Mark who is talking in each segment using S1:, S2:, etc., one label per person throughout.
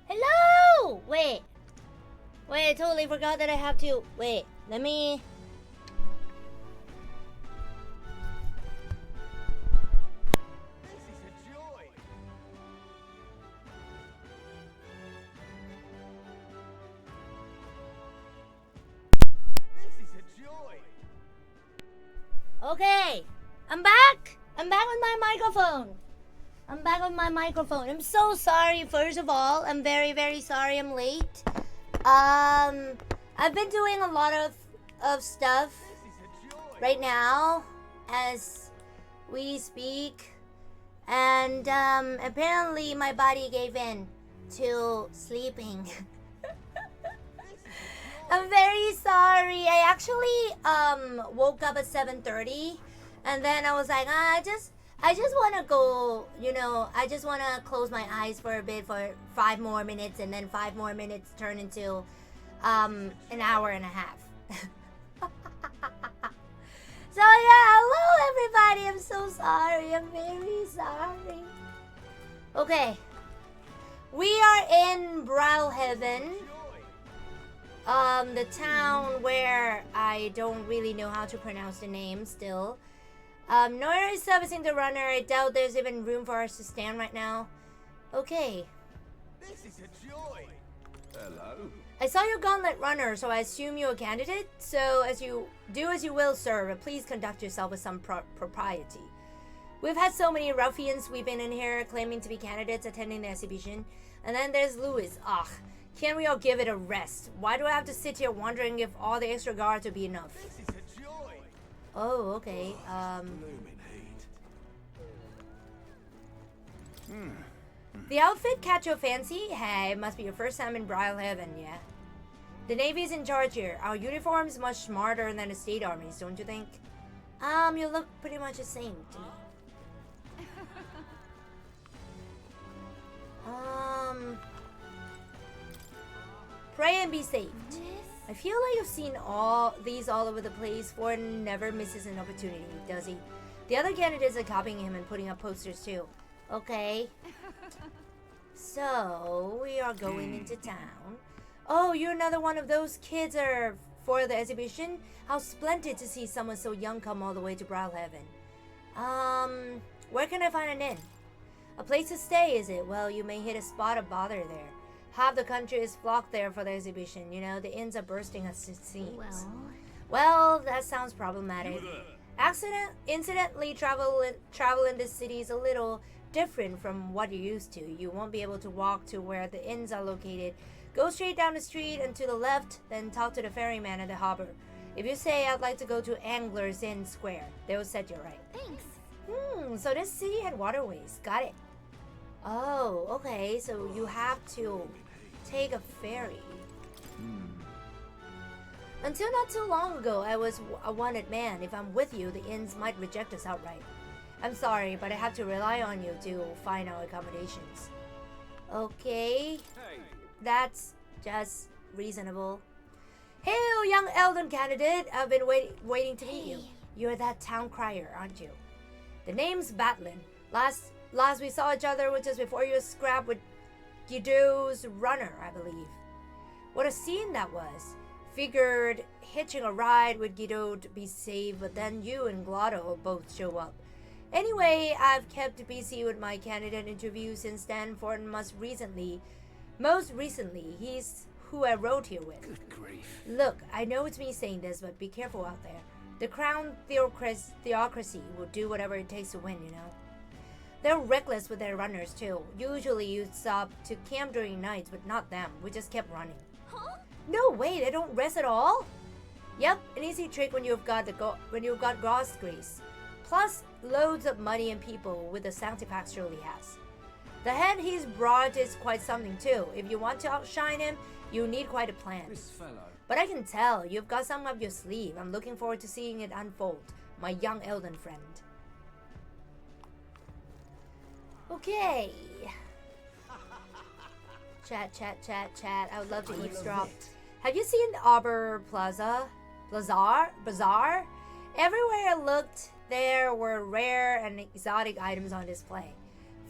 S1: Hello! Wait, I totally forgot that I have to. Wait, let me.
S2: This is a joy. This is a joy.
S1: Okay, I'm back. I'm back with my microphone. I'm so sorry. First of all, I'm very, very sorry I'm late. I've been doing a lot of stuff right now as we speak, and apparently my body gave in to sleeping. I'm very sorry. I actually woke up at 7:30, and then I was like, I just want to go, I just want to close my eyes for a bit for 5 more minutes, and then 5 more minutes turn into an hour and a half. So yeah, hello everybody. I'm so sorry. I'm very sorry. Okay. We are in Brownhaven. The town where I don't really know how to pronounce the name still. Nora is servicing the runner. I doubt there's even room for us to stand right now. Okay.
S2: This is a joy. Hello.
S1: I saw your gauntlet runner, so I assume you're a candidate. So as you will, sir, but please conduct yourself with some propriety. We've had so many ruffians sweeping in here claiming to be candidates attending the exhibition. And then there's Louis. Ugh, can't we all give it a rest? Why do I have to sit here wondering if all the extra guards will be enough?
S2: This is a joy.
S1: Oh, okay. The outfit catch your fancy? Hey, it must be your first time in Bridlehaven, yeah? The Navy's in charge here. Our uniform's much smarter than the state armies, don't you think? You look pretty much the same to me. Pray and be saved. I feel like you've seen all over the place. Ford never misses an opportunity, does he? The other candidates are copying him and putting up posters too. Okay. So, we are going into town. Oh, you're another one of those kids are for the exhibition? How splendid to see someone so young come all the way to Bridlehaven. Where can I find an inn? A place to stay, is it? Well, you may hit a spot of bother there. Half the country is flocked there for the exhibition. You know, the inns are bursting as it seems. Well, that sounds problematic. Incidentally, travel in this city is a little different from what you're used to. You won't be able to walk to where the inns are located. Go straight down the street and to the left, then talk to the ferryman at the harbor. If you say, I'd like to go to Angler's Inn Square, they will set you right.
S3: Thanks.
S1: So this city had waterways. Got it. Oh, okay, so you have to take a ferry. Until not too long ago, I was a wanted man. If I'm with you, the inns might reject us outright. I'm sorry, but I have to rely on you to find our accommodations. Okay, that's just reasonable. Hail, young Elden candidate. I've been waiting to meet you. You're that town crier, aren't you? The name's Batlin. Last we saw each other was just before your scrap with Guido's runner, I believe. What a scene that was. Figured hitching a ride with Guido to be safe, but then you and Glotto both show up. Anyway, I've kept busy with my candidate interview since then. For most recently, he's who I rode here with.
S2: Good grief.
S1: Look, I know it's me saying this, but be careful out there. The crown theocracy will do whatever it takes to win, you know. They're reckless with their runners too. Usually you'd stop to camp during nights, but not them. We just kept running.
S3: Huh?
S1: No way, they don't rest at all? Yep, an easy trick when you've got gauze grease. Plus, loads of money and people with the Sanctipax surely has. The head he's brought is quite something too. If you want to outshine him, you need quite a plan.
S2: This fellow.
S1: But I can tell you've got something up your sleeve. I'm looking forward to seeing it unfold, my young Elden friend. Okay. Chat. I would love to eavesdrop. Have you seen the Arbor Bazaar? Everywhere I looked, there were rare and exotic items on display.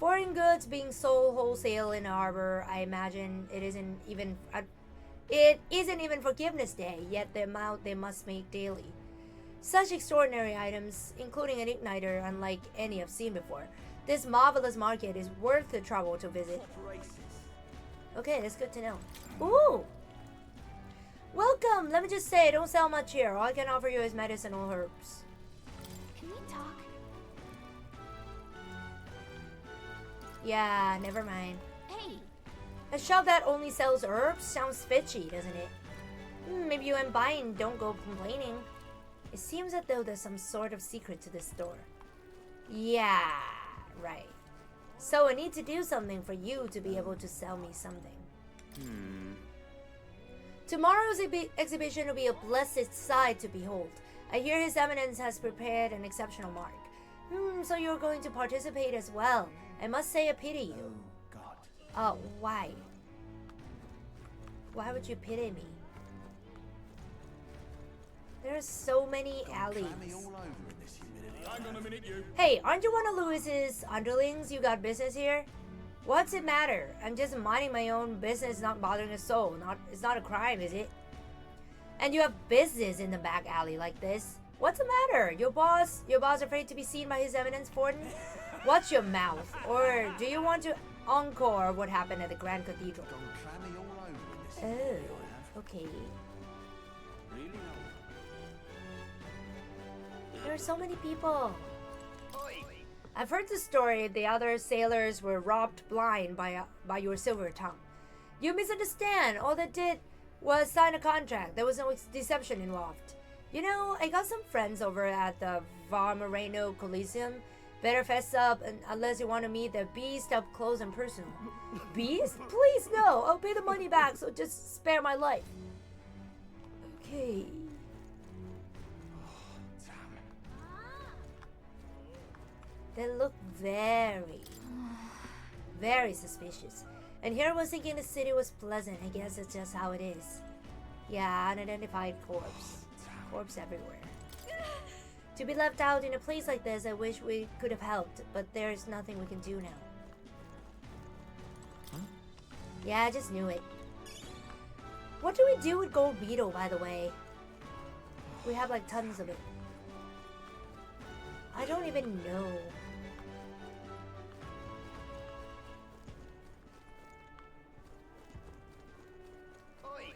S1: Foreign goods being sold wholesale in Arbor. I imagine it isn't even Forgiveness Day, yet the amount they must make daily. Such extraordinary items, including an igniter unlike any I've seen before. This marvelous market is worth the trouble to visit. Okay, that's good to know. Ooh! Welcome! Let me just say, I don't sell much here. All I can offer you is medicinal herbs.
S3: Can we talk?
S1: Yeah, never mind.
S3: Hey!
S1: A shop that only sells herbs sounds fishy, doesn't it? Maybe you ain't buying, don't go complaining. It seems as though there's some sort of secret to this store. Yeah, right. So I need to do something for you to be able to sell me something. Tomorrow's exhibition will be a blessed sight to behold. I hear His Eminence has prepared an exceptional mark. So you're going to participate as well. I must say I pity you.
S2: God.
S1: Why? Why would you pity me? There's so many alleys.
S2: Hang on a minute, you.
S1: Hey, aren't you one of Louis's underlings? You got business here? What's it matter? I'm just minding my own business, not bothering a soul. It's not a crime, is it? And you have business in the back alley like this. What's the matter? Your boss afraid to be seen by His Eminence Forden? Watch your mouth. Or do you want to encore of what happened at the Grand Cathedral.
S2: Gone clammy all over in this
S1: Oh,
S2: area, I have.
S1: okay.
S2: Really?
S1: There are so many people.
S2: Oi!
S1: I've heard the story. The other sailors were robbed blind by your silver tongue. You misunderstand. All they did was sign a contract. There was no deception involved. You know, I got some friends over at the Moreno Coliseum. Better fess up unless you want to meet the beast up close and personal. Beast? Please no. I'll pay the money back, so just spare my life. Okay.
S2: Damn.
S1: They look very, very suspicious. And here I was thinking the city was pleasant. I guess it's just how it is. Yeah, unidentified corpse. Corpse everywhere. To be left out in a place like this, I wish we could have helped, but there's nothing we can do now.
S2: Huh?
S1: Yeah, I just knew it. What do we do with gold beetle, by the way? We have like tons of it. I don't even know.
S2: Oi!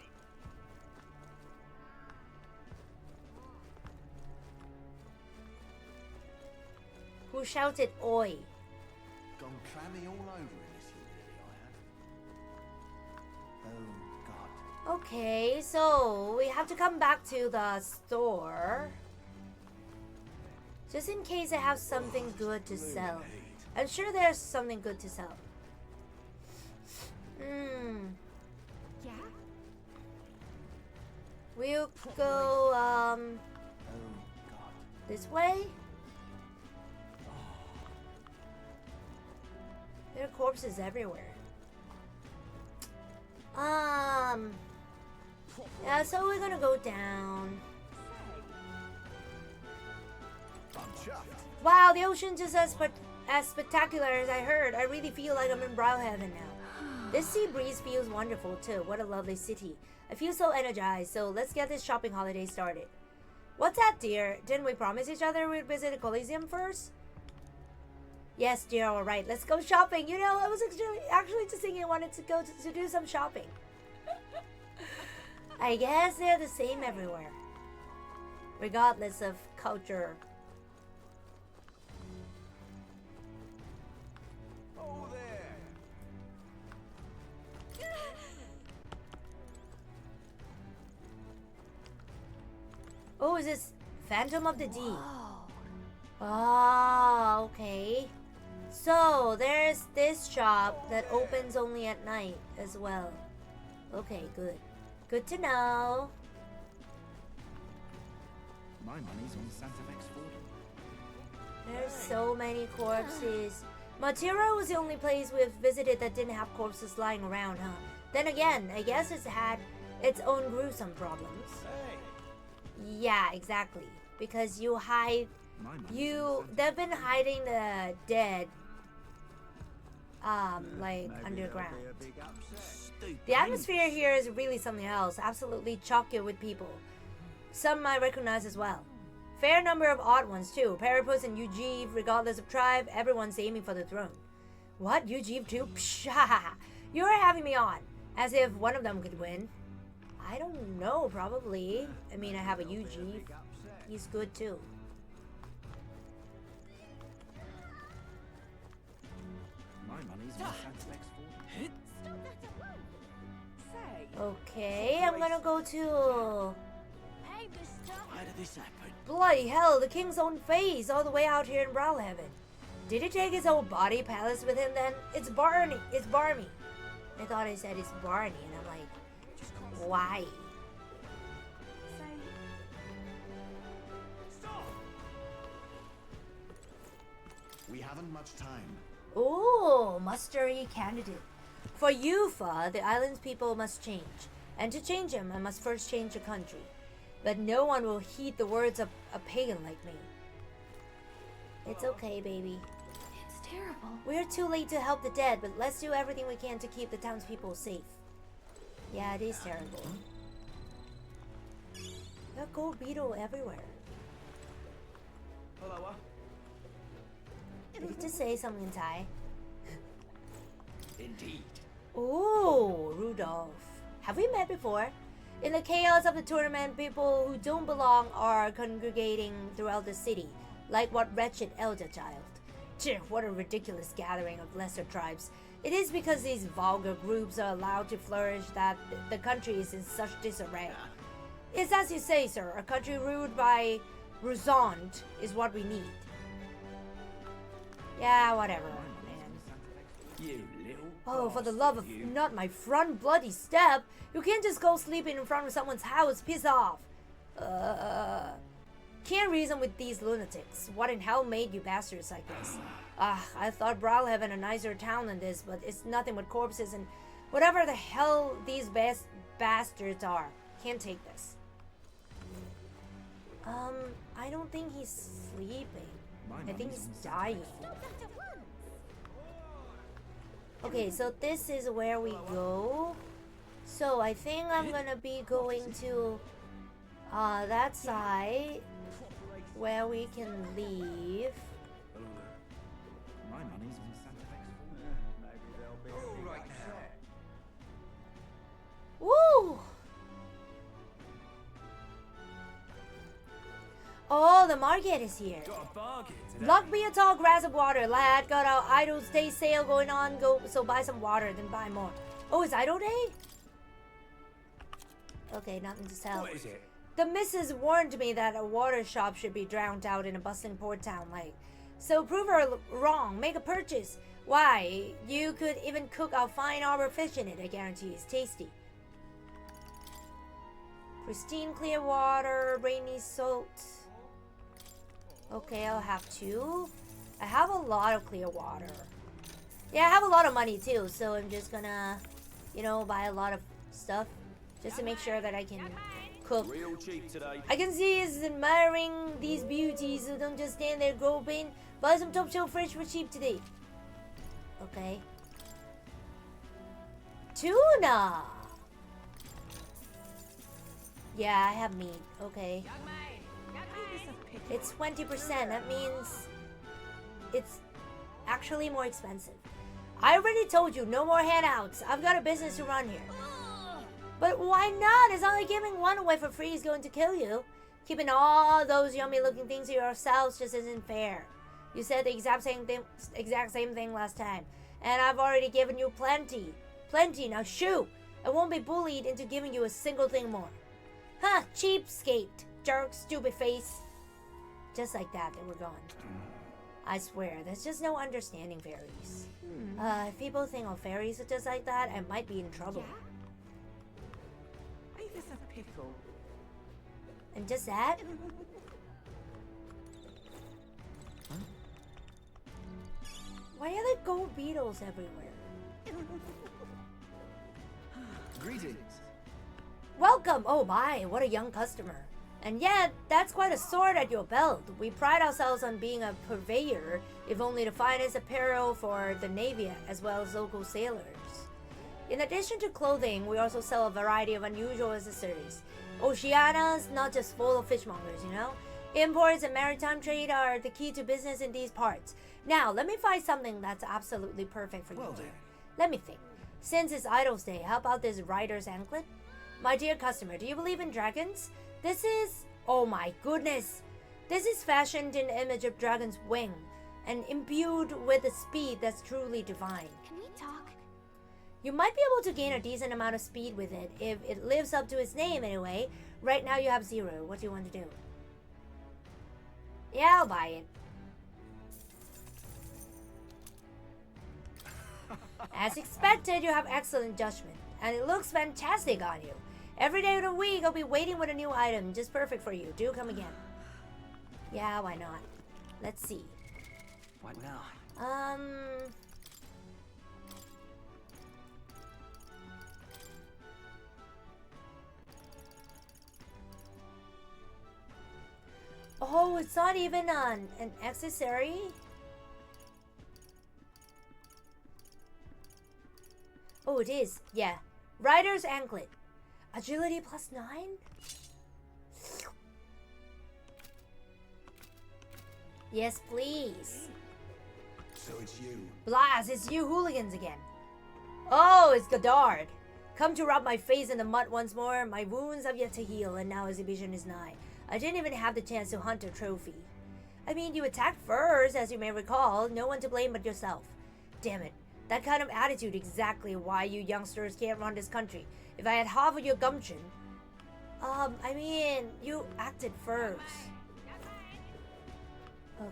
S1: Who shouted oi?
S2: Gone clammy all over in this area, I have. Oh, God.
S1: Okay, so we have to come back to the store. Just in case I have something good to sell. I'm sure there's something good to sell.
S3: Yeah?
S1: We'll go,
S2: Oh, God.
S1: this way? There are corpses everywhere. Yeah, so we're gonna go down.
S2: I'm chuffed.
S1: Wow, the ocean just as spectacular as I heard. I really feel like I'm in brow heaven now. This sea breeze feels wonderful too. What a lovely city. I feel so energized, so let's get this shopping holiday started. What's that, dear? Didn't we promise each other we'd visit the Coliseum first? Yes, dear, alright, let's go shopping. You know, I was actually just thinking I wanted to go to do some shopping. I guess they're the same everywhere, regardless of culture.
S2: Oh, there.
S1: Oh, is this Phantom of the Deep?
S3: Whoa.
S1: Oh, okay. So, there's this shop that opens only at night as well. Okay, good. Good to know.
S2: My money's on Santa Fe's Ford.
S1: There's so many corpses. Matira was the only place we've visited that didn't have corpses lying around, huh? Then again, I guess it's had its own gruesome problems.
S2: Hey.
S1: Yeah, exactly. Because you hide...
S2: My money's on Santa
S1: They've been hiding the dead, like, underground. The atmosphere here is really something else. Absolutely chock-full with people. Some I recognize as well. Fair number of odd ones too. Parapus and Ujeev, regardless of tribe, everyone's aiming for the throne. What? Ujeev too? Psh, you're having me on. As if one of them could win. I don't know, probably. I mean, I have a Ujeev. He's good too.
S2: My money's on Santa Fe's Ford.
S3: Stop that at once. Say.
S1: Okay, I'm gonna go to...
S3: Hey, mister.
S2: Why did this happen?
S1: Bloody hell, the king's own face, all the way out here in Brawlhaven. Did he take his whole body palace with him then? It's Barney. It's Barmy. I thought I said it's Barney, and I'm like, why?
S3: Say.
S2: Stop! We haven't much time.
S1: Ooh, mustery candidate. For Yufa, the island's people must change. And to change them, I must first change the country. But no one will heed the words of a pagan like me. It's okay, baby.
S3: It's terrible.
S1: We're too late to help the dead, but let's do everything we can to keep the townspeople safe. Yeah, it is terrible. There are gold beetle everywhere.
S2: Hello.
S1: Did he just say something in Thai?
S2: Indeed.
S1: Oh, Rudolph. Have we met before? In the chaos of the tournament, people who don't belong are congregating throughout the city, like what wretched elder child. Tch, what a ridiculous gathering of lesser tribes. It is because these vulgar groups are allowed to flourish that the country is in such disarray. It's as you say, sir, a country ruled by Ruzant is what we need. Yeah, whatever, man.
S2: You little.
S1: Oh, for the love of not my front bloody step! You can't just go sleeping in front of someone's house. Piss off. Can't reason with these lunatics. What in hell made you bastards like this? I thought Brawlhaven a nicer town than this, but it's nothing but corpses and whatever the hell these bastards are. Can't take this. I don't think he's sleeping. I think he's dying.
S3: Stop that at once.
S1: Okay, so this is where we go. So I think I'm gonna be going to that side where we can leave.
S2: My money's on Santa Fe's. Maybe they'll be all right now.
S1: Woo! Oh, the market is here.
S2: Got a bargain today.
S1: Luck me a tall glass of water, lad. Got our Idle Day sale going on. So buy some water, then buy more. Oh, it's Idle Day? Okay, nothing to sell.
S2: What is it?
S1: The missus warned me that a water shop should be drowned out in a bustling port town like. So prove her wrong. Make a purchase. Why? You could even cook our fine arbor fish in it. I guarantee it's tasty. Pristine clear water, rainy salt. Okay, I'll have two. I have a lot of clear water. Yeah, I have a lot of money too, so I'm just gonna, buy a lot of stuff just to make sure that I can cook.
S2: Real cheap today.
S1: I can see he's admiring these beauties, so don't just stand there groping. Buy some top shelf fish for cheap today. Okay. Tuna! Yeah, I have meat. Okay. It's 20%. That means it's actually more expensive. I already told you, no more handouts. I've got a business to run here. But why not? It's only giving one away for free is going to kill you. Keeping all those yummy looking things to yourselves just isn't fair. You said the exact same thing last time. And I've already given you plenty. Plenty, now shoo! I won't be bullied into giving you a single thing more. Huh, cheapskate, jerk, stupid face. Just like that, they were gone. I swear, there's just no understanding fairies. If people think of fairies just like that, I might be in trouble.
S4: Hey, there's a pickle.
S1: And just that? Why are there gold beetles everywhere?
S2: Greetings.
S1: Welcome! Oh my, what a young customer. And yet, that's quite a sword at your belt. We pride ourselves on being a purveyor, if only the finest apparel for the Navy as well as local sailors. In addition to clothing, we also sell a variety of unusual accessories. Oceania's not just full of fishmongers, Imports and maritime trade are the key to business in these parts. Now, let me find something that's absolutely perfect for you.
S2: Well then.
S1: Let me think. Since it's Idol's Day, how about this rider's anklet? My dear customer, do you believe in dragons? This is... oh my goodness! This is fashioned in the image of dragon's wing and imbued with a speed that's truly divine.
S3: Can we talk?
S1: You might be able to gain a decent amount of speed with it if it lives up to its name anyway. Right now you have 0. What do you want to do? Yeah, I'll buy it. As expected, you have excellent judgment, and it looks fantastic on you. Every day of the week, I'll be waiting with a new item, just perfect for you. Do come again. Yeah, why not? Let's see.
S2: What now?
S1: Oh, it's not even an accessory? Oh, it is. Yeah. Rider's anklet. Agility plus 9? Yes, please.
S2: So it's you.
S1: Blast, it's you hooligans again. Oh, it's Godard. Come to rub my face in the mud once more. My wounds have yet to heal, and now exhibition is nigh. I didn't even have the chance to hunt a trophy. I mean, you attacked first, as you may recall. No one to blame but yourself. Damn it. That kind of attitude exactly why you youngsters can't run this country. If I had half of your gumption... I mean, you acted first.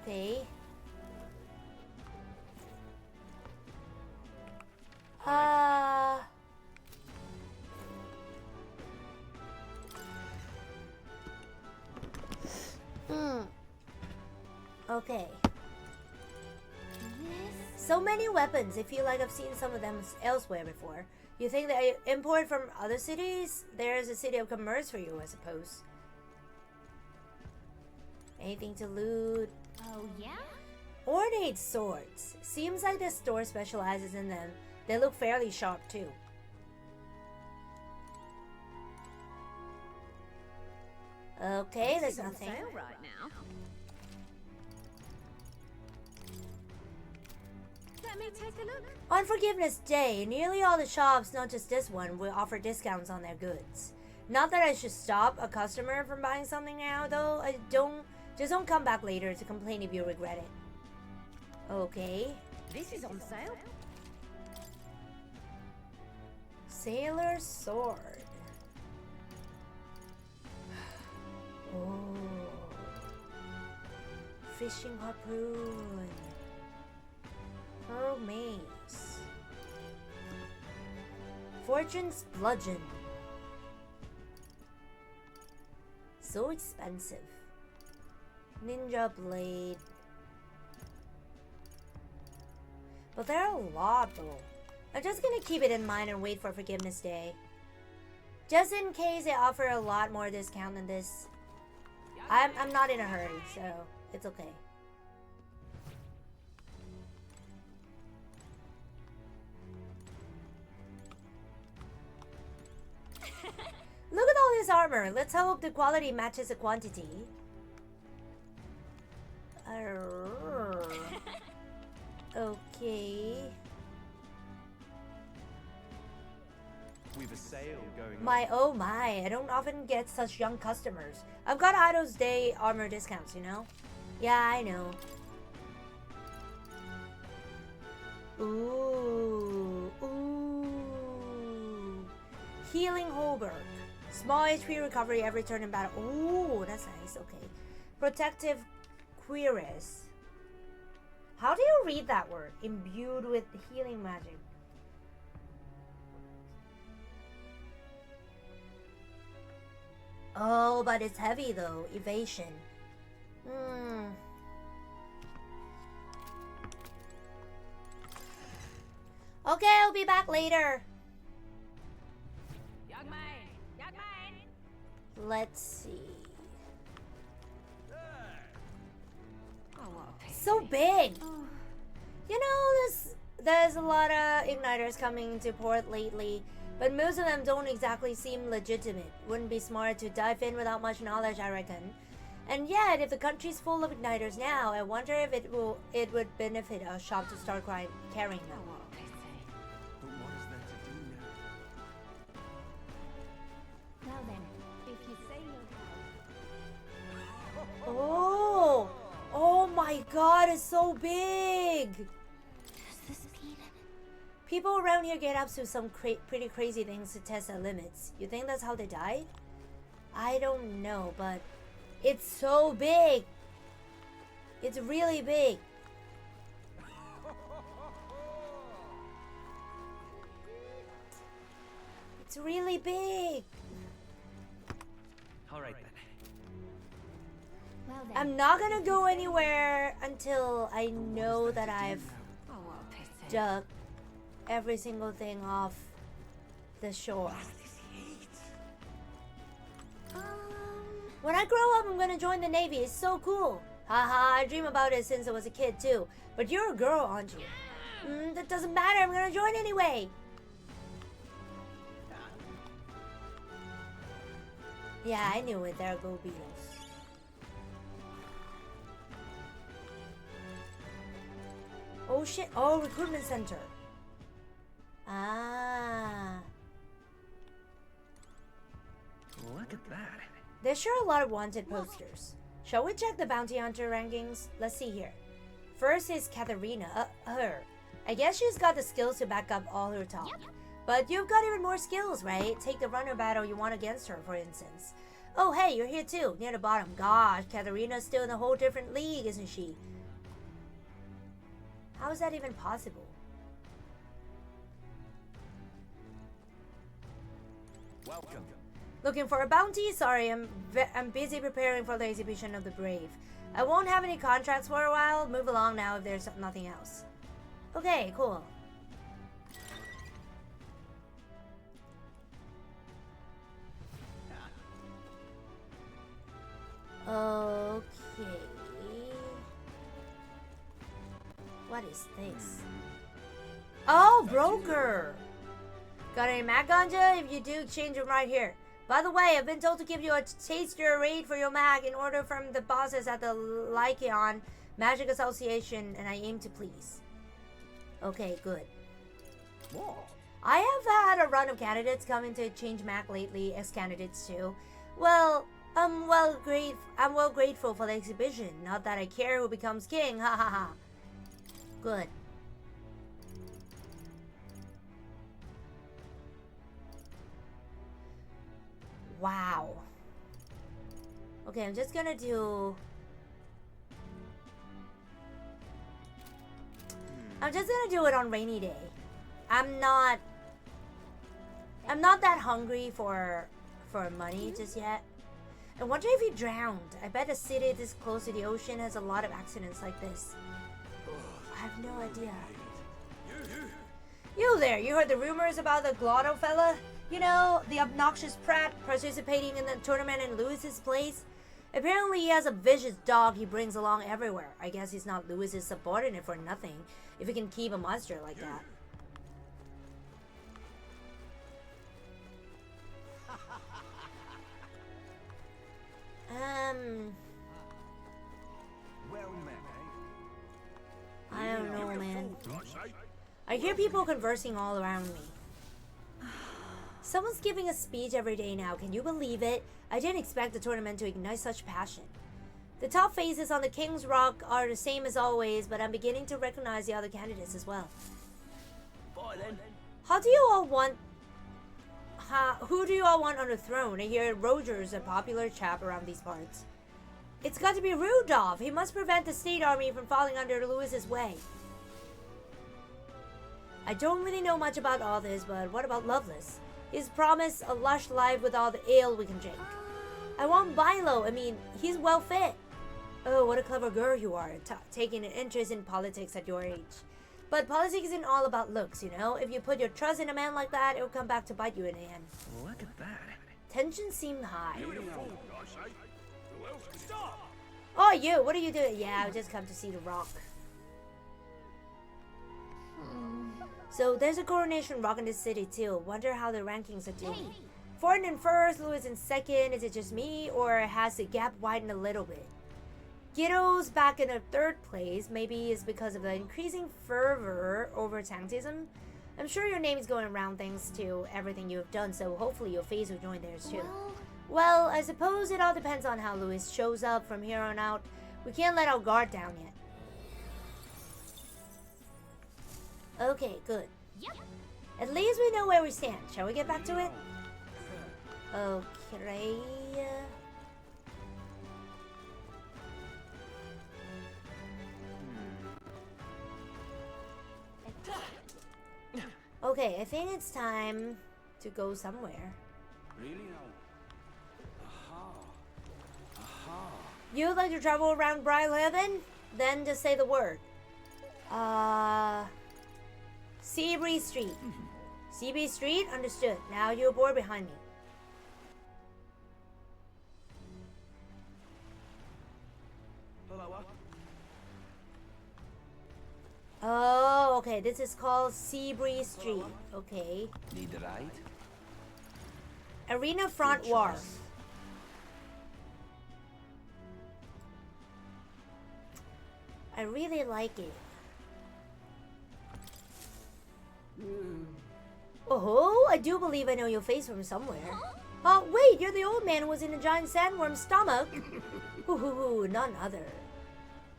S1: Okay. Okay. So many weapons. I feel like I've seen some of them elsewhere before. You think they import from other cities? There's a city of commerce for you, I suppose. Anything to loot?
S3: Oh, yeah?
S1: Ornate swords. Seems like this store specializes in them. They look fairly sharp too. Okay, there's nothing.
S3: On sale right now. Let me take a look.
S1: On Forgiveness Day, nearly all the shops, not just this one, will offer discounts on their goods. Not that I should stop a customer from buying something now, though. Just don't come back later to complain if you regret it. Okay.
S3: This is on sale.
S1: Sailor sword. Oh. Fishing harpoon. Pearl mace. Fortune's bludgeon. So expensive. Ninja blade. But there are a lot though. I'm just gonna keep it in mind and wait for Forgiveness Day. Just in case they offer a lot more discount than this. I'm not in a hurry, so it's okay. Look at all this armor. Let's hope the quality matches the quantity. Okay.
S2: We've a sale going
S1: My oh my, I don't often get such young customers. I've got Idol's Day armor discounts, you know? Yeah, I know. Ooh. Healing Holberg. Small HP recovery every turn in battle. Ooh, that's nice, okay. Protective Cuirass. How do you read that word? Imbued with healing magic. Oh, but it's heavy though. Evasion. Okay, I'll be back later.
S3: Young man.
S1: Let's see.
S3: Oh, what a pity.
S1: So big.
S3: Oh.
S1: You know, there's a lot of igniters coming to port lately, but most of them don't exactly seem legitimate. Wouldn't be smart to dive in without much knowledge, I reckon. And yet, if the country's full of igniters now, I wonder if it would benefit a shop to start carrying them.
S3: Oh, what a pity.
S2: But what is there to do now?
S3: Well then, if you say you'll
S1: Oh! Oh my god, it's so big!
S3: Does this mean...
S1: People around here get up to some pretty crazy things to test their limits. You think that's how they died? I don't know, but it's so big! It's really big. It's really big!
S2: Alright then.
S3: Well then.
S1: I'm not gonna go anywhere until I know that I've
S3: Oh, what a pity.
S1: dug every single thing off the shore. When I grow up, I'm gonna join the Navy. It's so cool. Haha, I dream about it since I was a kid too. But you're a girl, aren't you? That doesn't matter. I'm gonna join anyway. Yeah, I knew it. There go beetles. Oh shit. Oh, recruitment center. Ah. There's sure a lot of wanted posters. Shall we check the bounty hunter rankings? Let's see here. First is Katharina, her. I guess she's got the skills to back up all her talk. But you've got even more skills, right? Take the runner battle you won against her, for instance. Oh, hey, you're here too, near the bottom. Gosh, Katharina's still in a whole different league, isn't she? How is that even possible?
S2: Welcome.
S1: Looking for a bounty? Sorry, I'm busy preparing for the exhibition of the brave. I won't have any contracts for a while. Move along now if there's nothing else. Okay, cool. Okay. What is this? Oh, broker! Got any mag ganja? If you do, exchange them right here. By the way, I've been told to give you a taster rate for your mag in order from the bosses at the Lycaon Magic Association, and I aim to please. Okay, good.
S2: What?
S1: I have had a run of candidates come in to change mag lately, ex-candidates too. Well, I'm well grateful for the exhibition. Not that I care who becomes king, ha ha ha. Good. Wow. Okay, I'm just gonna do... it on rainy day. I'm not that hungry for money just yet. I wonder if he drowned. I bet a city this close to the ocean has a lot of accidents like this. I have no idea. You there, you heard the rumors about the Glotto fella? You know, the obnoxious prat participating in the tournament in Lewis's place? Apparently he has a vicious dog he brings along everywhere. I guess he's not Lewis's subordinate for nothing, if he can keep a monster like that.
S2: Well met,
S1: I don't know, man. I hear people conversing all around me. Someone's giving a speech every day now, can you believe it? I didn't expect the tournament to ignite such passion. The top faces on the King's Rock are the same as always, but I'm beginning to recognize the other candidates as well.
S2: Bye then.
S1: Who do you all want on the throne? I hear Roger's a popular chap around these parts. It's got to be Rudolph. He must prevent the state army from falling under Lewis's way. I don't really know much about all this, but what about Loveless? He's promised a lush life with all the ale we can drink. I want Bilo. I mean, he's well fit. Oh, what a clever girl you are, taking an interest in politics at your age. But politics isn't all about looks, you know? If you put your trust in a man like that, it'll come back to bite you in the end.
S4: Look at that.
S1: Tension seemed high.
S2: Stop!
S1: Oh, you, what are you doing? Yeah, I just come to see the rock. So there's a coronation rock in this city too. Wonder how the rankings are doing. Forden in first, Lewis in second. Is it just me, or has the gap widened a little bit? Ghetto's back in a third place. Maybe it's because of the increasing fervor over Tanktism. I'm sure your name is going around thanks to everything you have done, so hopefully your face will join theirs too. Well, I suppose it all depends on how Lewis shows up from here on out. We can't let our guard down yet. Okay, good. At least we know where we stand. Shall we get back to it? Okay. Okay, I think it's time to go somewhere.
S2: Really? Aha. Aha.
S1: You'd like to travel around Brylehaven? Then just say the word. Seabree Street. Seabree Street? Understood. Now you aboard behind me. Oh, okay. This is called Seabree Street. Okay.
S2: Need a ride?
S1: Arena Front Wharf. I really like it. Oh, I do believe I know your face from somewhere. Oh, wait, you're the old man who was in a giant sandworm's stomach. Ooh, none other.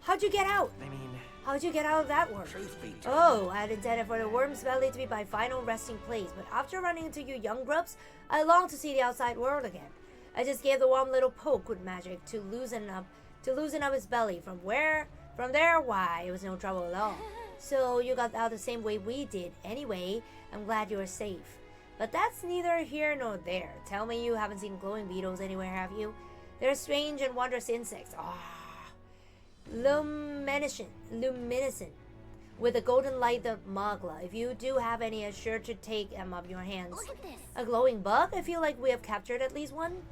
S1: How'd you get out?
S4: I mean,
S1: How'd you get out of that worm?
S4: truth be told,
S1: Oh, I had intended for the worm's belly to be my final resting place, but after running into you young grubs, I long to see the outside world again. I just gave the worm a little poke with magic to loosen up its belly. From there, why, it was no trouble at all. So you got out the same way we did. Anyway, I'm glad you were safe. But that's neither here nor there. Tell me you haven't seen glowing beetles anywhere, have you? They're strange and wondrous insects. Luminescent, with the golden light of Magla. If you do have any, I'm sure to take them off your hands.
S3: Look at this.
S1: A glowing bug? I feel like we have captured at least one.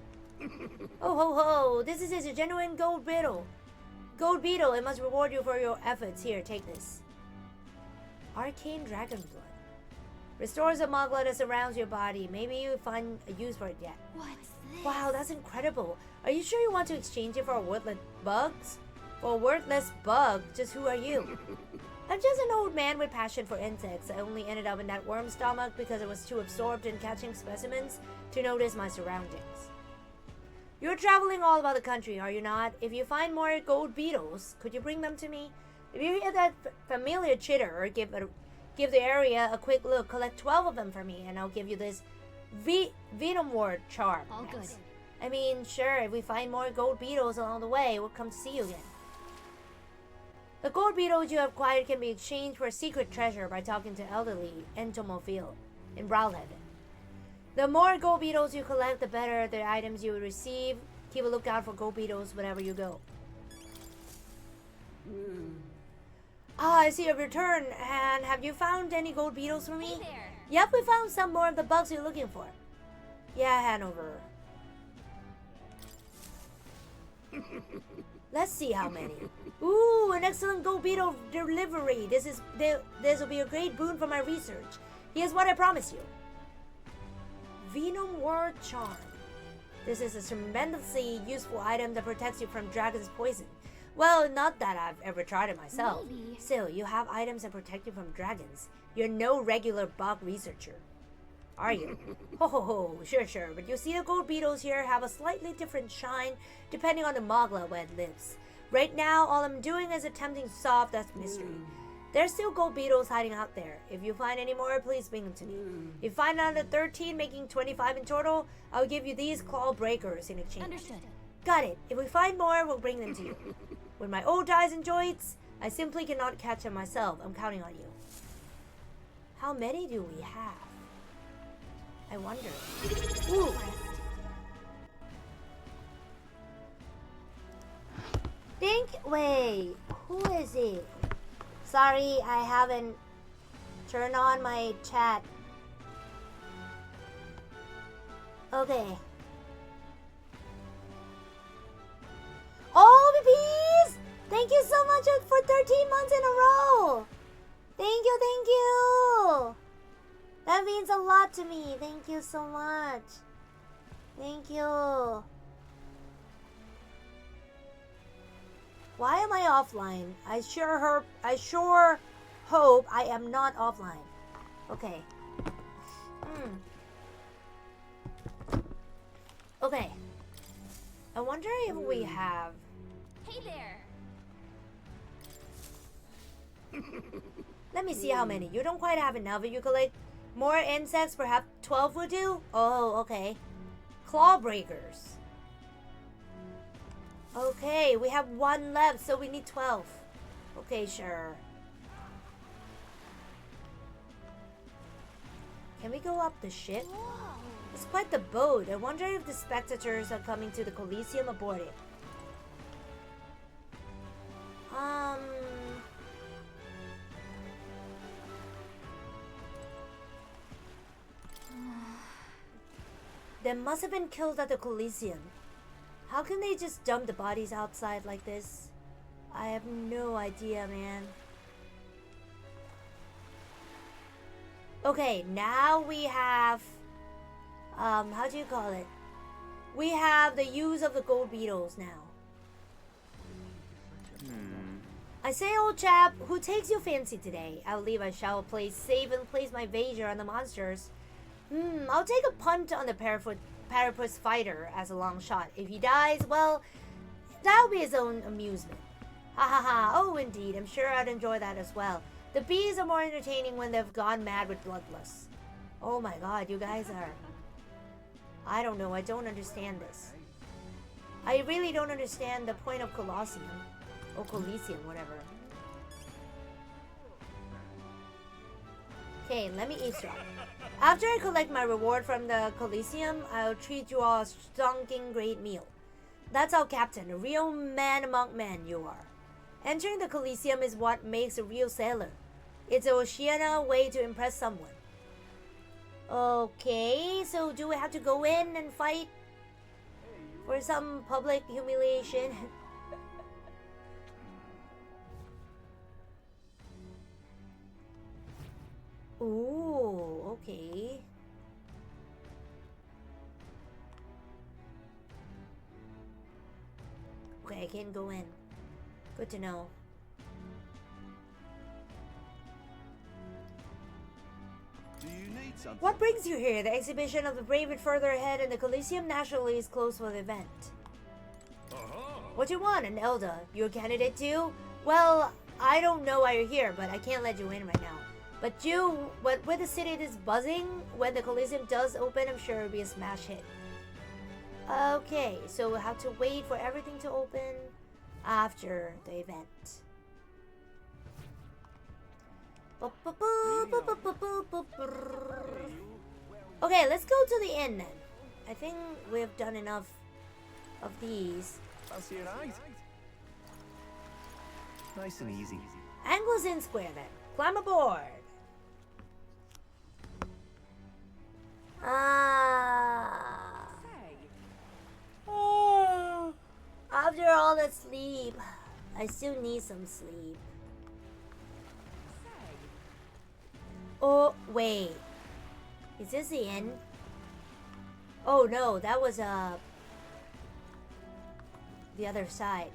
S1: Oh ho ho! This is a genuine gold beetle. Gold beetle, it must reward you for your efforts. Here, take this. Arcane dragon blood. Restores the Magla that surrounds your body. Maybe you find a use for it yet.
S3: What's this?
S1: Wow, that's incredible. Are you sure you want to exchange it for a worthless bugs? For a worthless bug? Just who are you? I'm just an old man with passion for insects. I only ended up in that worm's stomach because I was too absorbed in catching specimens to notice my surroundings. You're traveling all about the country, are you not? If you find more gold beetles, could you bring them to me? If you hear that familiar chitter, give the area a quick look. Collect 12 of them for me, and I'll give you this Venomwort charm.
S3: All good.
S1: I mean, sure, if we find more gold beetles along the way, we'll come to see you again. The gold beetles you have acquired can be exchanged for a secret treasure by talking to elderly entomophile in Browlhead. The more gold beetles you collect, the better the items you will receive. Keep a lookout for gold beetles wherever you go. I see a return. And have you found any gold beetles for me?
S3: Hey there.
S1: Yep, we found some more of the bugs you're looking for. Yeah, Hanover. Let's see how many. Ooh, an excellent gold beetle delivery. This will be a great boon for my research. Here's what I promise you. Venomwort charm. This is a tremendously useful item that protects you from dragon's poison. Well, not that I've ever tried it myself.
S3: Maybe.
S1: Still, you have items that protect you from dragons. You're no regular bug researcher, are you? Ho, sure. But you see the gold beetles here have a slightly different shine depending on the Magla where it lives. Right now, all I'm doing is attempting to solve that mystery. There's still gold beetles hiding out there. If you find any more, please bring them to me. If you find another 13, making 25 in total, I'll give you these claw breakers in exchange.
S3: Understood.
S1: Got it. If we find more, we'll bring them to you. With my old ties and joints, I simply cannot catch them myself. I'm counting on you. How many do we have? I wonder. Ooh. Wait, who is it? Sorry, I haven't turned on my chat. Okay. Oh, BPs! Thank you so much for 13 months in a row! Thank you! That means a lot to me. Thank you so much. Thank you. Why am I offline? I sure hope I am not offline. Okay. Okay. I wonder if we have...
S3: Hey there.
S1: Let me see how many. You don't quite have enough. If you collect more insects, perhaps 12 would do? Oh, okay. Claw breakers. Okay, we have one left, so we need 12. Okay, sure. Can we go up the ship?
S3: Whoa.
S1: It's quite the boat. I wonder if the spectators are coming to the Coliseum aboard it. They must have been killed at the Coliseum. How can they just dump the bodies outside like this? I have no idea, man. Okay, now we have... how do you call it? We have the use of the gold beetles now. I say, old chap, who takes your fancy today? I believe I shall play safe and place my wager on the monsters. I'll take a punt on the Parapus fighter as a long shot. If he dies, well, that'll be his own amusement. Ha ha ha, oh indeed, I'm sure I'd enjoy that as well. The bees are more entertaining when they've gone mad with bloodlust. Oh my god, you guys are... I don't know, I don't understand this. I really don't understand the point of Colosseum. Or Coliseum, whatever. Okay, let me eavesdrop. After I collect my reward from the Coliseum, I'll treat you all a stonking great meal. That's our captain, a real man among men you are. Entering the Coliseum is what makes a real sailor. It's an Oceania way to impress someone. Okay, so do we have to go in and fight for some public humiliation? Ooh, okay. Okay, I can go in. Good to know.
S2: Do you need something?
S1: What brings you here? The exhibition of the brave is further ahead, and the Coliseum naturally is closed for the event. What do you want, an Elder? You a candidate too? Well, I don't know why you're here, but I can't let you in right now. But with the city this buzzing, when the Coliseum does open, I'm sure it'll be a smash hit. Okay, so we'll have to wait for everything to open after the event. Okay, let's go to the inn then. I think we've done enough of these.
S2: Fancy a ride? Nice and easy.
S1: Anglo's Inn Square then. Climb aboard. After all that sleep, I still need some sleep. Oh, wait. Is this the inn? Oh no, that was the other side.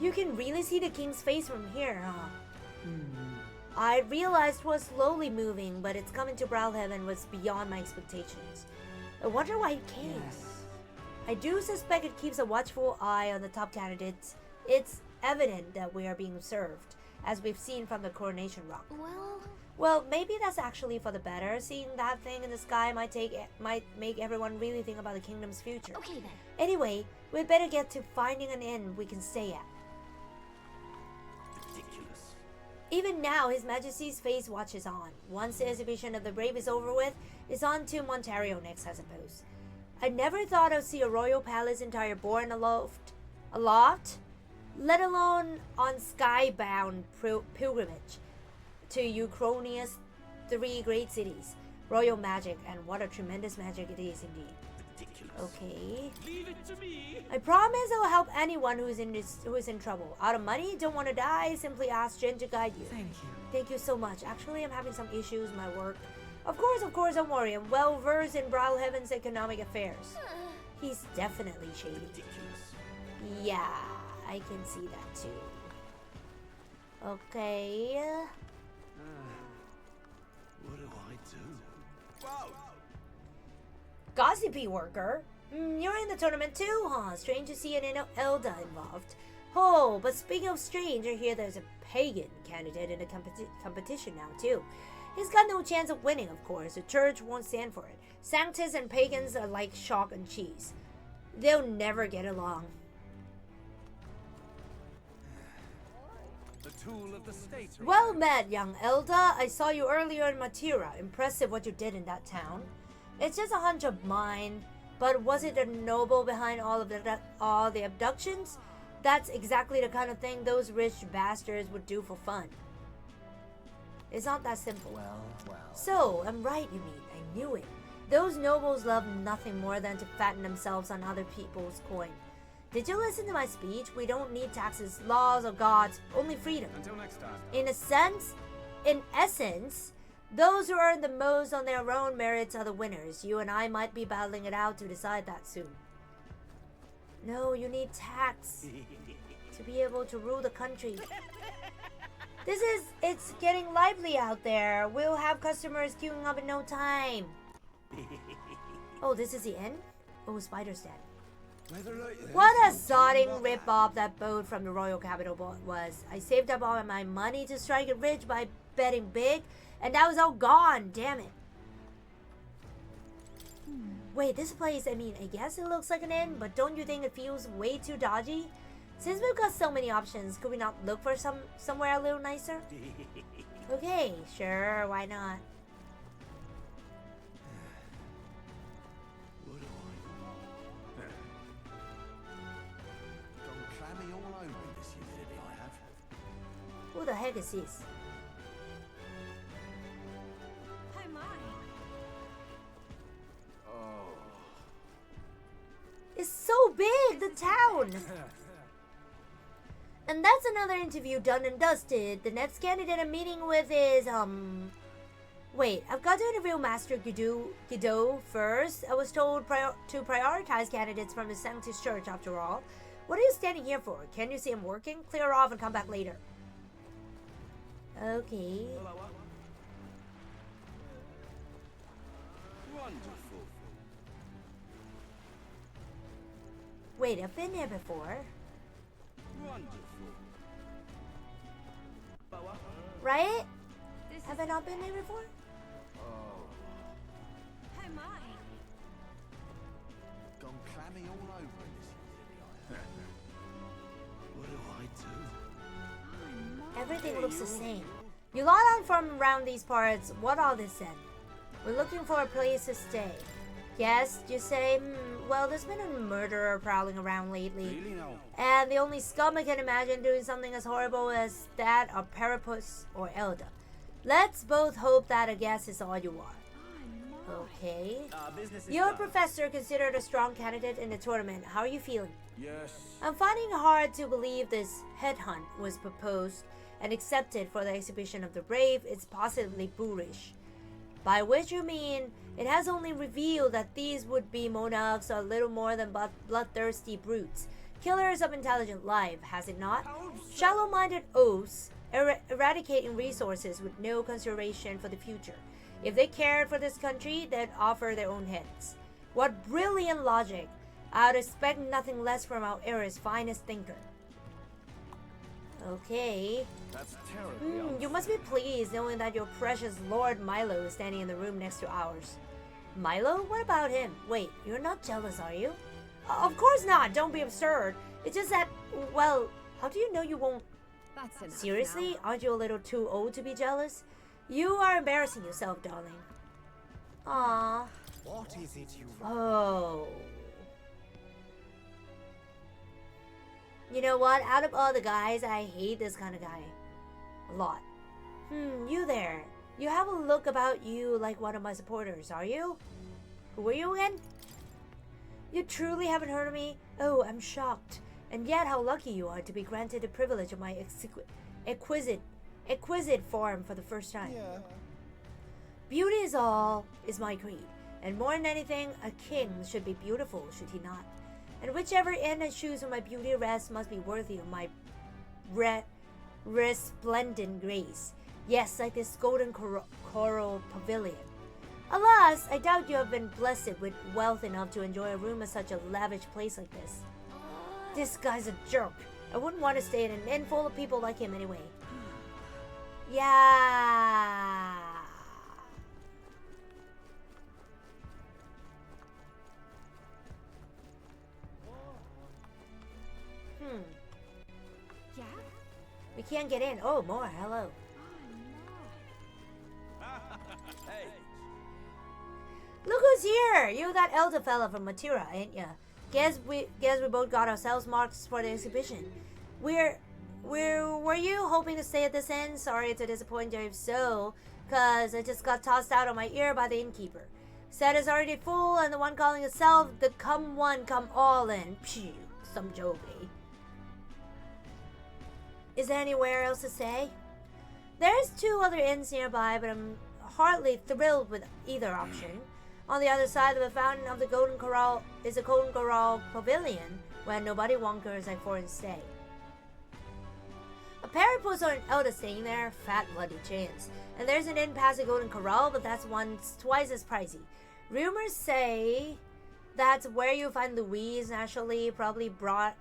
S1: You can really see the king's face from here, huh? I realized it was slowly moving, but its coming to Browhaven was beyond my expectations. I wonder why it came. Yes. I do suspect it keeps a watchful eye on the top candidates. It's evident that we are being observed, as we've seen from the coronation rock. Well, maybe that's actually for the better. Seeing that thing in the sky might make everyone really think about the kingdom's future.
S3: Okay then.
S1: Anyway, we'd better get to finding an inn we can stay at.
S2: Ridiculous.
S1: Even now, His Majesty's Face Watch is on. Once the exhibition of the Brave is over with, it's on to Ontario next, I suppose. I never thought I'd see a royal palace entire born aloft, let alone on skybound pilgrimage to Uchronia's three great cities. Royal magic, and what a tremendous magic it is indeed.
S2: Ridiculous.
S1: Okay.
S2: Leave it to me.
S1: I promise I'll help anyone who is in trouble. Out of money, don't want to die, simply ask Jin to guide you.
S4: Thank you.
S1: Thank you so much. Actually, I'm having some issues with my work. Of course, don't worry. I'm well versed in Browhaven's economic affairs. He's definitely shady.
S2: Ridiculous.
S1: Yeah, I can see that too. Okay.
S2: What do I do? Wow.
S1: Gossipy worker. You're in the tournament too, huh? Strange to see an Elda involved. Oh, but speaking of strange, I hear there's a pagan candidate in the competition now too. He's got no chance of winning, of course. The church won't stand for it. Sanctus and pagans are like chalk and cheese. They'll never get along.
S2: The tool of the state.
S1: Well met, young Elda. I saw you earlier in Matira. Impressive what you did in that town. It's just a hunch of mine, but was it a noble behind all the abductions? That's exactly the kind of thing those rich bastards would do for fun. It's not that simple.
S2: Well.
S1: So, I'm right, you mean. I knew it. Those nobles love nothing more than to fatten themselves on other people's coin. Did you listen to my speech? We don't need taxes, laws, or gods, only freedom.
S2: Until next time.
S1: In essence, those who earn the most on their own merits are the winners. You and I might be battling it out to decide that soon. No, you need tax to be able to rule the country. It's getting lively out there. We'll have customers queuing up in no time. Oh, this is the end? Oh, Spider's dead. What a sodding rip-off that boat from the Royal Capital was. I saved up all my money to strike it rich by betting big, and that was all gone, damn it. Wait, this place, I mean, I guess it looks like an inn, but don't you think it feels way too dodgy? Since we've got so many options, could we not look for somewhere a little nicer? Okay, sure, why not? Who the heck is this?
S3: Hi, my.
S2: Oh.
S1: It's so big, the town! And that's another interview done and dusted. The next candidate I'm meeting with is, Wait, I've got to interview Master Guido first. I was told to prioritize candidates from the Sanctus Church after all. What are you standing here for? Can't you see I'm working? Clear off and come back later. Okay.
S2: Wonderful.
S1: Wait, I've been here before.
S2: Wonderful.
S1: Right?
S3: This
S1: Have
S3: is
S1: I not been here before?
S2: Oh.
S3: hi, my.
S2: Gone clammy all over in this. What do I do?
S1: Everything looks the same. You lot aren't from around these parts. What all this then? We're looking for a place to stay. Yes, you say, well, there's been a murderer prowling around lately.
S2: Really no.
S1: And the only scum I can imagine doing something as horrible as that are Parapus or Elda. Let's both hope that a guess is all you are. Okay.
S2: Business is
S1: You're a
S2: done.
S1: professor considered a strong candidate in the tournament. How are you feeling?
S2: Yes.
S1: I'm finding it hard to believe this headhunt was proposed and accepted for the exhibition of the brave. It's positively boorish. By which you mean, it has only revealed that these would-be monarchs are little more than bloodthirsty brutes, killers of intelligent life, has it not? Shallow-minded oafs, eradicating resources with no consideration for the future. If they cared for this country, they'd offer their own heads. What brilliant logic! I'd expect nothing less from our era's finest thinker. Okay.
S2: That's terribly
S1: You must be pleased knowing that your precious Lord Milo is standing in the room next to ours. Milo? What about him? Wait, you're not jealous, are you? Of course not! Don't be absurd! It's just that, well, how do you know you won't...
S3: That's enough.
S1: Seriously? Aren't you a little too old to be jealous? You are embarrassing yourself, darling. Aww.
S2: What is it you
S1: Oh. You know what? Out of all the guys, I hate this kind of guy. A lot. You there. You have a look about you like one of my supporters, are you? Who are you again? You truly haven't heard of me? Oh, I'm shocked. And yet how lucky you are to be granted the privilege of my exquisite form for the first time.
S2: Yeah.
S1: Beauty is my creed. And more than anything, a king should be beautiful, should he not? And whichever end I choose for my beauty rests must be worthy of my resplendent grace. Yes, like this golden coral pavilion. Alas, I doubt you have been blessed with wealth enough to enjoy a room in such a lavish place like this. This guy's a jerk. I wouldn't want to stay in an inn full of people like him anyway. Yeah.
S3: Yeah?
S1: We can't get in. Oh, more. Hello.
S2: Hey.
S1: Look who's here! You that elder fella from Matira, ain't ya? Guess we both got ourselves marks for the exhibition. Were you hoping to stay at this inn? Sorry to disappoint you if so, cause I just got tossed out of my ear by the innkeeper. Said it's already full, and the one calling itself the come one, come all in. Phew, some joke, eh? Is there anywhere else to stay? There's 2 other inns nearby, but I'm hardly thrilled with either option. On the other side of the fountain of the Golden Corral is a Golden Corral pavilion where nobody wonkers like foreign stay. Parapos aren't out of staying there, fat bloody chance. And there's an inn past the Golden Corral, but that's once twice as pricey. Rumors say that's where you find Louise naturally, probably bought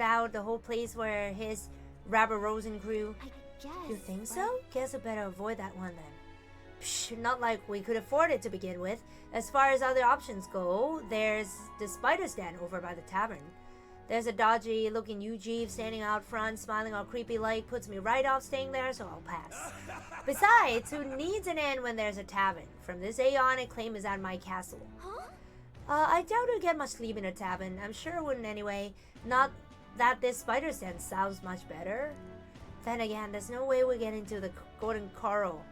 S1: out the whole place where his Rabber Rosen crew.
S4: I guess.
S1: You think so? Guess I better avoid that one then. Psh, not like we could afford it to begin with. As far as other options go, there's the spider stand over by the tavern. There's a dodgy looking UG standing out front, smiling all creepy like, puts me right off staying there, so I'll pass. Besides, who needs an inn when there's a tavern? From this aeon, a claim is at my castle.
S4: Huh?
S1: I doubt I'll get much sleep in a tavern. I'm sure I wouldn't anyway. Not that this spider stand sounds much better. Then again, there's no way we get into the Golden Coral,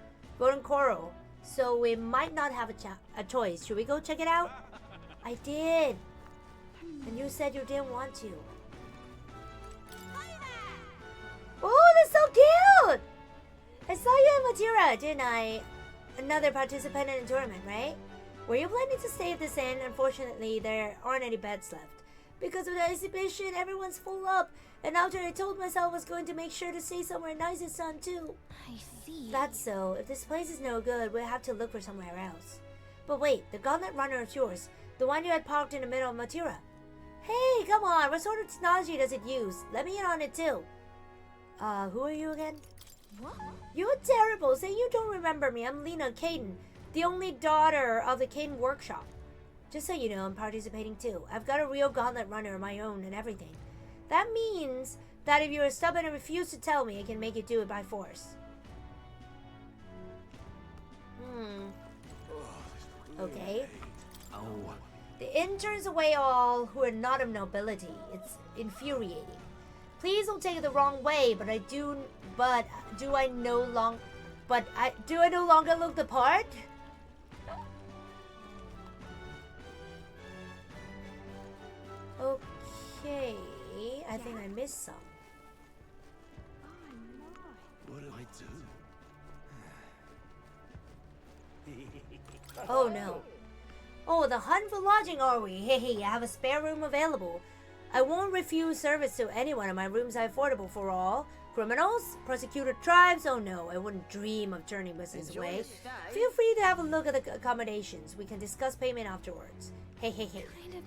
S1: so we might not have a choice. Should we go check it out? I did. And you said you didn't want to. Oh, that's so cute! I saw you in Matira, didn't I? Another participant in the tournament, right? Were you planning to stay at this inn? Unfortunately, there aren't any beds left. Because of the exhibition, everyone's full up. And after I told myself I was going to make sure to stay somewhere nice and sun too.
S4: I see.
S1: That's so. If this place is no good, we'll have to look for somewhere else. But wait, the gauntlet runner is yours. The one you had parked in the middle of Matira. Hey, come on, what sort of technology does it use? Let me in on it too. Who are you again?
S4: What?
S1: You're terrible, say you don't remember me. I'm Lena Caden, the only daughter of the Caden workshop. Just so you know, I'm participating too. I've got a real gauntlet runner of my own and everything. That means that if you're stubborn and refuse to tell me, I can make you do it by force. Okay.
S2: Oh.
S1: The inn turns away all who are not of nobility. It's infuriating. Please don't take it the wrong way, but do I no longer look the part? Okay, I think I missed some.
S2: What do I do?
S1: Oh no. Oh, the hunt for lodging, are we? Hey, I have a spare room available. I won't refuse service to anyone, and my rooms are affordable for all. Criminals? Persecuted tribes? Oh no, I wouldn't dream of turning business away. Feel free to have a look at the accommodations. We can discuss payment afterwards. Hey.
S4: Kind of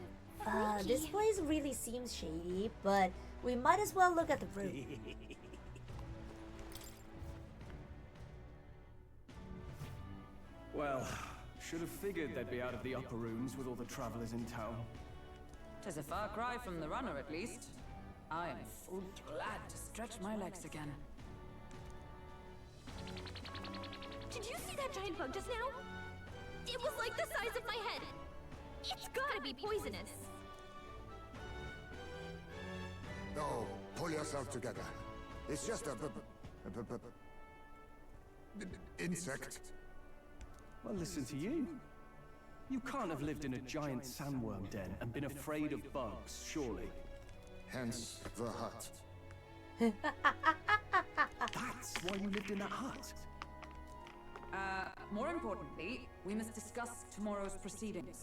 S1: This place really seems shady, but we might as well look at the room.
S2: Well, should have figured they'd be out of the upper rooms with all the travelers in town.
S5: 'Tis a far cry from the runner, at least. I am full glad to stretch my legs again.
S4: Did you see that giant bug just now? It was like the size of my head. It's gotta be poisonous.
S6: No, pull yourself together. It's just a insect.
S2: Well, listen to you. You can't have lived in a giant sandworm den and been afraid of bugs, surely.
S6: Hence the hut.
S2: That's why you lived in that hut.
S5: More importantly, we must discuss tomorrow's proceedings.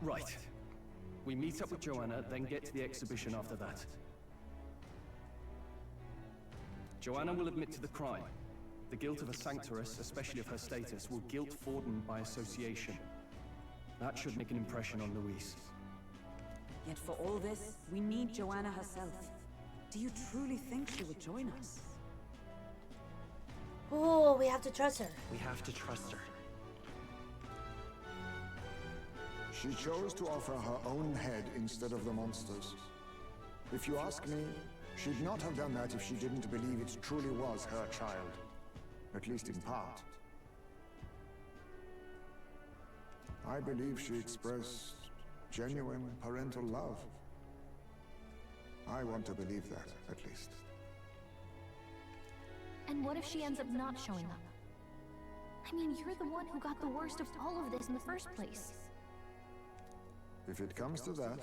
S2: Right. We meet up with Joanna, then get to the exhibition after that. Joanna will admit to the crime. The guilt of a sanctoress, especially of her status, will guilt Forden by association. That should make an impression on Louise.
S5: Yet for all this, we need Joanna herself. Do you truly think she would join us?
S1: Oh, we have to trust her.
S7: We have to trust her.
S6: She chose to offer her own head instead of the monster's. If you ask me, she'd not have done that if she didn't believe it truly was her child. At least in part. I believe she expressed genuine parental love. I want to believe that, at least.
S4: And what if she ends up not showing up? I mean, you're the one who got the worst of all of this in the first place.
S6: If it comes to that,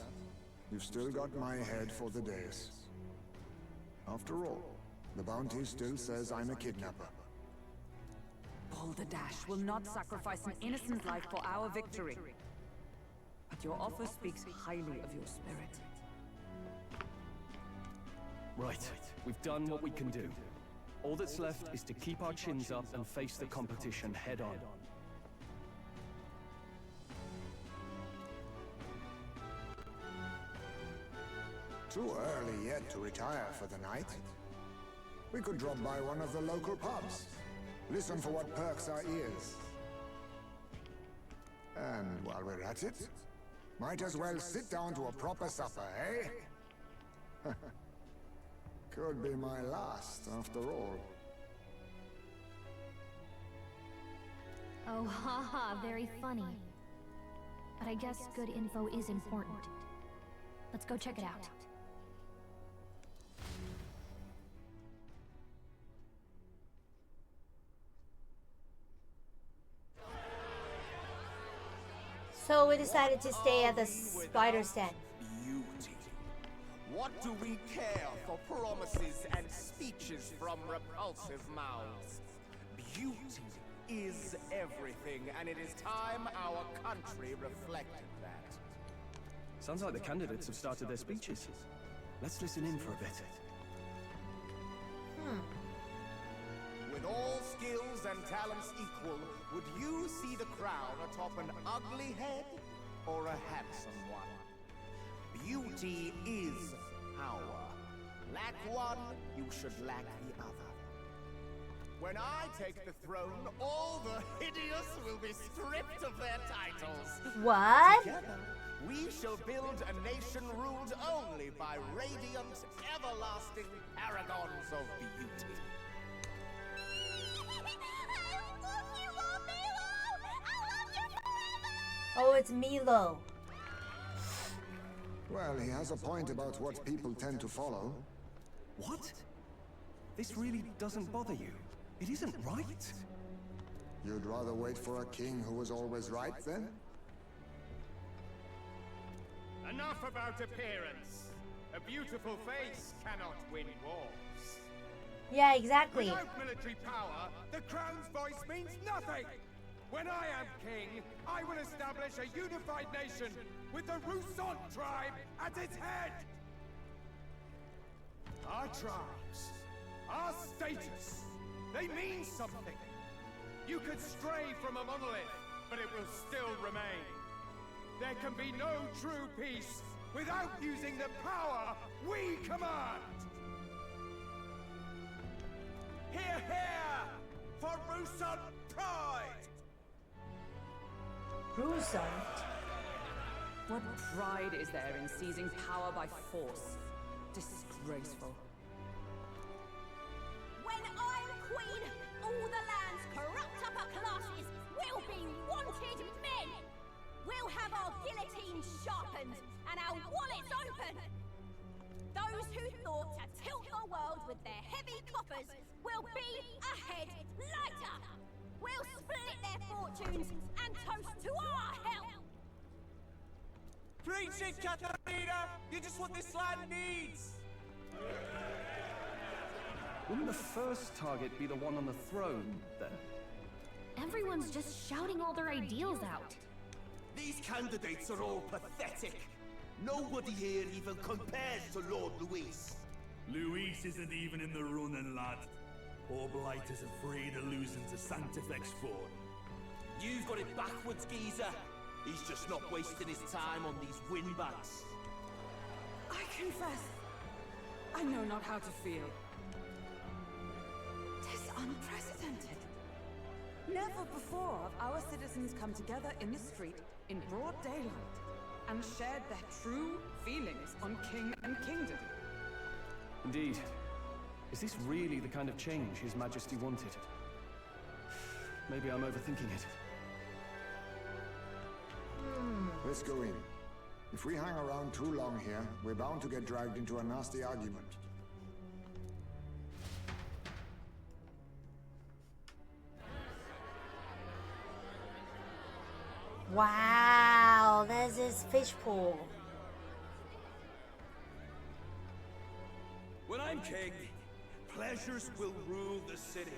S6: you've still got my head for the days. After all, the bounty still says I'm a kidnapper.
S5: Balderdash will not sacrifice an innocent life for our victory. But your offer speaks highly of your spirit.
S2: Right, we've done what we can do. All that's left is to keep our chins up and face the competition head on.
S6: Too early yet to retire for the night. We could drop by one of the local pubs. Listen for what perks our ears. And while we're at it, might as well sit down to a proper supper, eh? Could be my last, after all.
S4: Oh, haha, very funny. But I guess good info is important. Let's go check it out.
S1: So we decided to stay at the spider stand.
S7: Beauty. What do we care for promises and speeches from repulsive mouths? Beauty is everything, and it is time our country reflected that.
S2: Sounds like the candidates have started their speeches. Let's listen in for a bit.
S7: With all skills and talents equal, would you see the crown atop an ugly head or a handsome one? Beauty is power. Lack one, you should lack the other. When I take the throne, all the hideous will be stripped of their titles.
S1: What?
S7: Together, we shall build a nation ruled only by radiant, everlasting paragons of beauty.
S1: Oh, it's Milo.
S6: Well, he has a point about what people tend to follow.
S2: What? This really doesn't bother you? It isn't right.
S6: You'd rather wait for a king who was always right, then?
S8: Enough about appearance. A beautiful face cannot win wars.
S1: Yeah, exactly.
S8: Without military power, the crown's voice means nothing. When I am king, I will establish a unified nation with the Lucene tribe at its head. Our tribes, our status, they mean something. You could stray from a monolith, but it will still remain. There can be no true peace without using the power we command. Hear, hear, for Lucene pride!
S1: Lucene?
S5: What pride is there in seizing power by force? Disgraceful.
S4: When I'm queen, all the land's corrupt upper classes will be wanted men. We'll have our guillotines sharpened and our wallets open. Those who thought to tilt the world with their heavy coffers will be a head lighter. We'll split their fortunes and toast to our help.
S7: Preach it, Katharina! You're just what this land needs!
S2: Wouldn't the first target be the one on the throne, then?
S4: Everyone's just shouting all their ideals out.
S7: These candidates are all pathetic. Nobody here even compares to Lord Luis.
S9: Luis isn't even in the running, lad. Poor Blight is afraid of losing to Sanctifex Ford.
S7: You've got it backwards, geezer. He's just not wasting his time on these windbags.
S5: I confess, I know not how to feel. 'Tis unprecedented. Never before have our citizens come together in the street in broad daylight and shared their true feelings on king and kingdom.
S2: Indeed. Is this really the kind of change His Majesty wanted? Maybe I'm overthinking it.
S6: Let's go in. If we hang around too long here, we're bound to get dragged into a nasty argument.
S1: Wow, there's this fish pool.
S9: When I'm king, pleasures will rule the city.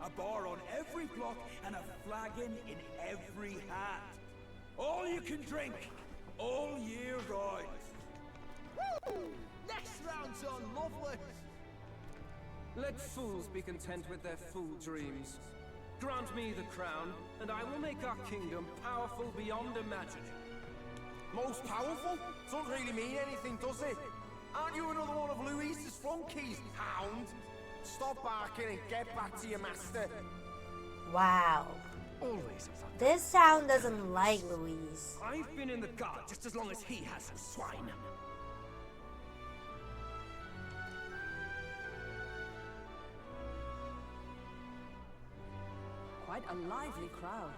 S9: A bar on every block and a flagon in every hand. All you can drink, all year round.
S7: Woo! Next round's on lovely.
S2: Let fools be content with their fool dreams. Grant me the crown, and I will make our kingdom powerful beyond imagining.
S7: Most powerful? Doesn't really mean anything, does it? Aren't you another one of Louise's flunkies, hound? Stop barking and get back to your master.
S1: Wow.
S2: Always.
S1: This sound doesn't like Louise.
S2: I've been in the guard just as long as he has, swine.
S5: Quite a lively crowd.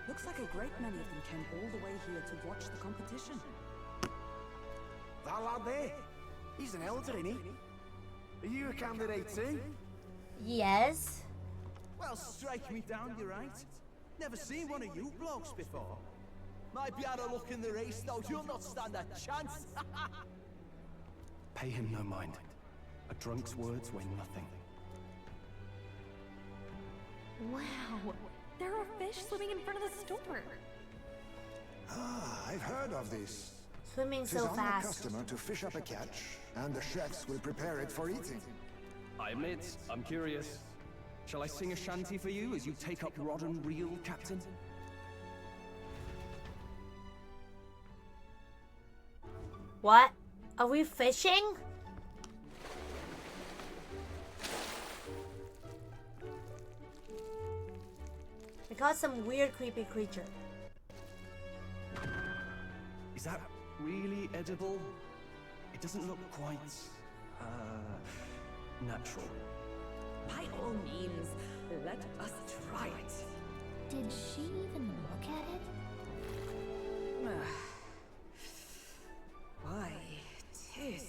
S5: Looks like a great many of them came all the way here to watch the competition.
S7: That lad there, he's an elder, isn't he? Are you a candidate too?
S1: Yes.
S9: Well, strike me down, you're right. Never seen one of you blokes before. Might be out of luck in the race, though. You'll not stand a chance.
S2: Pay him no mind. A drunk's words weigh nothing.
S3: Wow, there are fish swimming in front of the store.
S6: Ah, I've heard of this.
S1: Swimming
S6: It is
S1: so
S6: on the
S1: fast.
S6: customer to fish up a catch, and the chefs will prepare it for eating.
S2: I admit, I'm curious. Shall I sing a shanty for you as you take up rod and reel, Captain?
S1: What? Are we fishing? We caught some weird creepy creature.
S2: Is that really edible? It doesn't look quite, natural.
S5: By all means, let us try it.
S10: Did she even look at it?
S5: Why, tis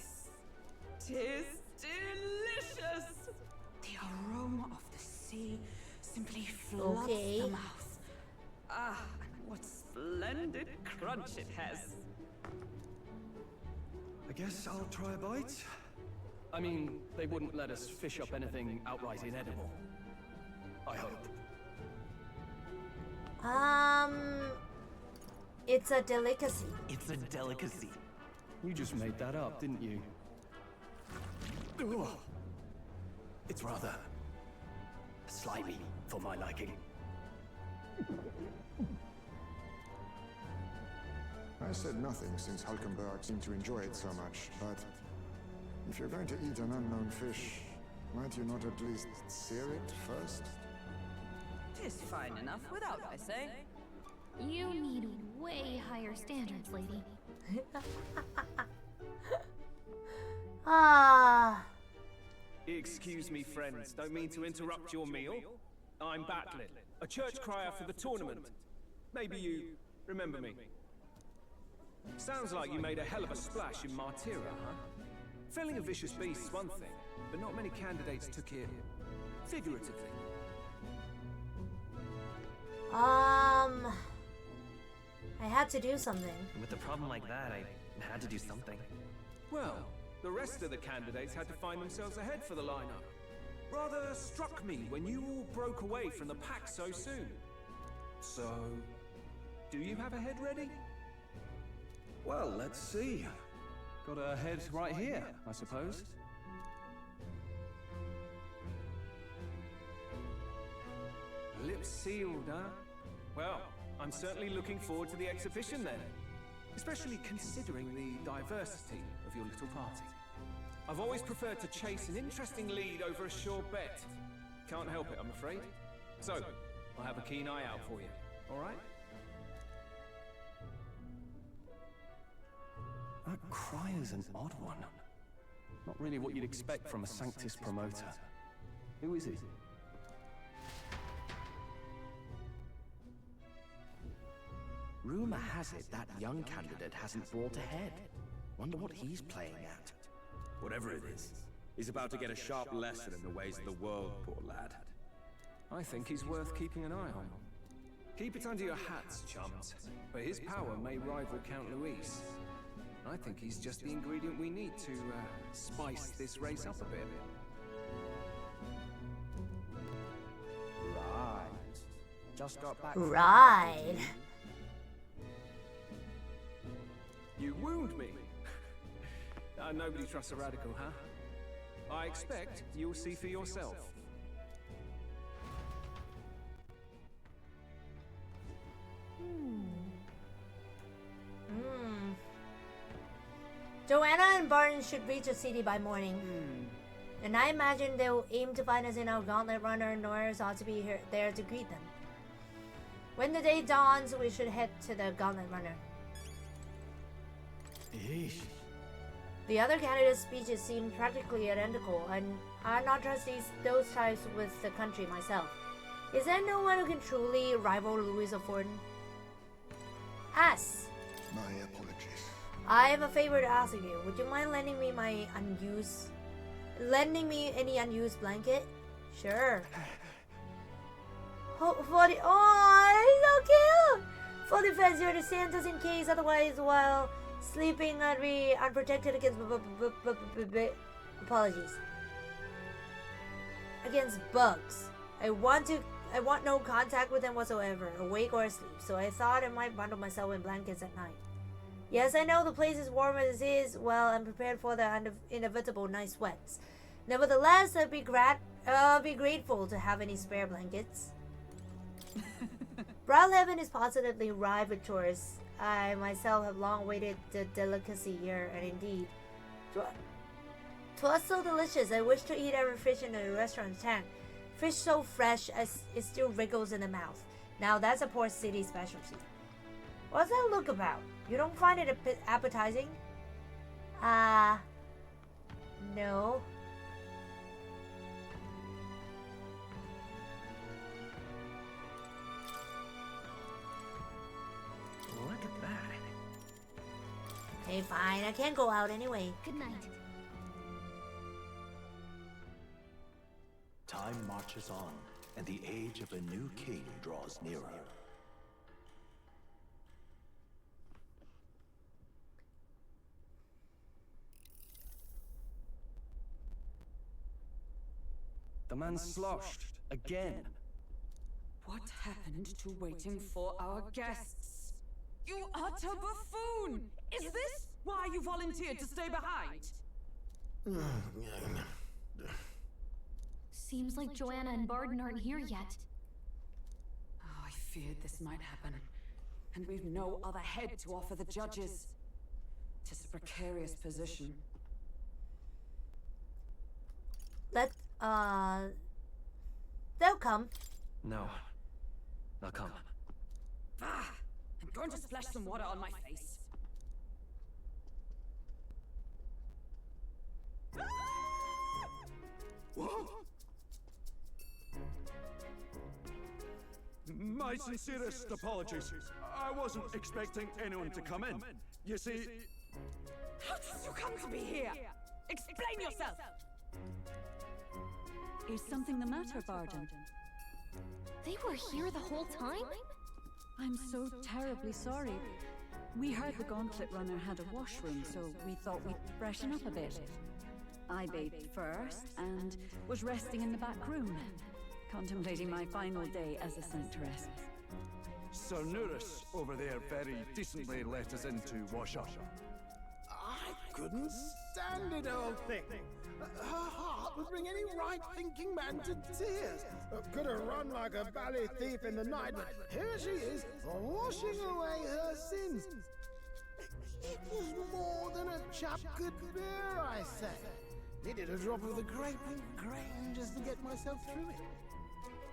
S5: delicious! The aroma of the sea simply floods
S1: Okay.
S5: the mouth. Ah, and what splendid crunch it has.
S2: I guess I'll try a bite. I mean, they wouldn't let us fish up anything outright inedible. I hope.
S1: It's a delicacy.
S2: It's a delicacy. You just made that up, didn't you? Ugh. It's rather slimy for my liking.
S6: I said nothing since Hulkenberg seemed to enjoy it so much, but if you're going to eat an unknown fish, might you not at least sear it first?
S5: Tis fine enough without, I say.
S10: You need way higher standards, lady.
S1: Ah.
S2: Excuse me, friends. Don't mean to interrupt your meal. I'm Batlin, a church crier for the tournament. Maybe you remember me. Sounds like you made a hell of a splash in Martyra, huh? Felling a vicious beast's one thing, but not many candidates took it figuratively.
S1: I had to do something.
S11: With a problem like that, I had to do something.
S2: Well, the rest of the candidates had to find themselves ahead for the lineup. Rather struck me when you all broke away from the pack so soon. So, do you have a head ready? Well, let's see. Got a head right here, I suppose. Lips sealed, huh? Well, I'm certainly looking forward to the exhibition then. Especially considering the diversity of your little party. I've always preferred to chase an interesting lead over a sure bet. Can't help it, I'm afraid. So, I'll have a keen eye out for you, alright? That crier's an odd one. Not really what you'd expect from a Sanctus promoter. Who is he?
S11: Rumor has it that young candidate hasn't brought ahead. Wonder what he's playing at.
S9: Whatever it is, he's about to get a sharp lesson in the ways of the world, poor lad.
S2: I think he's worth keeping an eye on. Keep it under your hats, chums. But his power may rival Count Luis. I think he's just the ingredient we need to spice this race up a bit.
S11: Right. Just got back.
S1: Right.
S2: You wound me. Nobody trusts a radical, huh? I expect you'll see for yourself.
S1: Joanna and Barton should reach the city by morning. And I imagine they'll aim to find us in our gauntlet runner, and Norris ought to be there to greet them. When the day dawns, we should head to the gauntlet runner.
S11: Eesh.
S1: The other candidates' speeches seem practically identical, and I not trust those types with the country myself. Is there no one who can truly rival Louis of Forden? Us.
S6: My apologies.
S1: I have a favor to ask of you. Would you mind lending me any unused blanket? Sure. Oh, he's so cute! For defense, you're the Santas in case, otherwise, while sleeping, I'd be unprotected against apologies. Against bugs. I want no contact with them whatsoever, awake or asleep, so I thought I might bundle myself in blankets at night. Yes, I know the place is warm as it is. Well, I'm prepared for the inevitable night sweats. Nevertheless, I'd be grateful to have any spare blankets. Brownhaven is positively rife with tourists. I myself have long awaited the delicacy here, and indeed, 'twas so delicious. I wish to eat every fish in the restaurant's tank. Fish so fresh as it still wriggles in the mouth. Now that's a Port City specialty. What's that look about? You don't find it appetizing? No.
S11: Look at that.
S1: Hey, fine. I can't go out anyway.
S10: Good night.
S12: Time marches on, and the age of a new king draws nearer.
S2: The man's sloshed again.
S5: What happened to waiting for our guests? You utter buffoon! Is this why you volunteered to stay behind?
S10: Seems like Joanna and Barden aren't here yet.
S5: Oh, I feared this might happen. And we've no other head to offer the judges. 'Tis a precarious position.
S1: They'll come.
S2: No. They'll come.
S5: Ah! I'm going to splash some water on my face.
S9: What? My sincerest apologies. I wasn't expecting anyone to come in. You see...
S5: How did you come to be here? Explain yourself!
S13: Is something the matter, Barden?
S10: They were here the whole time?
S13: I'm so terribly sorry. We heard the Gauntlet Runner had a washroom, so we thought we'd freshen up a bit. I bathed first and was resting in the back room, contemplating my final day as a Sanctress.
S9: Sir Nuris over there very decently let us in to wash up.
S7: I couldn't stand it, old thing. Her heart would bring any right-thinking man to tears. Could have run like a ballet thief in the night, but here she is, washing away her sins. It was more than a chap could bear, I say. Needed a drop of the grape and grain just to get myself through it.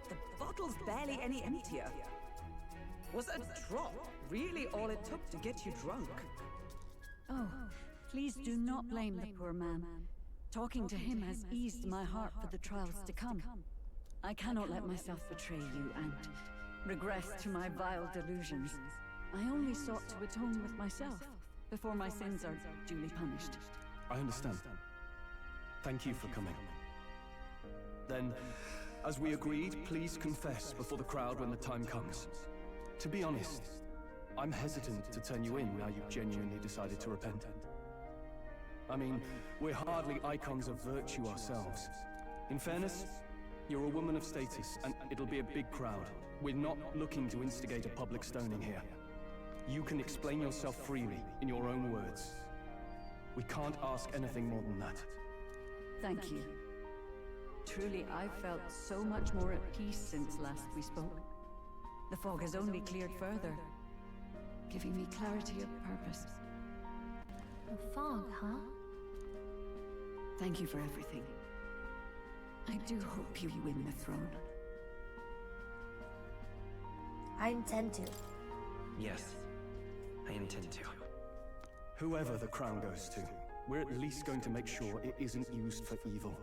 S5: The bottle's barely any emptier. Was a drop really all it took to get you drunk?
S13: Oh, please do not blame the poor man. Talking to him has eased my heart for the trials to come. I cannot let myself betray you and regress to my vile delusions. I only sought to atone with myself before my sins are duly punished.
S2: I understand. Thank you for coming. Then, as we agreed, please confess before the crowd when the time comes. To be honest, I'm hesitant to turn you in now you've genuinely decided to repent. I mean, we're hardly icons of virtue ourselves. In fairness, you're a woman of status, and it'll be a big crowd. We're not looking to instigate a public stoning here. You can explain yourself freely, in your own words. We can't ask anything more than that.
S13: Thank you. Truly, I've felt so much more at peace since last we spoke. The fog has only cleared further, giving me clarity of purpose.
S10: The fog, huh?
S13: Thank you for everything. I do hope you win the throne.
S1: I intend to.
S14: Yes, I intend to. Whoever the crown goes to, we're at least going to make sure it isn't used for evil.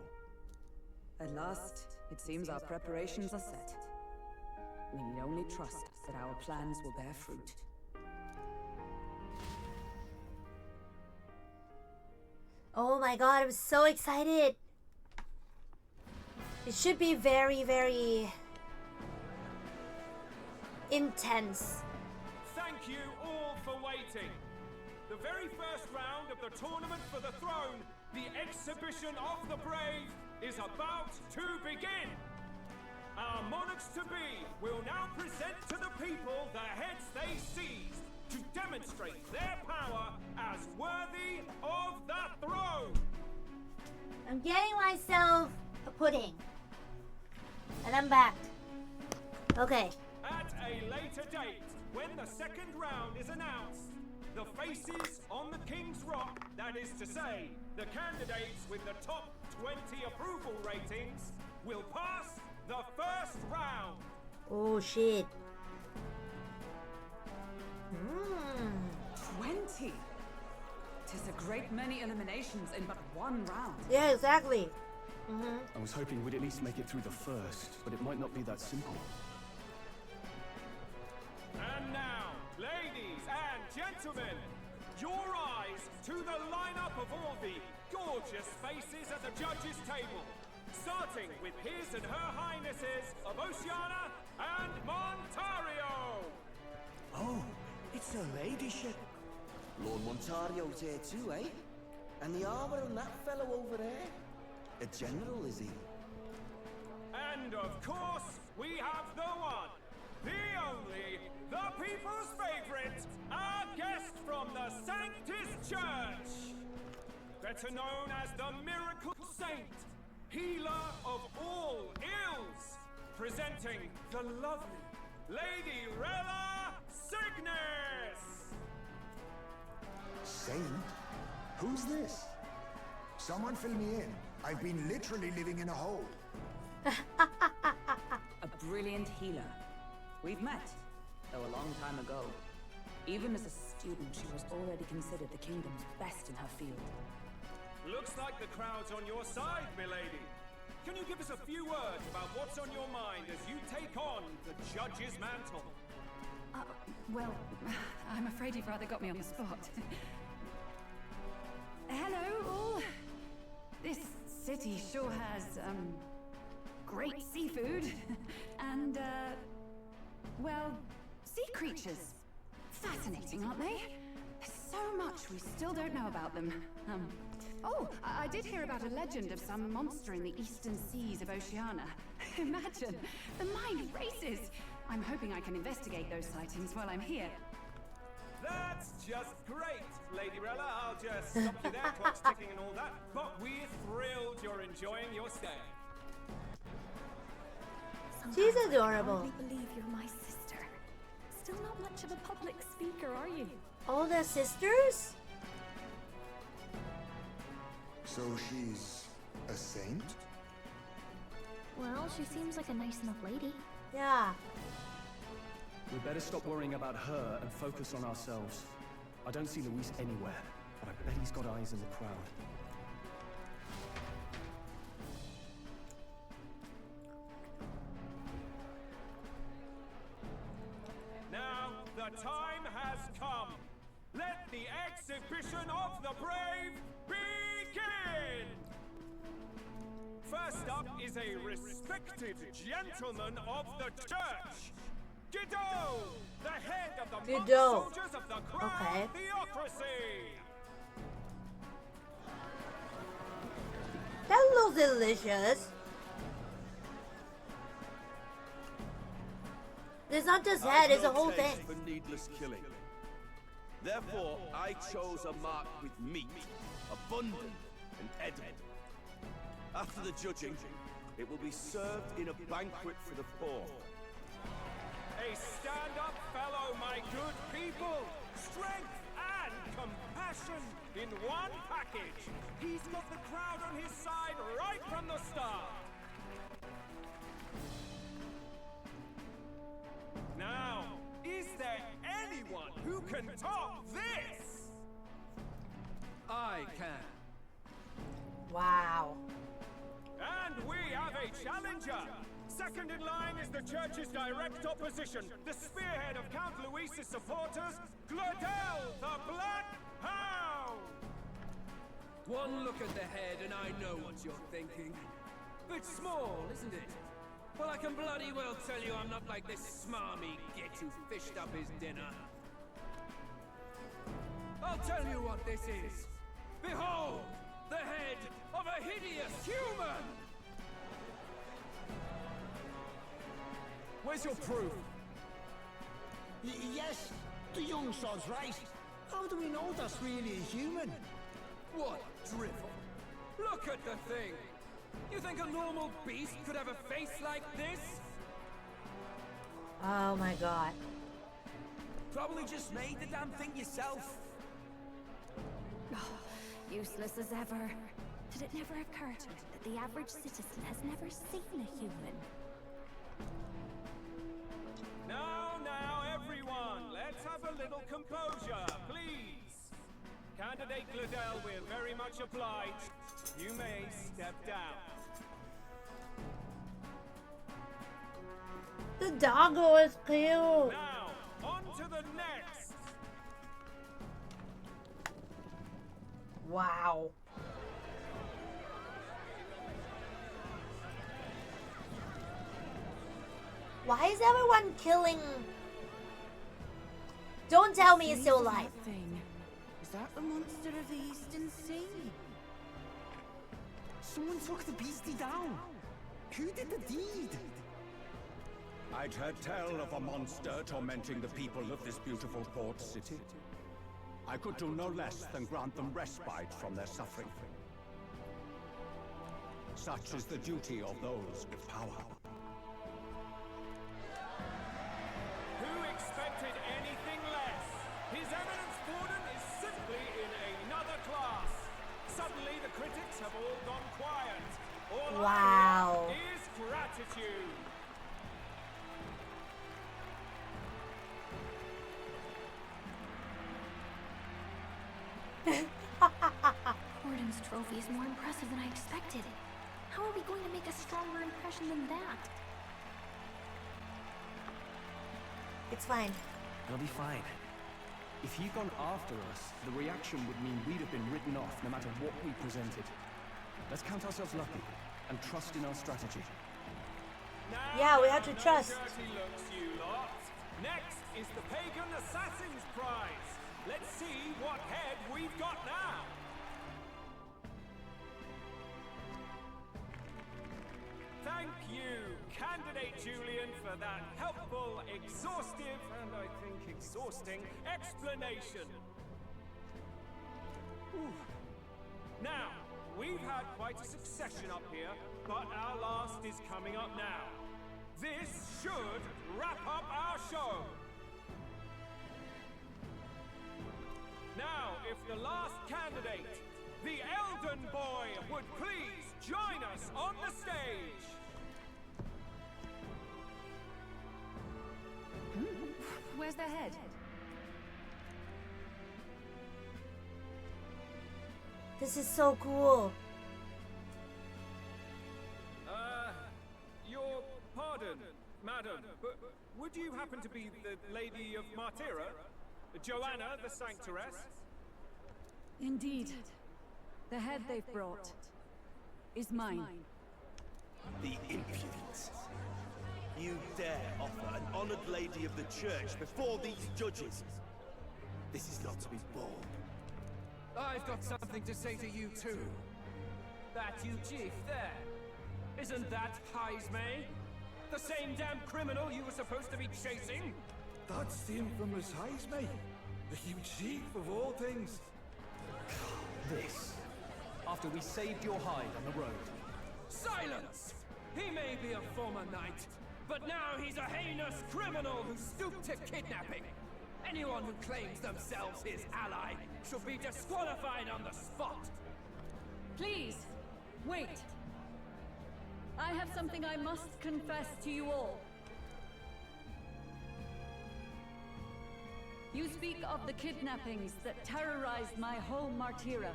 S5: At last, it seems our preparations are set. We need only trust that our plans will bear fruit.
S1: Oh my god, I'm so excited! It should be very, very intense.
S2: Thank you all for waiting. The very first round of the tournament for the throne, the exhibition of the brave, is about to begin. Our monarchs-to-be will now present to the people the heads they seized to demonstrate their power as worthy of the throne.
S1: I'm getting myself a pudding. And I'm back. Okay.
S2: At a later date, when the second round is announced, the faces on the King's Rock, that is to say, the candidates with the top 20 approval ratings, will pass the first round.
S1: Oh shit.
S5: 20? 'Tis a great many eliminations in but one round.
S1: Yeah, exactly.
S14: I was hoping we'd at least make it through the first, but it might not be that simple.
S2: And now, ladies and gentlemen, your eyes to the lineup of all the gorgeous faces at the judges' table, starting with His and Her Highnesses of Oceania and Montario.
S11: Oh, it's her ladyship. Lord Montario's here too, eh? And the armor on that fellow over there? A general, is he?
S2: And of course, we have the one, the only, the people's favorite, our guest from the Sanctus Church. Better known as the Miracle Saint, healer of all ills, presenting the lovely Lady Rella Cygnus.
S6: Saint? Who's this? Someone fill me in. I've been literally living in a hole.
S5: A brilliant healer. We've met, though a long time ago. Even as a student, she was already considered the kingdom's best in her field.
S2: Looks like the crowd's on your side, milady. Can you give us a few words about what's on your mind as you take on the judge's mantle?
S13: Well, I'm afraid you've rather got me on the spot. Hello, all. This city sure has, great seafood. And, well, sea creatures. Fascinating, aren't they? There's so much we still don't know about them. Oh, I did hear about a legend of some monster in the eastern seas of Oceania. Imagine, the mind races. I'm hoping I can investigate those sightings while I'm here.
S2: That's just great, Lady Rella. I'll just stop you there, clock's ticking and all that. But we're thrilled you're enjoying your stay.
S1: She's adorable.
S3: I believe you're my sister. Still not much of a public speaker, are you?
S1: All the sisters?
S6: So she's a saint?
S10: Well, she seems like a nice enough lady.
S1: Yeah.
S14: We'd better stop worrying about her and focus on ourselves. I don't see Luis anywhere, but I bet he's got eyes in the crowd.
S2: Now, the time has come. Let the exhibition of the brave begin! First up is a respected gentleman of the church. Guido, the head of the monk soldiers of the Crown Theocracy.
S1: That looks delicious. It's not just head, it's a whole thing.
S9: For needless killing. Therefore, I chose a mark with meat, abundant and edible. After the judging, it will be served in a banquet for the poor.
S2: A stand-up fellow, my good people! Strength and compassion in one package! He's got the crowd on his side right from the start! Now, is there anyone who can top this?
S15: I can.
S1: Wow.
S2: And we have a challenger! Second in line is the church's direct opposition, the spearhead of Count Luis's supporters, Glodell the Black Hound!
S15: One look at the head and I know what you're thinking. Bit small, isn't it? Well, I can bloody well tell you I'm not like this smarmy git who fished up his dinner. I'll tell you what this is. Behold, the head of a hideous human!
S16: Where's your proof? Yes, the young sod's right. How do we know that's really a human?
S15: What drivel? Look at the thing! You think a normal beast could have a face like this?
S1: Oh my god.
S9: Probably just made the damn thing yourself.
S3: Oh, useless as ever. Did it never occur to you that the average citizen has never seen a human?
S2: Now, everyone, let's have a little composure, please. Candidate Glodell, we're very much obliged. You may step down.
S1: The doggo is cute.
S2: Now, on to the next.
S1: Wow. Why is everyone killing? Don't tell me it's still alive.
S16: Is that the monster of the Eastern Sea? Someone took the beastie down. Who did the deed?
S17: I'd heard tell of a monster tormenting the people of this beautiful port city. I could do no less than grant them respite from their suffering. Such is the duty of those with power.
S2: Who expected anything less? His Eminence Borden is simply in another class. Suddenly the critics have all gone quiet. All
S1: Wow.
S2: I hear is gratitude.
S10: Borden's trophy is more impressive than I expected. How are we going to make a stronger impression than that?
S1: It's fine.
S14: It'll be fine. If he'd gone after us, the reaction would mean we'd have been written off no matter what we presented. Let's count ourselves lucky and trust in our strategy.
S2: Now,
S1: Yeah, we have to trust.
S2: Dirty looks, you lot. Next is the Pagan Assassin's Prize. Let's see what head we've got now. Thank you, Candidate Julian, for that helpful, exhaustive, and I think exhausting explanation. Ooh. Now, we've had quite a succession up here, but our last is coming up now. This should wrap up our show. Now, if the last candidate, the Elden Boy, would please join us on the stage.
S3: Where's the head?
S1: This is so cool.
S2: Your pardon, madam, but would you happen to be the Lady of Martyra? Joanna, the Sanctoress?
S13: Indeed. The head they've brought is mine.
S9: The impudence. You dare offer an honored lady of the church before these judges? This is not to be borne.
S15: I've got something to say to you too. That you chief there. Isn't that Heisme? The same damn criminal you were supposed to be chasing?
S9: That's the infamous Heisme. The huge chief of all things.
S14: This. After we saved your hide on the road.
S15: Silence! He may be a former knight, but now he's a heinous criminal who stooped to kidnapping. Anyone who claims themselves his ally should be disqualified on the spot.
S13: Please, wait. I have something I must confess to you all. You speak of the kidnappings that terrorized my home Martyra.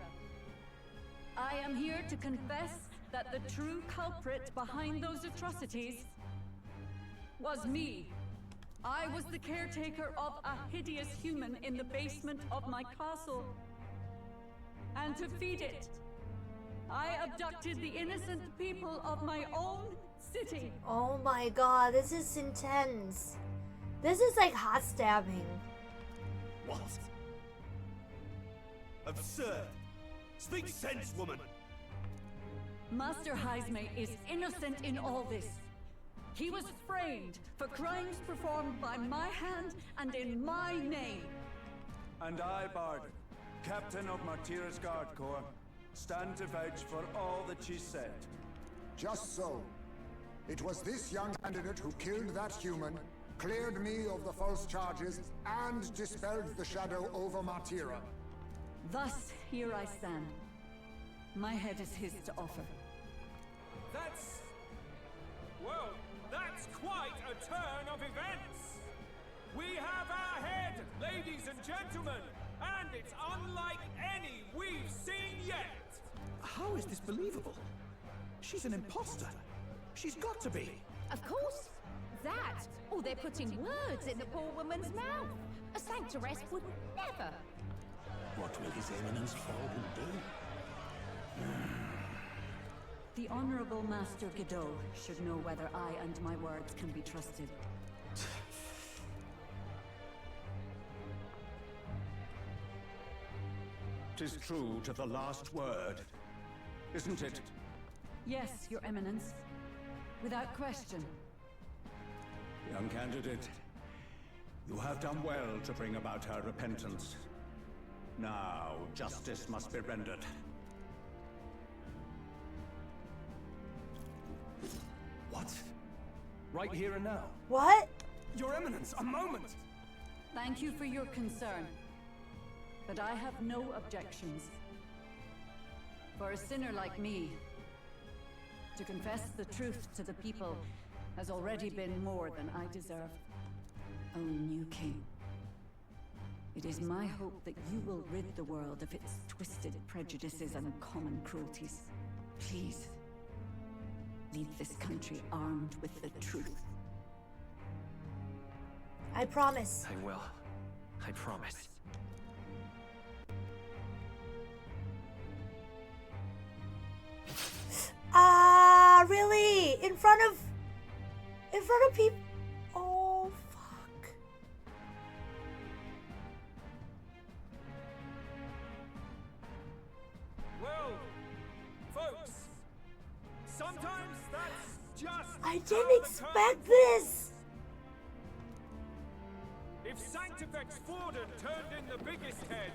S13: I am here to confess that the true culprit behind those atrocities was me. I was the caretaker of a hideous human in the basement of my castle. And to feed it, I abducted the innocent people of my own city.
S1: Oh my god, this is intense. This is like hot stabbing.
S9: What? Absurd. Speak sense, woman.
S13: Master Heisme is innocent in all this. He was framed for crimes performed by my hand and in my name.
S17: And I, Bard, Captain of Martyra's Guard Corps, stand to vouch for all that she said.
S6: Just so. It was this young candidate who killed that human, cleared me of the false charges, and dispelled the shadow over Martyra.
S13: Thus, here I stand. My head is his to offer.
S15: That's quite a turn of events! We have our head, ladies and gentlemen, and it's unlike any we've seen yet!
S12: How is this believable? She's an imposter. She's got to be.
S4: Of course. That, or they're putting words in the poor woman's mouth. A sanctoress would never.
S12: What will His Eminence Fallen do?
S13: The Honorable Master Godot should know whether I and my words can be trusted.
S17: 'Tis true to the last word, isn't it?
S13: Yes, Your Eminence. Without question.
S17: Young candidate, you have done well to bring about her repentance. Now, justice must be rendered.
S14: What? Right here and now?
S1: What?
S14: Your Eminence, a moment!
S13: Thank you for your concern. But I have no objections. For a sinner like me, to confess the truth to the people has already been more than I deserve. O new king, it is my hope that you will rid the world of its twisted prejudices and common cruelties. Please, leave this country armed with the truth.
S1: I promise.
S18: I will. I promise.
S1: Really? In front of people? Oh, fuck.
S15: Well, folks, sometimes that's just...
S1: I didn't expect this!
S15: If Sanctifex Forden turned in the biggest head,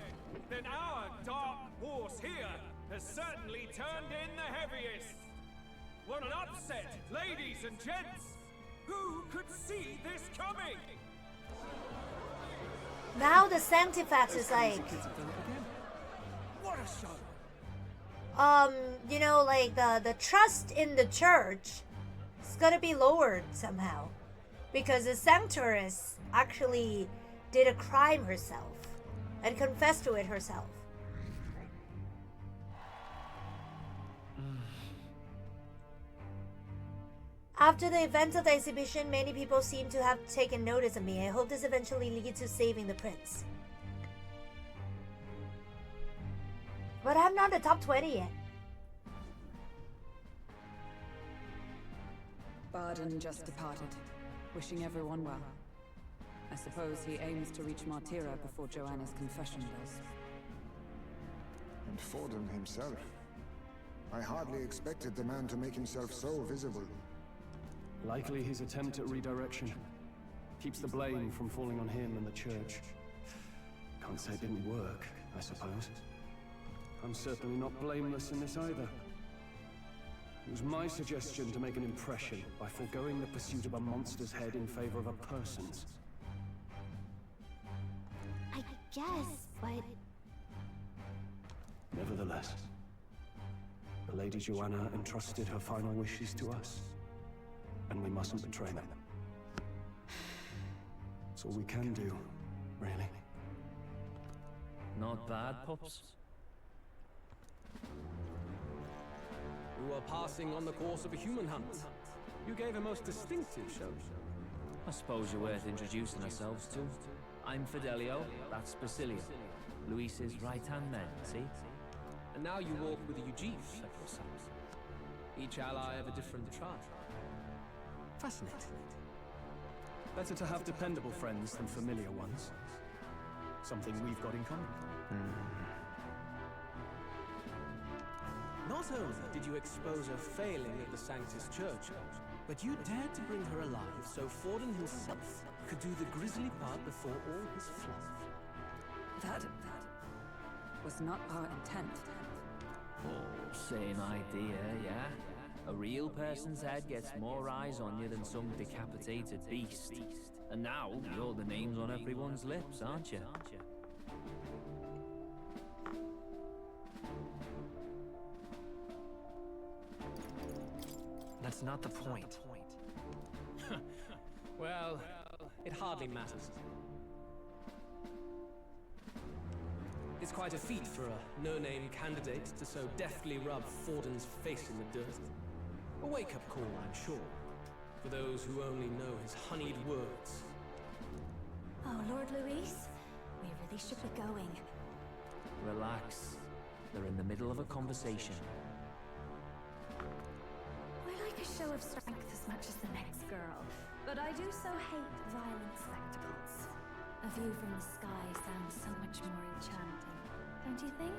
S15: then our dark horse here has certainly turned in the heaviest. What an upset, ladies and gents! Who could see this coming?
S1: Now the Sanctifex is like...
S15: What a show!
S1: You know, like the trust in the church is gonna be lowered somehow. Because the Sanctoress actually did a crime herself and confessed to it herself. After the events of the exhibition, many people seem to have taken notice of me. I hope this eventually leads to saving the prince. But I'm not the top 20 yet.
S5: Barden just departed, wishing everyone well. I suppose he aims to reach Martyra before Joanna's confession does.
S6: And Forden himself. I hardly expected the man to make himself so visible.
S14: Likely his attempt at redirection. Keeps the blame from falling on him and the church. Can't say it didn't work, I suppose. I'm certainly not blameless in this either. It was my suggestion to make an impression by foregoing the pursuit of a monster's head in favor of a person's.
S10: I guess, but...
S14: Nevertheless, the Lady Joanna entrusted her final wishes to us, and we mustn't betray them. It's all we can do, really.
S18: Not bad, pups.
S15: We were passing on the course of a human hunt. You gave a most distinctive show.
S18: I suppose you're worth introducing ourselves to. I'm Fidelio, that's Basilio. Luis's right-hand man, see?
S15: And now you walk with the Ujif at your side. Each ally of a different tribe. Fascinating.
S14: Better to have dependable friends than familiar ones. Something we've got in common.
S15: Not only did you expose her failing at the Sanctus Church, but you dared to bring her alive so Forden himself could do the grisly part before all his fluff.
S13: That was not our intent.
S18: Oh, same idea, yeah? A real person's head gets more eyes on you than some decapitated beast. And now, you're the names on everyone's lips, aren't you? That's not the point.
S15: Well, it hardly matters. It's quite a feat for a no-name candidate to so deftly rub Forden's face in the dirt. A wake-up call, I'm sure, for those who only know his honeyed words.
S3: Oh, Lord Luis, we really should be going.
S18: Relax. They're in the middle of a conversation.
S3: I like a show of strength as much as the next girl, but I do so hate violent spectacles. A view from the sky sounds so much more enchanting, don't you think?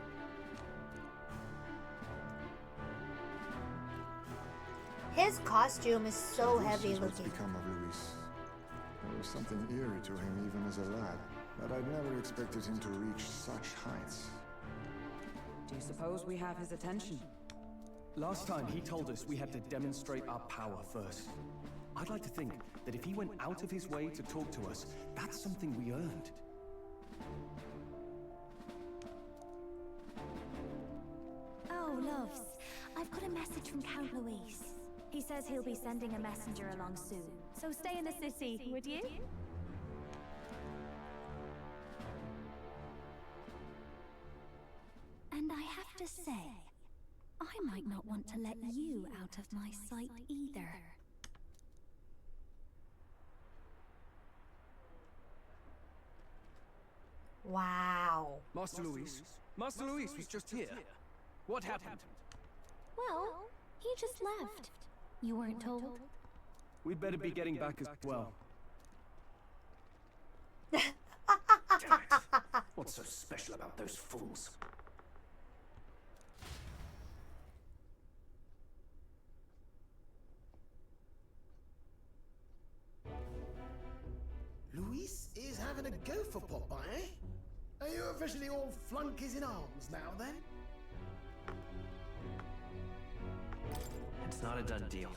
S1: His costume is so heavy
S6: This is what's
S1: looking.
S6: become of Luis. There was something eerie to him even as a lad, but I'd never expected him to reach such heights.
S5: Do you suppose we have his attention?
S14: Last time he told us we had to demonstrate our power first. I'd like to think that if he went out of his way to talk to us, that's something we earned.
S3: Oh, loves, I've got a message from Count Luis. He says he'll be sending a messenger along soon, so stay in the city, would you? And I have to say, I might not want to let you out of my sight either.
S1: Wow.
S15: Master Luis was just here. What happened?
S10: Well, he just left. You weren't told?
S14: We'd better be getting back as well.
S12: What's so special about those fools?
S16: Luis is having a go for Popeye, eh? Are you officially all flunkies in arms now, then?
S18: It's not a done deal.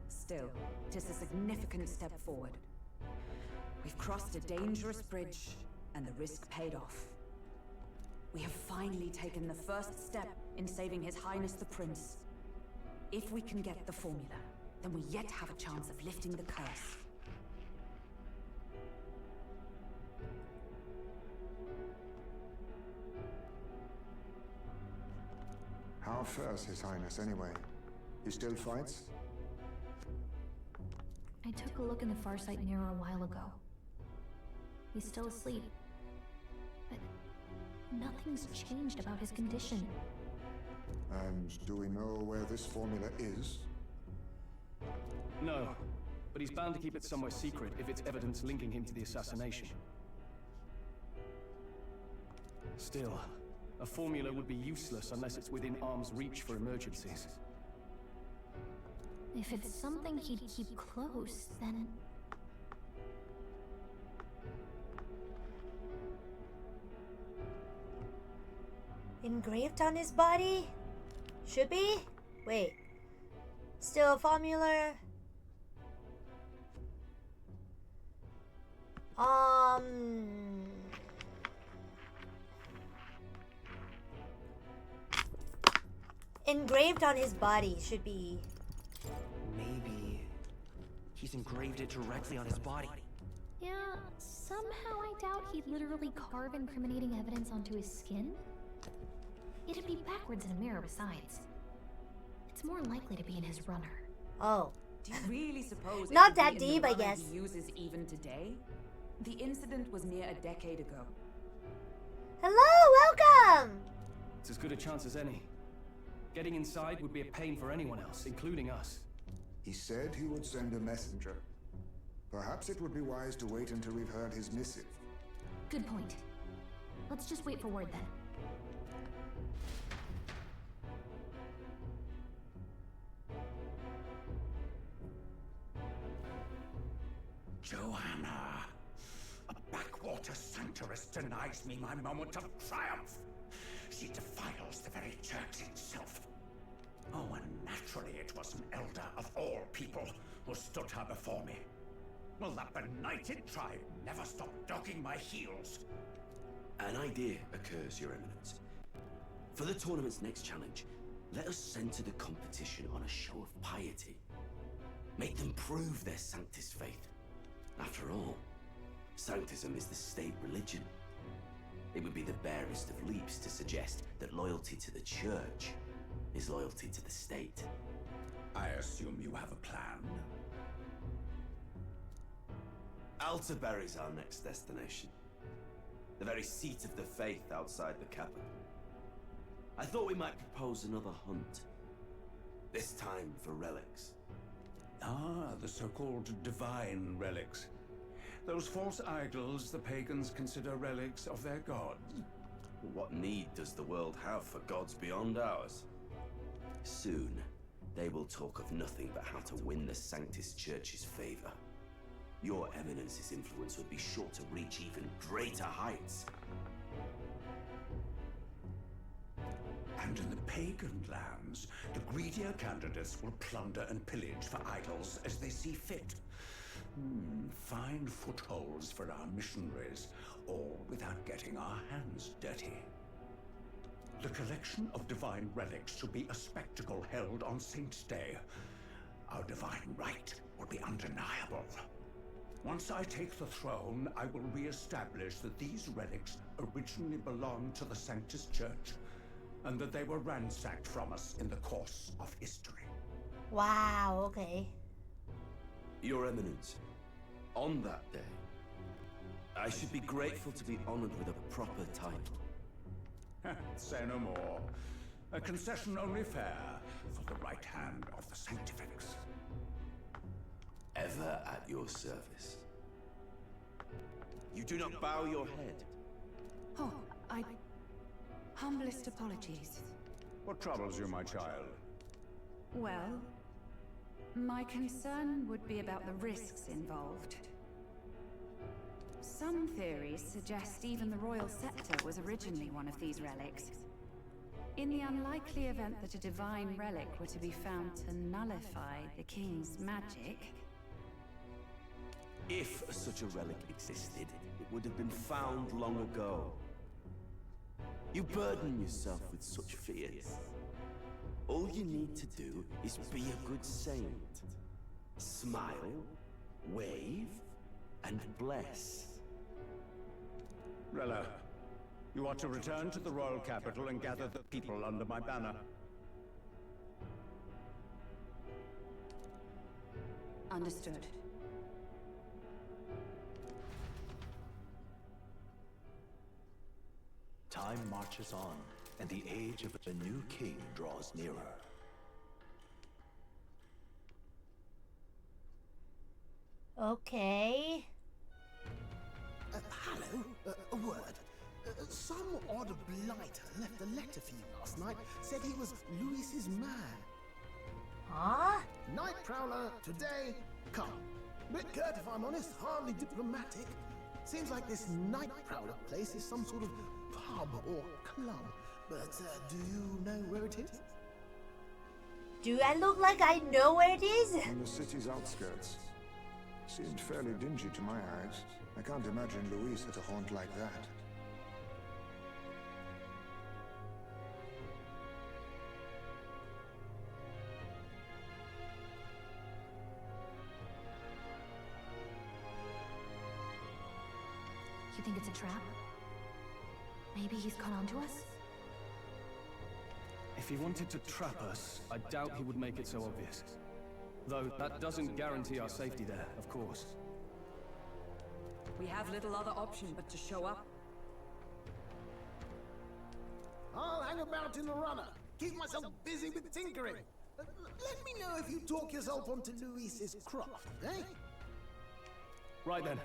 S13: Still, it is a significant step forward. We've crossed a dangerous bridge, and the risk paid off. We have finally taken the first step in saving His Highness the Prince. If we can get the formula, then we yet have a chance of lifting the curse.
S6: How fares His Highness anyway? He still fights?
S10: I took a look in the Farsight mirror a while ago. He's still asleep. But nothing's changed about his condition.
S6: And do we know where this formula is?
S14: No, but he's bound to keep it somewhere secret if it's evidence linking him to the assassination. Still, a formula would be useless unless it's within arm's reach for emergencies.
S10: If it's something he'd keep close, then...
S1: Engraved on his body? Should be? Wait. Still a formula? Engraved on his body should be.
S19: Maybe he's engraved it directly on his body.
S10: Yeah, somehow I doubt he'd literally carve incriminating evidence onto his skin. It'd be backwards in a mirror besides. It's more likely to be in his runner.
S1: Oh.
S5: Do you really suppose
S1: not
S5: it
S1: that
S5: could be in
S1: deep,
S5: the
S1: I
S5: runner
S1: guess.
S5: he uses even today? The incident was near a decade ago.
S1: Hello, welcome!
S14: It's as good a chance as any. Getting inside would be a pain for anyone else, including us.
S6: He said he would send a messenger. Perhaps it would be wise to wait until we've heard his missive.
S10: Good point. Let's just wait for word then.
S17: Joanna, a backwater sanctuarist denies me my moment of triumph. She defiles the very church itself. Oh, and naturally it was an elder of all people who stood her before me. Will that benighted tribe never stop dogging my heels?
S11: An idea occurs, Your Eminence. For the tournament's next challenge, let us center the competition on a show of piety. Make them prove their Sanctus faith. After all, Sanctism is the state religion. It would be the barest of leaps to suggest that loyalty to the church is loyalty to the state.
S17: I assume you have a plan?
S11: Altaberry's our next destination. The very seat of the faith outside the capital. I thought we might propose another hunt. This time for relics.
S17: Ah, the so-called divine relics. Those false idols the pagans consider relics of their gods.
S11: What need does the world have for gods beyond ours? Soon, they will talk of nothing but how to win the Sanctus Church's favor. Your Eminence's influence would be sure to reach even greater heights.
S17: And in the pagan lands, the greedier candidates will plunder and pillage for idols as they see fit. Find footholds for our missionaries, all without getting our hands dirty. The collection of divine relics should be a spectacle held on Saint's Day. Our divine right will be undeniable. Once I take the throne, I will re-establish that these relics originally belonged to the Sanctus Church, and that they were ransacked from us in the course of history.
S1: Wow, okay.
S11: Your Eminence, on that day, I should be grateful to be honored with a proper title.
S17: Say no more. A concession only fair for the right hand of the Sanctifex.
S11: Ever at your service. You do not bow your head.
S5: Oh, humblest apologies.
S17: What troubles you, my child?
S5: Well, my concern would be about the risks involved. Some theories suggest even the royal scepter was originally one of these relics. In the unlikely event that a divine relic were to be found to nullify the king's magic...
S11: If such a relic existed, it would have been found long ago. You burden yourself with such fears. All you need to do is be a good saint. Smile, wave, and bless.
S17: Rella, you are to return to the royal capital and gather the people under my banner.
S5: Understood.
S12: Time marches on, and the age of a new king draws nearer.
S1: Okay.
S16: Hello? A word. Some odd blighter left a letter for you last night. Said he was Louis's man.
S1: Huh?
S16: Night Prowler, today, come. Bit curt if I'm honest, hardly diplomatic. Seems like this Night Prowler place is some sort of pub or club. But do you know where it is?
S1: Do I look like I know where it is?
S6: On the city's outskirts. Seemed fairly dingy to my eyes. I can't imagine Louise at a haunt like that.
S10: You think it's a trap? Maybe he's caught on to us?
S14: If he wanted to trap us, I doubt he would make it so obvious. Though that doesn't guarantee our safety there, of course.
S20: We have little other option but to show up.
S16: I'll hang about in the runner. Keep myself busy with tinkering. Let me know if you talk yourself onto Louise's craft, eh?
S14: Right then.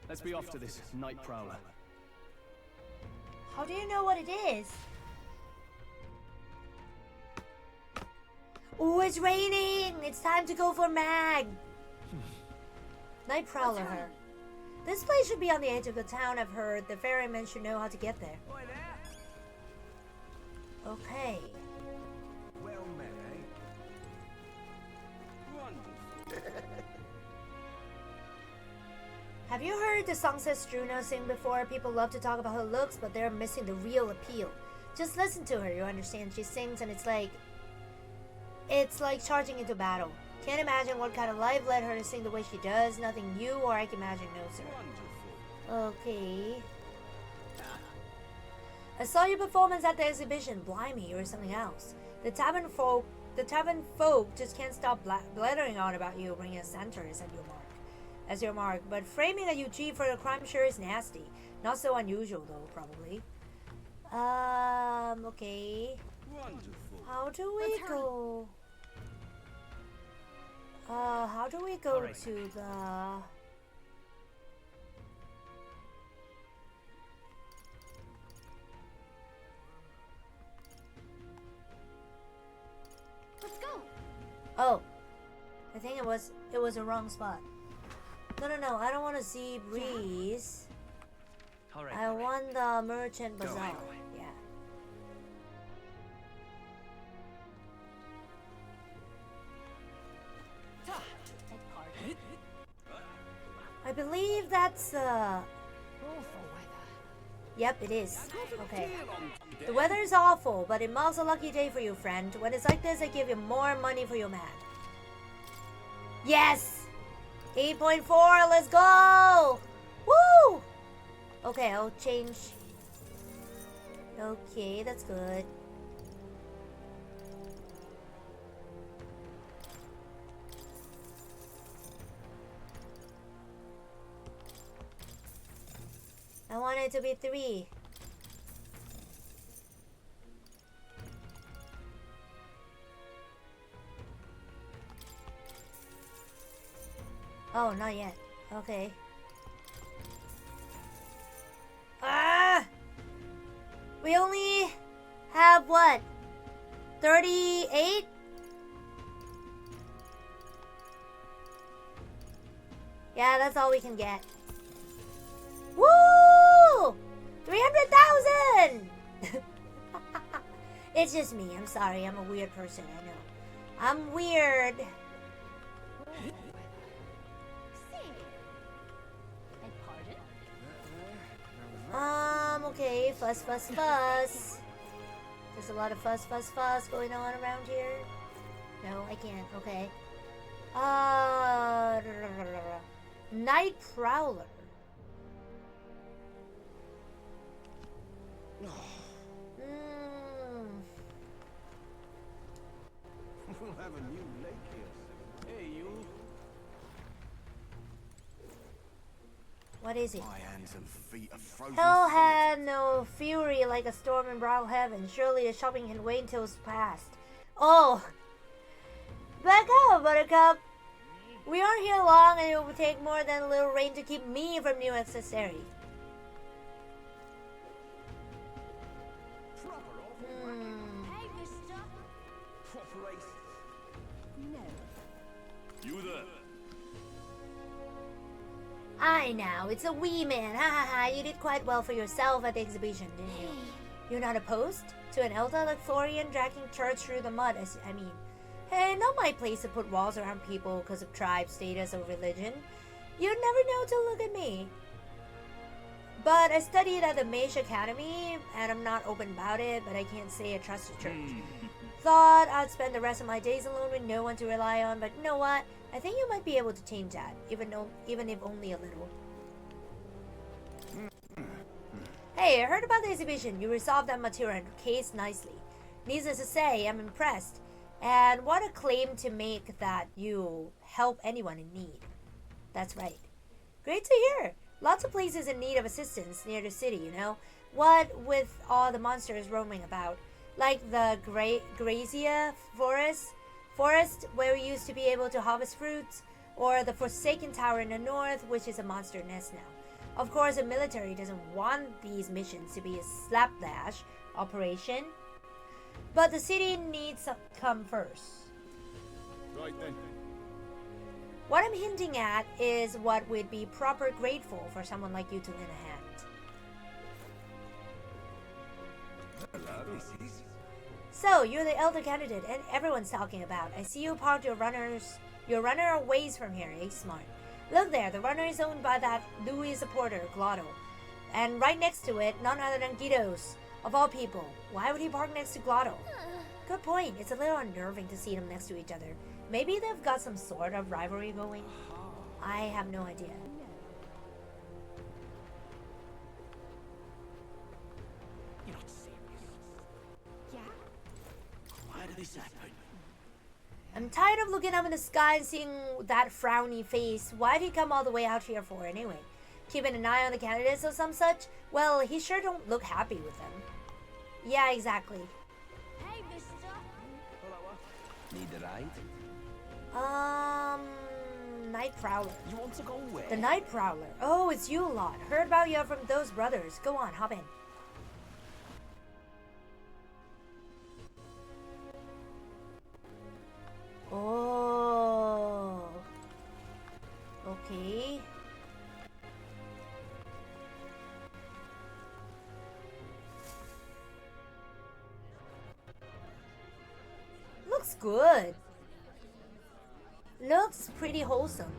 S14: Let's be off to this night prowler.
S1: How do you know what it is? Oh, it's raining! It's time to go for Mag! Night prowler her. This place should be on the edge of the town, I've heard. The ferryman should know how to get there. Okay.
S9: Well met, eh?
S1: Have you heard the songstress ZONA sing before? People love to talk about her looks, but they're missing the real appeal. Just listen to her, you understand? She sings and it's like charging into battle. Can't imagine what kind of life led her to sing the way she does. Nothing you or I can imagine knows her. Okay. I saw your performance at the exhibition. Blimey, or something else. The tavern folk just can't stop blathering on about you, bringing a center as your mark. But framing a UG for a crime sure is nasty. Not so unusual though, probably. Okay.
S9: Wonderful.
S1: How do we go? How do we go to the...
S10: Let's go.
S1: Oh, I think it was a wrong spot. No, I don't want to see Breeze.
S19: Alright.
S1: I want the Merchant Bazaar. Yeah. I believe that's Yep, it is. Okay. The weather is awful, but it marks a lucky day for you, friend. When it's like this, I give you more money for your man. Yes! 8.4, let's go! Woo! Okay, I'll change. Okay, that's good. I want it to be 3. Oh, not yet. Okay. Ah! We only have what? 38? Yeah, that's all we can get. Woo! 300,000! It's just me. I'm sorry. I'm a weird person. I know. I'm weird. Okay. Fuss. There's a lot of fuss going on around here. No, I can't. Okay. Night Prowler.
S9: We'll have a new lake here. Hey, you.
S1: What is it?
S7: My hands and feet are frozen.
S1: Hell had no fury like a storm in brown heaven. Surely the shopping can wait until it's past. Oh! Back up, Buttercup! We aren't here long and it will take more than a little rain to keep me from new accessory.
S4: Hey, mister.
S9: Proper ace.
S4: No.
S9: You there?
S1: I know, it's a wee man. Ha ha ha, you did quite well for yourself at the exhibition, didn't you? You're not opposed to an Elder like Florian dragging church through the mud, Hey, not my place to put walls around people because of tribe, status, or religion. You'd never know to look at me. But I studied at the Mage Academy, and I'm not open about it, but I can't say I trust the church. Thought I'd spend the rest of my days alone with no one to rely on, but you know what? I think you might be able to change that, even if only a little. Hey, I heard about the exhibition. You resolved that material case nicely. Needless to say, I'm impressed. And what a claim to make that you help anyone in need. That's right. Great to hear. Lots of places in need of assistance near the city, you know? What with all the monsters roaming about. Like the Grazia forest where we used to be able to harvest fruits, or the Forsaken Tower in the north, which is a monster nest now. Of course, the military doesn't want these missions to be a slapdash operation, but the city needs to come first.
S8: Right then.
S1: What I'm hinting at is what would be proper grateful for someone like you to lend a hand. So, you're the elder candidate and everyone's talking about. I see you parked your runner a ways from here, eh? Smart. Look there, the runner is owned by that Louis supporter, Glotto. And right next to it, none other than Guido's. Of all people, why would he park next to Glotto? Good point. It's a little unnerving to see them next to each other. Maybe they've got some sort of rivalry going. I have no idea.
S11: You're not serious.
S4: Yeah?
S11: Why did this happen?
S1: I'm tired of looking up in the sky and seeing that frowny face. Why'd he come all the way out here for anyway? Keeping an eye on the candidates or some such? Well, he sure don't look happy with them. Yeah, exactly.
S4: Hey, mister.
S11: Need a ride?
S1: Night Prowler.
S11: You want to go where?
S1: The Night Prowler. Oh, it's you lot. Heard about you from those brothers. Go on, hop in. Oh. Okay. Looks good. Looks pretty wholesome.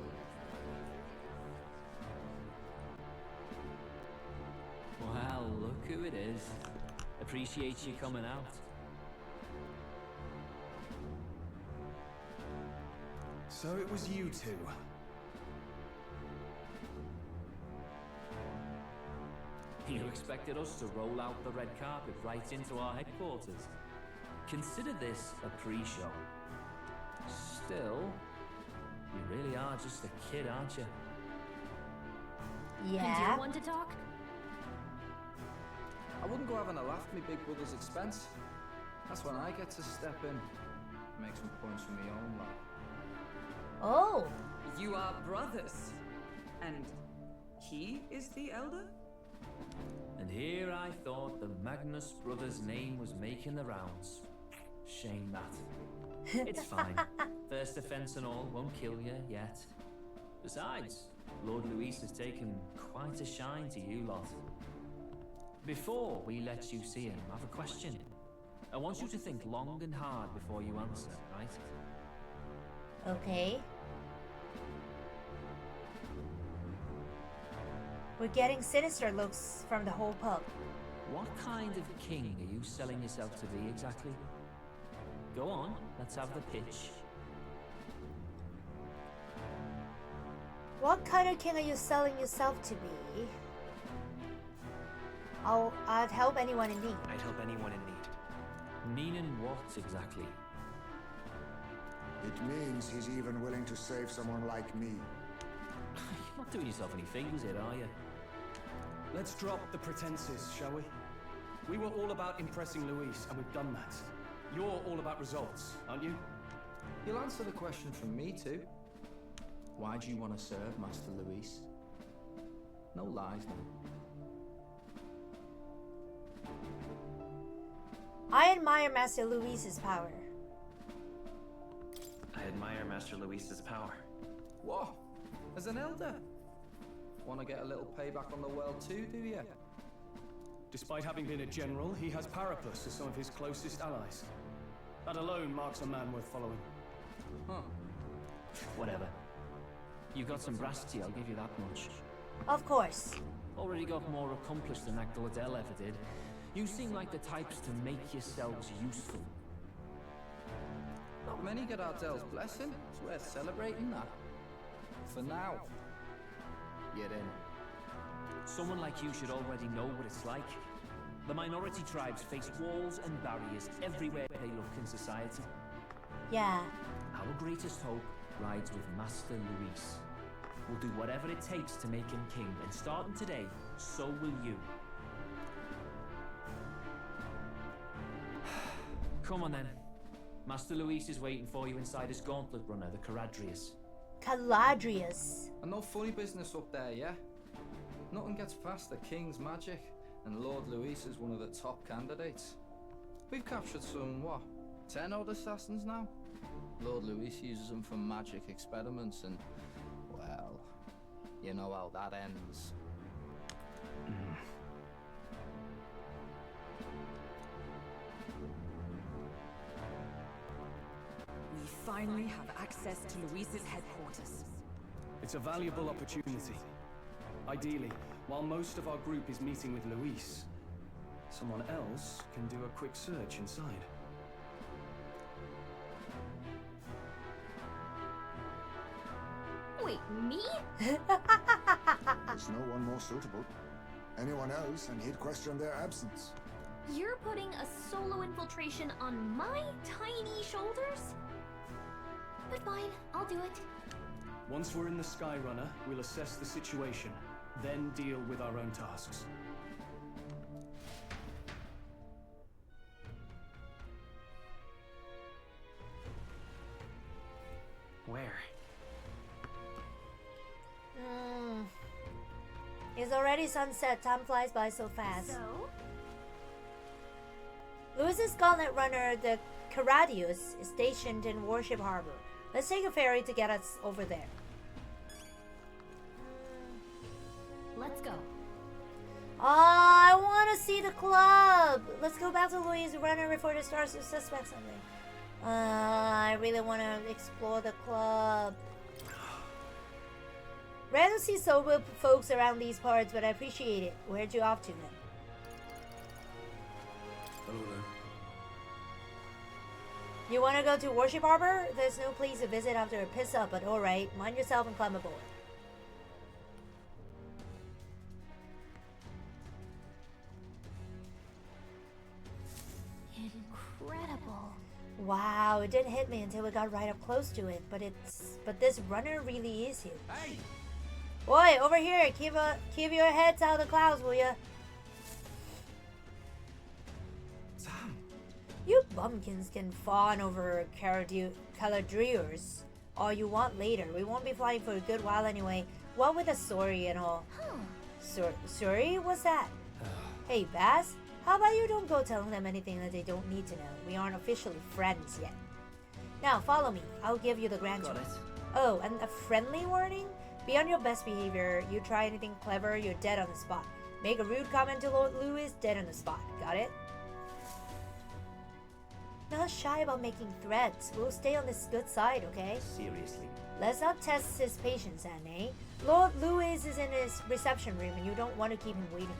S18: Well, look who it is. Appreciate you coming out.
S14: So it was you two.
S18: You expected us to roll out the red carpet right into our headquarters. Consider this a pre-show. Still, you really are just a kid, aren't you?
S1: Yeah.
S10: And you want to talk?
S12: I wouldn't go having a laugh at me big brother's expense. That's when I get to step in. Make some points for my own lot.
S1: Oh.
S21: You are brothers. And he is the elder?
S18: And here I thought the Magnus brothers' name was making the rounds. Shame that. It's fine. First offense and all won't kill you yet. Besides, Lord Luis has taken quite a shine to you lot. Before we let you see him, I have a question. I want you to think long and hard before you answer, right?
S1: Okay. We're getting sinister looks from the whole pub.
S18: What kind of king are you selling yourself to be exactly? Go on, let's have the pitch.
S1: What kind of king are you selling yourself to be? I'd help anyone in need.
S19: I'd help anyone in need.
S18: Meaning what exactly?
S6: It means he's even willing to save someone like me.
S18: You're not doing yourself any favours here, are you?
S14: Let's drop the pretenses, shall we? We were all about impressing Luis, and we've done that. You're all about results, aren't you?
S12: You'll answer the question from me too. Why do you want to serve Master Luis? No lies, now.
S1: I admire Master Luis's power.
S19: I admire Master Luis's power.
S12: What? As an elder? Want to get a little payback on the world too, do you?
S14: Despite having been a general, he has Paraplus as some of his closest allies. That alone marks a man worth following.
S12: Huh.
S18: Whatever. You got some veracity, I'll give you that much.
S1: Of course.
S18: Already got more accomplished than that Gordell ever did. You seem like the types to make yourselves useful.
S12: Not many get Ardell's blessing. It's worth celebrating that. For now. You're in.
S18: Someone like you should already know what it's like. The minority tribes face walls and barriers everywhere they look in society.
S1: Yeah.
S18: Our greatest hope rides with Master Luis. We'll do whatever it takes to make him king, and starting today, so will you. Come on then. Master Luis is waiting for you inside his gauntlet runner, the Caradrius.
S1: Caladrius.
S12: And no funny business up there, yeah? Nothing gets past the King's magic, and Lord Luis is one of the top candidates. We've captured some, 10 old assassins now? Lord Luis uses them for magic experiments and, well, you know how that ends.
S21: We finally have access to Luis's headquarters.
S14: It's a valuable opportunity. Ideally, while most of our group is meeting with Luis, someone else can do a quick search inside.
S10: Wait, me?
S6: There's no one more suitable. Anyone else, and he'd question their absence.
S10: You're putting a solo infiltration on my tiny shoulders? But fine, I'll do it.
S14: Once we're in the Skyrunner, we'll assess the situation, then deal with our own tasks.
S18: Where?
S1: It's already sunset. Time flies by so fast.
S10: So?
S1: Luis's gauntlet runner, the Caradrius, is stationed in Warship Harbor. Let's take a ferry to get us over there.
S10: Let's go.
S1: I want to see the club. Let's go back to Luis's runner before they start to suspect something. I really want to explore the club. Rare to see sober folks around these parts, but I appreciate it. Where'd you off to then?
S11: Hello there.
S1: You want to go to Warship Harbor? There's no place to visit after a piss up, but alright. Mind yourself and climb aboard.
S10: Incredible.
S1: Wow, it didn't hit me until we got right up close to it, but this runner really is huge.
S9: Hey!
S1: Boy, over here, keep your heads out of the clouds, will ya?
S11: Sam!
S1: You bumpkins can fawn over Caladrius all you want later. We won't be flying for a good while anyway. What with the sorry and all. Sorry? What's that? Hey, Baz, how about you don't go telling them anything that they don't need to know? We aren't officially friends yet. Now, follow me. I'll give you the grand tour. Oh, and a friendly warning? Be on your best behavior. You try anything clever, you're dead on the spot. Make a rude comment to Lord Luis, dead on the spot. Got it? Not shy about making threats. We'll stay on this good side, okay?
S11: Seriously.
S1: Let's not test his patience, Anne. Lord Luis is in his reception room and you don't want to keep him waiting.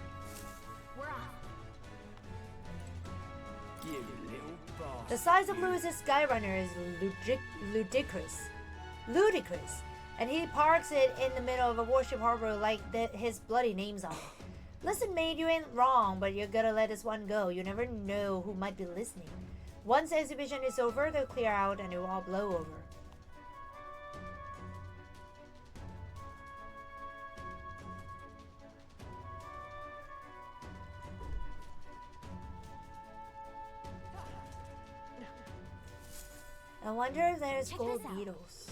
S10: We're off.
S11: You little bastard.
S1: The size of Luis's Skyrunner is ludicrous. And he parks it in the middle of a warship harbor like his bloody name's on it. Listen, mate, you ain't wrong, but you gotta let this one go. You never know who might be listening. Once the exhibition is over, they'll clear out and it will all blow over. I wonder if there's gold beetles.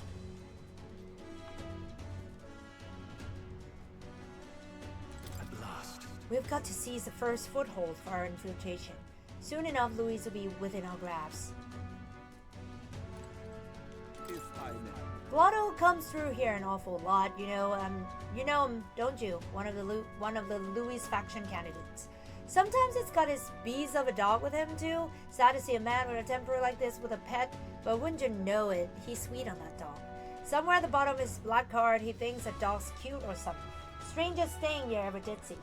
S14: At last.
S1: We've got to seize the first foothold for our infiltration. Soon enough, Luis will be within our grasp.
S9: If I may.
S1: Blotto comes through here an awful lot, you know him, don't you? One of the Luis faction candidates. Sometimes it's got his beast of a dog with him too. Sad to see a man with a temper like this with a pet, but wouldn't you know it, he's sweet on that dog. Somewhere at the bottom of his black card, he thinks that dog's cute or something. Strangest thing you ever did see.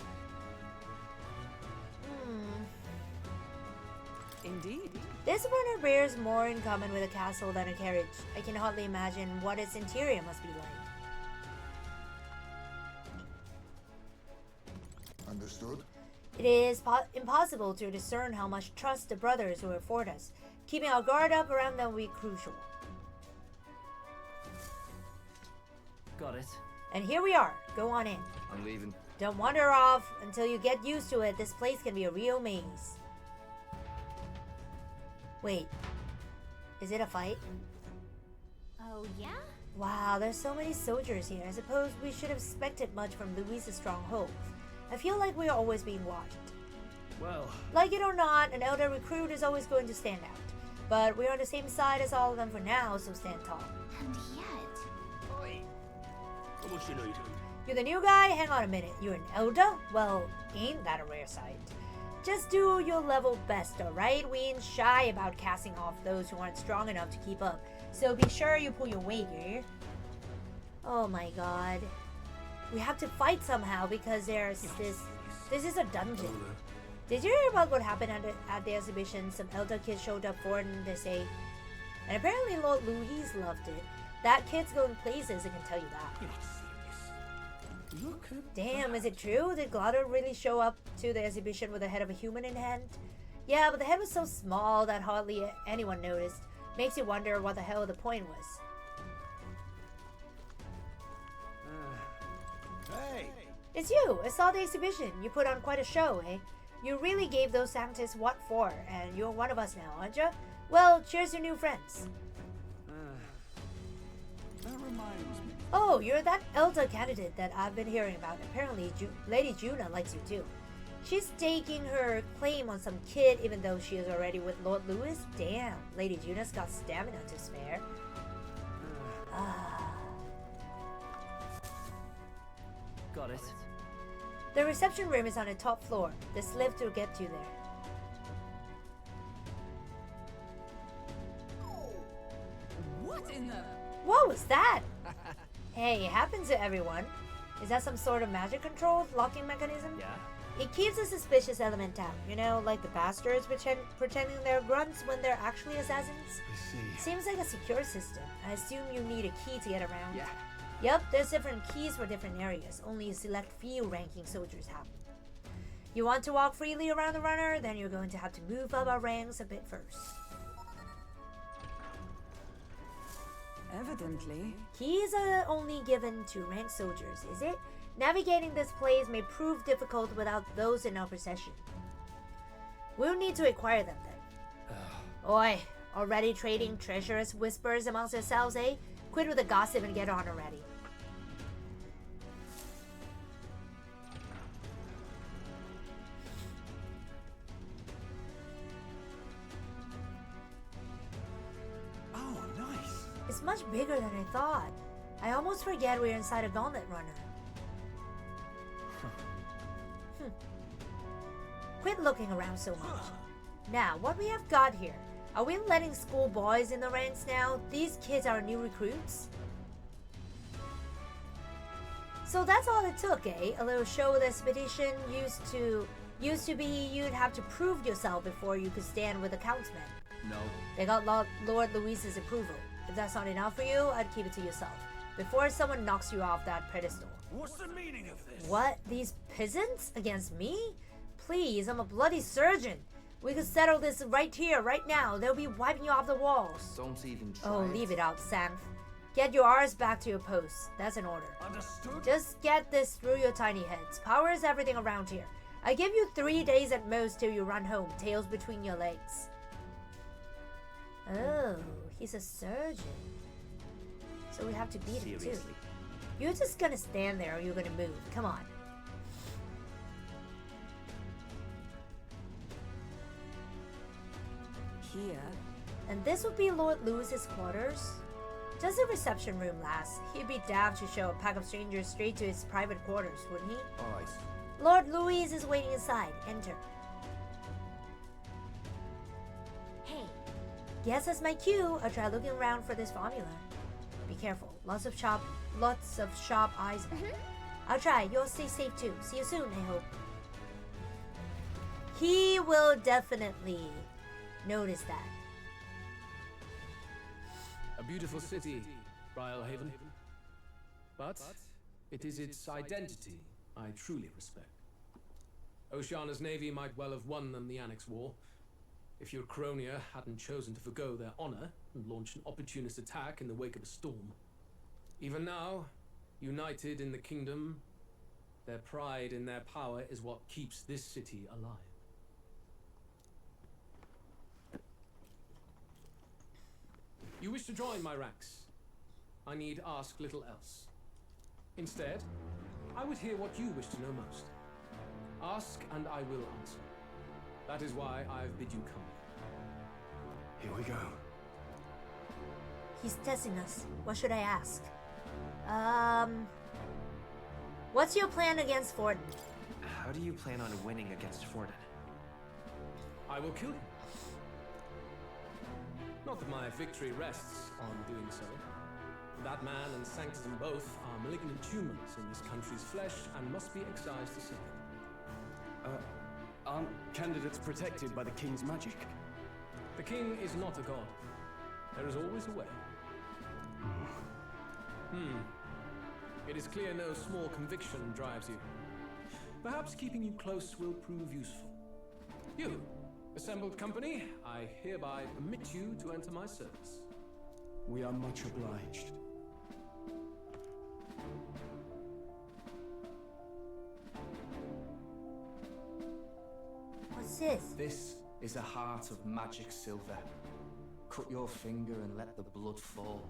S21: Indeed.
S1: This runner bears more in common with a castle than a carriage. I can hardly imagine what its interior must be like.
S6: Understood?
S1: It is impossible to discern how much trust the brothers will afford us. Keeping our guard up around them will be crucial.
S18: Got it.
S1: And here we are. Go on in.
S12: I'm leaving.
S1: Don't wander off until you get used to it. This place can be a real maze. Wait. Is it a fight?
S4: Oh, yeah?
S1: Wow, there's so many soldiers here. I suppose we should have expected much from Luisa's stronghold. I feel like we're always being watched.
S18: Well...
S1: Like it or not, an elder recruit is always going to stand out. But we're on the same side as all of them for now, so stand tall.
S4: And yet...
S11: How much you need?
S1: You're the new guy? Hang on a minute. You're an elder? Well, ain't that a rare sight. Just do your level best, alright? We ain't shy about casting off those who aren't strong enough to keep up. So be sure you pull your weight here. Oh my god. We have to fight somehow because there's this is a dungeon. Did you hear about what happened at the exhibition? Some elder kids showed up for it and they say, and apparently Lord Louis loved it. That kid's going places, I can tell you that.
S17: Look at
S1: Damn, is it true? Did Glotto really show up to the exhibition with the head of a human in hand? Yeah, but the head was so small that hardly anyone noticed. Makes you wonder what the hell the point was.
S9: Hey!
S1: It's you! I saw the exhibition. You put on quite a show, eh? You really gave those scientists what for, and you're one of us now, aren't you? Well, cheers to new friends.
S9: That reminds me.
S1: Oh, you're that elder candidate that I've been hearing about. Apparently, Lady Juna likes you too. She's staking her claim on some kid even though she is already with Lord Louis? Damn, Lady Juna's got stamina to spare.
S18: Got it.
S1: The reception room is on the top floor. This lift will get you there.
S21: What in the...
S1: What was that? Hey, it happens to everyone. Is that some sort of magic control locking mechanism?
S18: Yeah.
S1: It keeps a suspicious element out, you know, like the bastards pretending they're grunts when they're actually assassins.
S14: I see.
S1: Seems like a secure system. I assume you need a key to get around.
S14: Yeah.
S1: Yep, there's different keys for different areas. Only a select few ranking soldiers have them. You want to walk freely around the runner? Then you're going to have to move up our ranks a bit first.
S21: Evidently.
S1: Keys are only given to ranked soldiers, is it? Navigating this place may prove difficult without those in our possession. We'll need to acquire them then. Oi, already trading treacherous whispers amongst yourselves, eh? Quit with the gossip and get on already.
S9: Oh, nice.
S1: It's much bigger than I thought. I almost forget we're inside a gauntlet runner. Quit looking around so much. Now, what we have got here? Are we letting schoolboys in the ranks now? These kids are new recruits? So that's all it took, eh? A little show of the expedition used to be you'd have to prove yourself before you could stand with the Countsmen.
S18: No.
S1: They got Lord Louis's approval. If that's not enough for you, I'd keep it to yourself. Before someone knocks you off that pedestal.
S9: What's the meaning of this?
S1: What? These peasants? Against me? Please, I'm a bloody surgeon. We could settle this right here, right now. They'll be wiping you off the walls.
S12: Don't even try.
S1: Oh, leave it out, Santh. Get your R's back to your posts. That's an order.
S9: Understood?
S1: Just get this through your tiny heads. Power is everything around here. I give you 3 days at most till you run home, tails between your legs. Oh, he's a surgeon. So we have to beat him too. You're just gonna stand there or you're gonna move. Come on.
S21: Here.
S1: And this would be Lord Louis's quarters? Just a reception room, lass. He'd be daft to show a pack of strangers straight to his private quarters, wouldn't he?
S12: Alright.
S1: Lord Louise is waiting inside. Enter. Hey, guess that's my cue. I'll try looking around for this formula. Be careful. Lots of sharp eyes. I'll try. You'll stay safe too. See you soon, I hope. He will definitely notice that.
S14: A beautiful city, Briarhaven. But it is its identity I truly respect. Oceana's navy might well have won them the Annex War if your Cronia hadn't chosen to forgo their honor and launch an opportunist attack in the wake of a storm. Even now, united in the kingdom, their pride in their power is what keeps this city alive. You wish to join my ranks. I need ask little else. Instead, I would hear what you wish to know most. Ask and I will answer. That is why I've bid you come. Here we go.
S1: He's testing us. What should I ask? What's your plan against Forden?
S20: How do you plan on winning against Forden?
S14: I will kill him. Not that my victory rests on doing so. That man and Sanctism both are malignant tumors in this country's flesh and must be excised to second. Aren't candidates protected by the king's magic? The king is not a god. There is always a way. It is clear no small conviction drives you. Perhaps keeping you close will prove useful. You, assembled company, I hereby permit you to enter my service.
S6: We are much obliged.
S1: What's this?
S12: This is a heart of magic silver. Cut your finger and let the blood fall.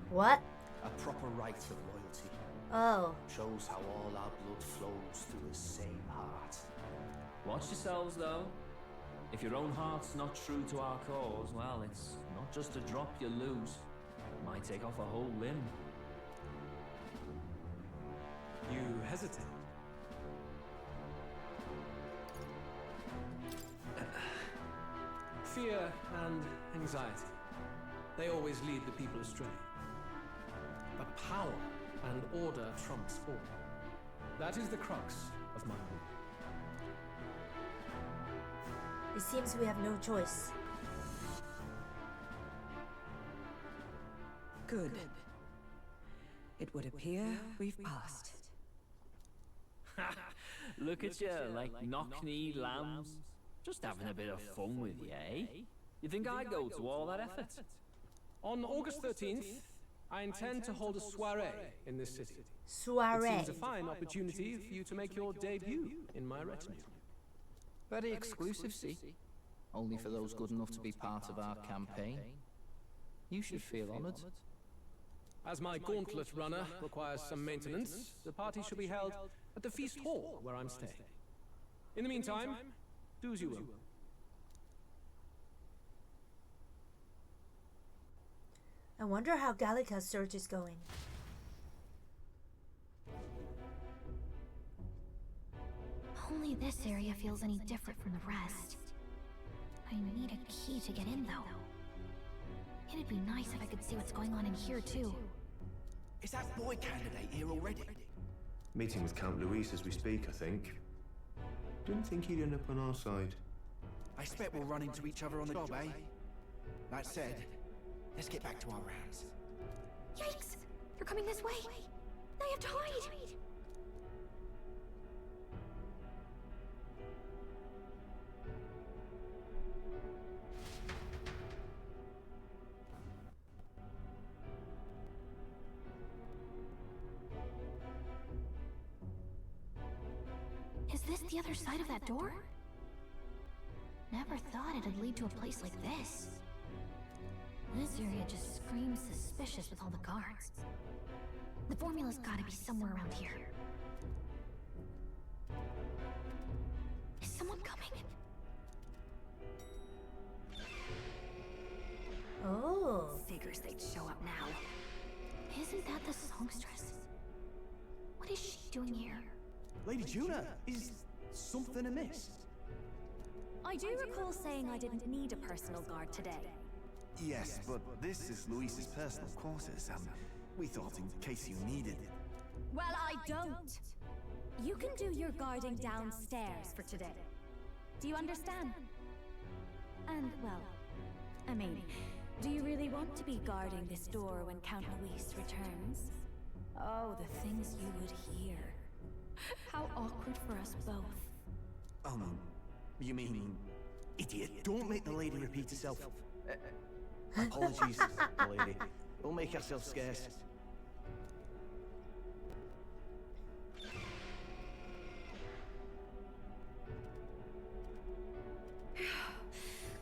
S1: What?
S12: A proper rite of loyalty.
S1: Oh.
S18: Shows how all our blood flows through the same heart. Watch yourselves though. If your own heart's not true to our cause, well, it's not just a drop you lose. It might take off a whole limb.
S14: You hesitate. Fear and anxiety. They always lead the people astray. But power and order trumps all. That is the crux of my rule.
S1: It seems we have no choice.
S13: Good. It would appear we've passed.
S18: Look at you, like knock-kneed lambs. Just having a bit of fun with you, eh? You think I'd go to all that effort?
S14: On August 13th, I intend to hold a soiree in this city.
S1: Soiree.
S14: It seems a fine opportunity for you to make your debut in my retinue.
S12: Very exclusive, see? Only for those good enough to be part of our campaign. You should feel honored.
S14: As my gauntlet runner requires some maintenance, the party shall be held at the feast hall where I'm staying. In the meantime, do as you will.
S1: I wonder how Gallica's search is going.
S10: Only this area feels any different from the rest. I need a key to get in, though. It'd be nice if I could see what's going on in here, too.
S11: Is that boy candidate here already?
S2: Meeting with Count Luis as we speak, I think. Didn't think he'd end up on our side.
S7: I expect we'll run into each other on the job, eh? That said, let's get back to our rounds.
S10: Yikes! They're coming this way! I have to hide! Is this the other side of that door? Never thought it'd lead to a place like this. This area just screams suspicious with all the guards. The formula's gotta be somewhere around here. Is someone coming?
S1: Oh.
S10: Figures they'd show up now. Isn't that the songstress? What is she doing here?
S3: Lady Juna, is something amiss?
S22: I do recall saying I didn't need a personal guard today.
S3: Yes, but this is Luis's personal quarters, and we thought in case you needed it.
S22: Well, I don't. You can do your guarding downstairs for today. Do you understand? And, well, I mean, do you really want to be guarding this door when Count Luis returns? Oh, the things you would hear. How awkward for us both.
S3: You mean... Idiot, don't make the lady repeat herself. Apologies, lady. Don't make yourself scarce.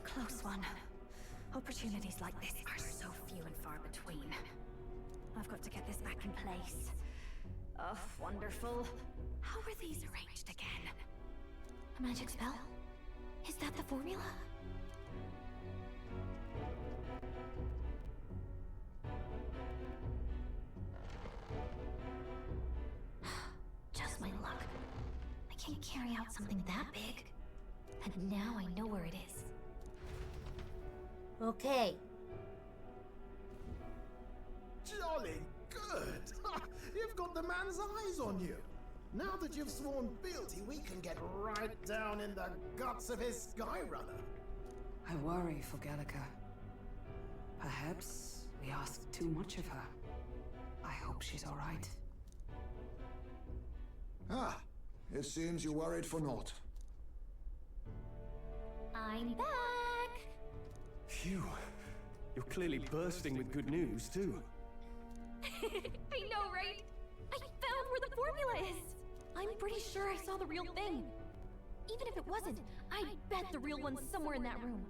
S22: Close one. Opportunities like this are so few and far between. I've got to get this back in place. Oh, wonderful. How were these arranged again?
S10: A magic spell? Is that the formula? Just my luck. I can't carry out something that big. And now I know where it is.
S1: Okay.
S16: Jolly good! You've got the man's eyes on you. Now that you've sworn fealty, we can get right down in the guts of his Skyrunner.
S21: I worry for Gallica. Perhaps we asked too much of her. I hope she's all right.
S6: It seems you worried for naught.
S10: I'm back!
S3: Phew. You're clearly bursting with good news, too.
S10: I know, right? I found where the formula is! I'm pretty sure I saw the real thing. Even if it wasn't, I bet the real one's somewhere in that room.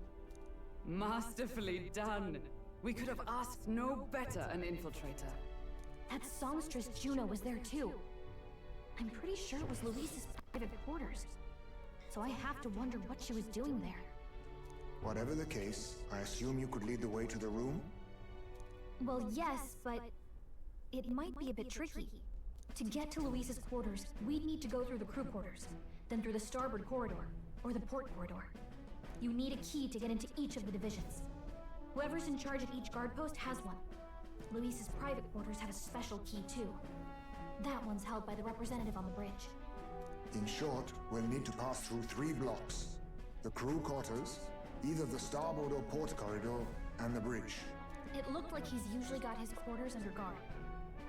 S21: Masterfully done. We could have asked no better an infiltrator.
S10: That songstress Juno was there too. I'm pretty sure it was Luis's private quarters. So I have to wonder what she was doing there.
S6: Whatever the case, I assume you could lead the way to the room?
S10: Well, yes, but it might be a bit tricky. To get to Luis's quarters, we'd need to go through the crew quarters, then through the starboard corridor, or the port corridor. You need a key to get into each of the divisions. Whoever's in charge of each guard post has one. Luis's private quarters have a special key too. That one's held by the representative on the bridge.
S6: In short, we'll need to pass through 3 blocks. The crew quarters, either the starboard or port corridor, and the bridge.
S10: It looked like he's usually got his quarters under guard.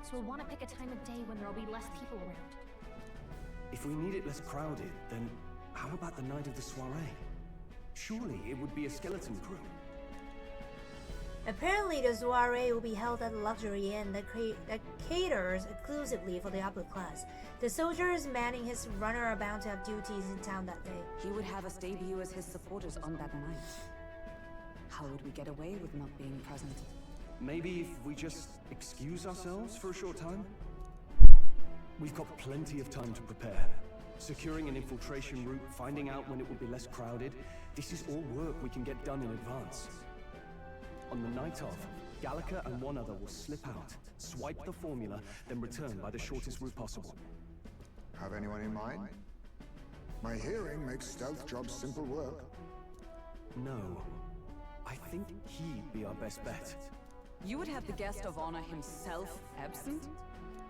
S10: So we'll want to pick a time of day when there'll be less people around.
S3: If we need it less crowded, then how about the night of the soiree? Surely it would be a skeleton crew.
S1: Apparently, the soiree will be held at a luxury inn that caters exclusively for the upper class. The soldiers manning his runner are bound to have duties in town that day.
S21: He would have us debut as his supporters on that night. How would we get away with not being present?
S3: Maybe if we just excuse ourselves for a short time? We've got plenty of time to prepare. Securing an infiltration route, finding out when it will be less crowded, this is all work we can get done in advance. On the night of, Gallica and one other will slip out, swipe the formula, then return by the shortest route possible.
S6: Have anyone in mind? My hearing makes stealth jobs simple work.
S3: No. I think he'd be our best bet.
S21: You would have the guest of honor himself absent?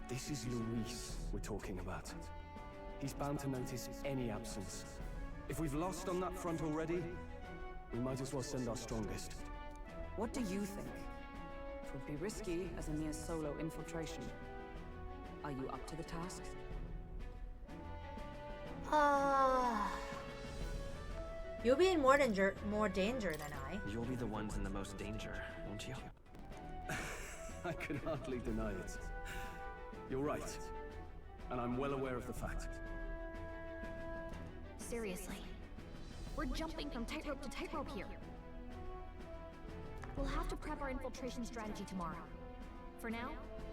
S3: This is Luis we're talking about. He's bound to notice any absence. If we've lost on that front already, we might as well send our strongest.
S21: What do you think? It would be risky as a mere solo infiltration. Are you up to the task?
S1: You'll be in more danger than I.
S23: You'll be the ones in the most danger, won't you?
S3: I could hardly deny it. You're right. And I'm well aware of the fact.
S10: Seriously. We're jumping from tightrope to tightrope here. We'll have to prep our infiltration strategy tomorrow. For now,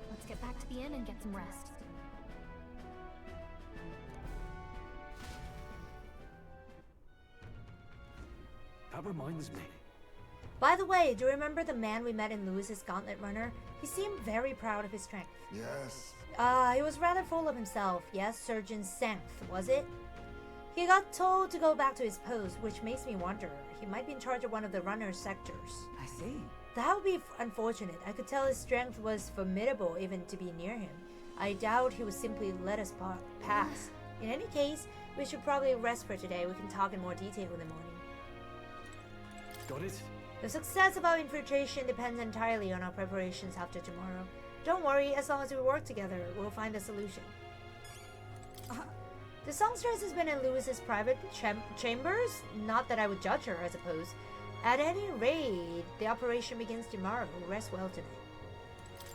S10: let's get back to the inn and get some rest.
S3: That reminds me.
S1: By the way, do you remember the man we met in Luis's Gauntlet Runner? He seemed very proud of his strength.
S6: Yes.
S1: He was rather full of himself. Yes, Surgeon Santh, was it? He got told to go back to his post, which makes me wonder. He might be in charge of one of the runner's sectors.
S21: I see.
S1: That would be unfortunate. I could tell his strength was formidable even to be near him. I doubt he would simply let us pass. In any case, we should probably rest for today. We can talk in more detail in the morning.
S3: Got it?
S1: The success of our infiltration depends entirely on our preparations after tomorrow. Don't worry, as long as we work together, we'll find a solution. The songstress has been in Lewis's private chambers? Not that I would judge her, I suppose. At any rate, the operation begins tomorrow. Rest well tonight.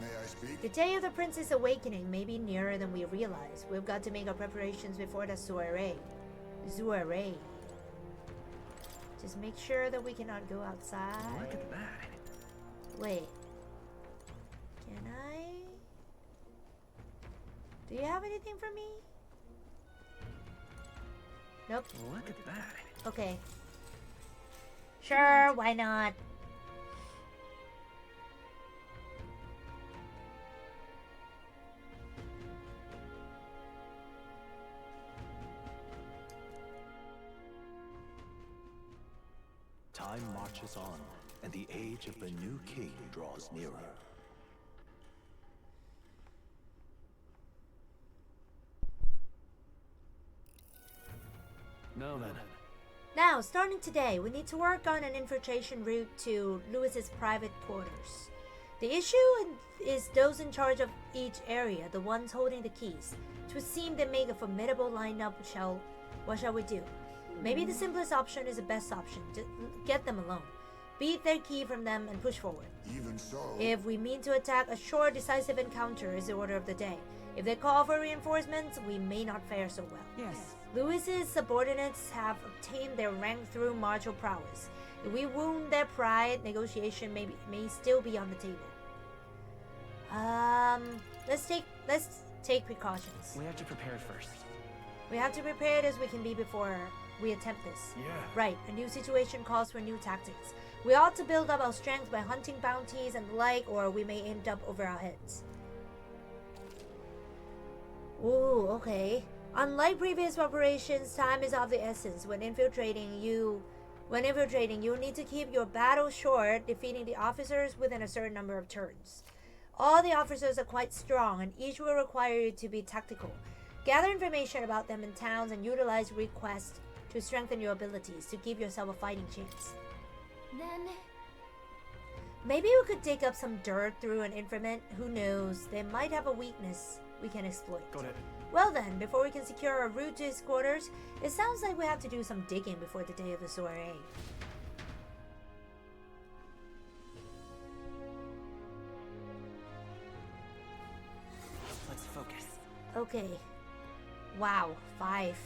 S6: May I speak?
S1: The day of the Prince's awakening may be nearer than we realize. We've got to make our preparations before the soiree. Just make sure that we cannot go outside.
S19: Look at that.
S1: Wait. Can I? Do you have anything for me? Nope.
S19: Look at that.
S1: Okay. Sure, why not?
S5: Time marches on, and the age of the new king draws nearer.
S3: Now then.
S1: Now, starting today, we need to work on an infiltration route to Lewis's private quarters. The issue is those in charge of each area, the ones holding the keys. It would seem they make a formidable lineup. What shall we do? Maybe the simplest option is the best option. Just get them alone. Beat their key from them and push forward.
S6: Even so...
S1: If we mean to attack, a short, decisive encounter is the order of the day. If they call for reinforcements, we may not fare so well.
S21: Yes.
S1: Lewis's subordinates have obtained their rank through martial prowess. If we wound their pride, negotiation may still be on the table. Let's take precautions.
S19: We have to prepare first.
S1: We have to prepare it as we can be before we attempt this.
S3: Yeah.
S1: Right, a new situation calls for new tactics. We ought to build up our strength by hunting bounties and the like, or we may end up over our heads. Ooh, okay. Unlike previous operations, time is of the essence. When infiltrating, you need to keep your battle short, defeating the officers within a certain number of turns. All the officers are quite strong, and each will require you to be tactical. Gather information about them in towns and utilize requests to strengthen your abilities to give yourself a fighting chance.
S10: Then...
S1: Maybe we could dig up some dirt through an informant. Who knows? They might have a weakness we can exploit.
S3: Got it.
S1: Well then, before we can secure a route to his quarters, it sounds like we have to do some digging before the day of the soiree.
S19: Let's focus.
S1: Okay. Wow, 5.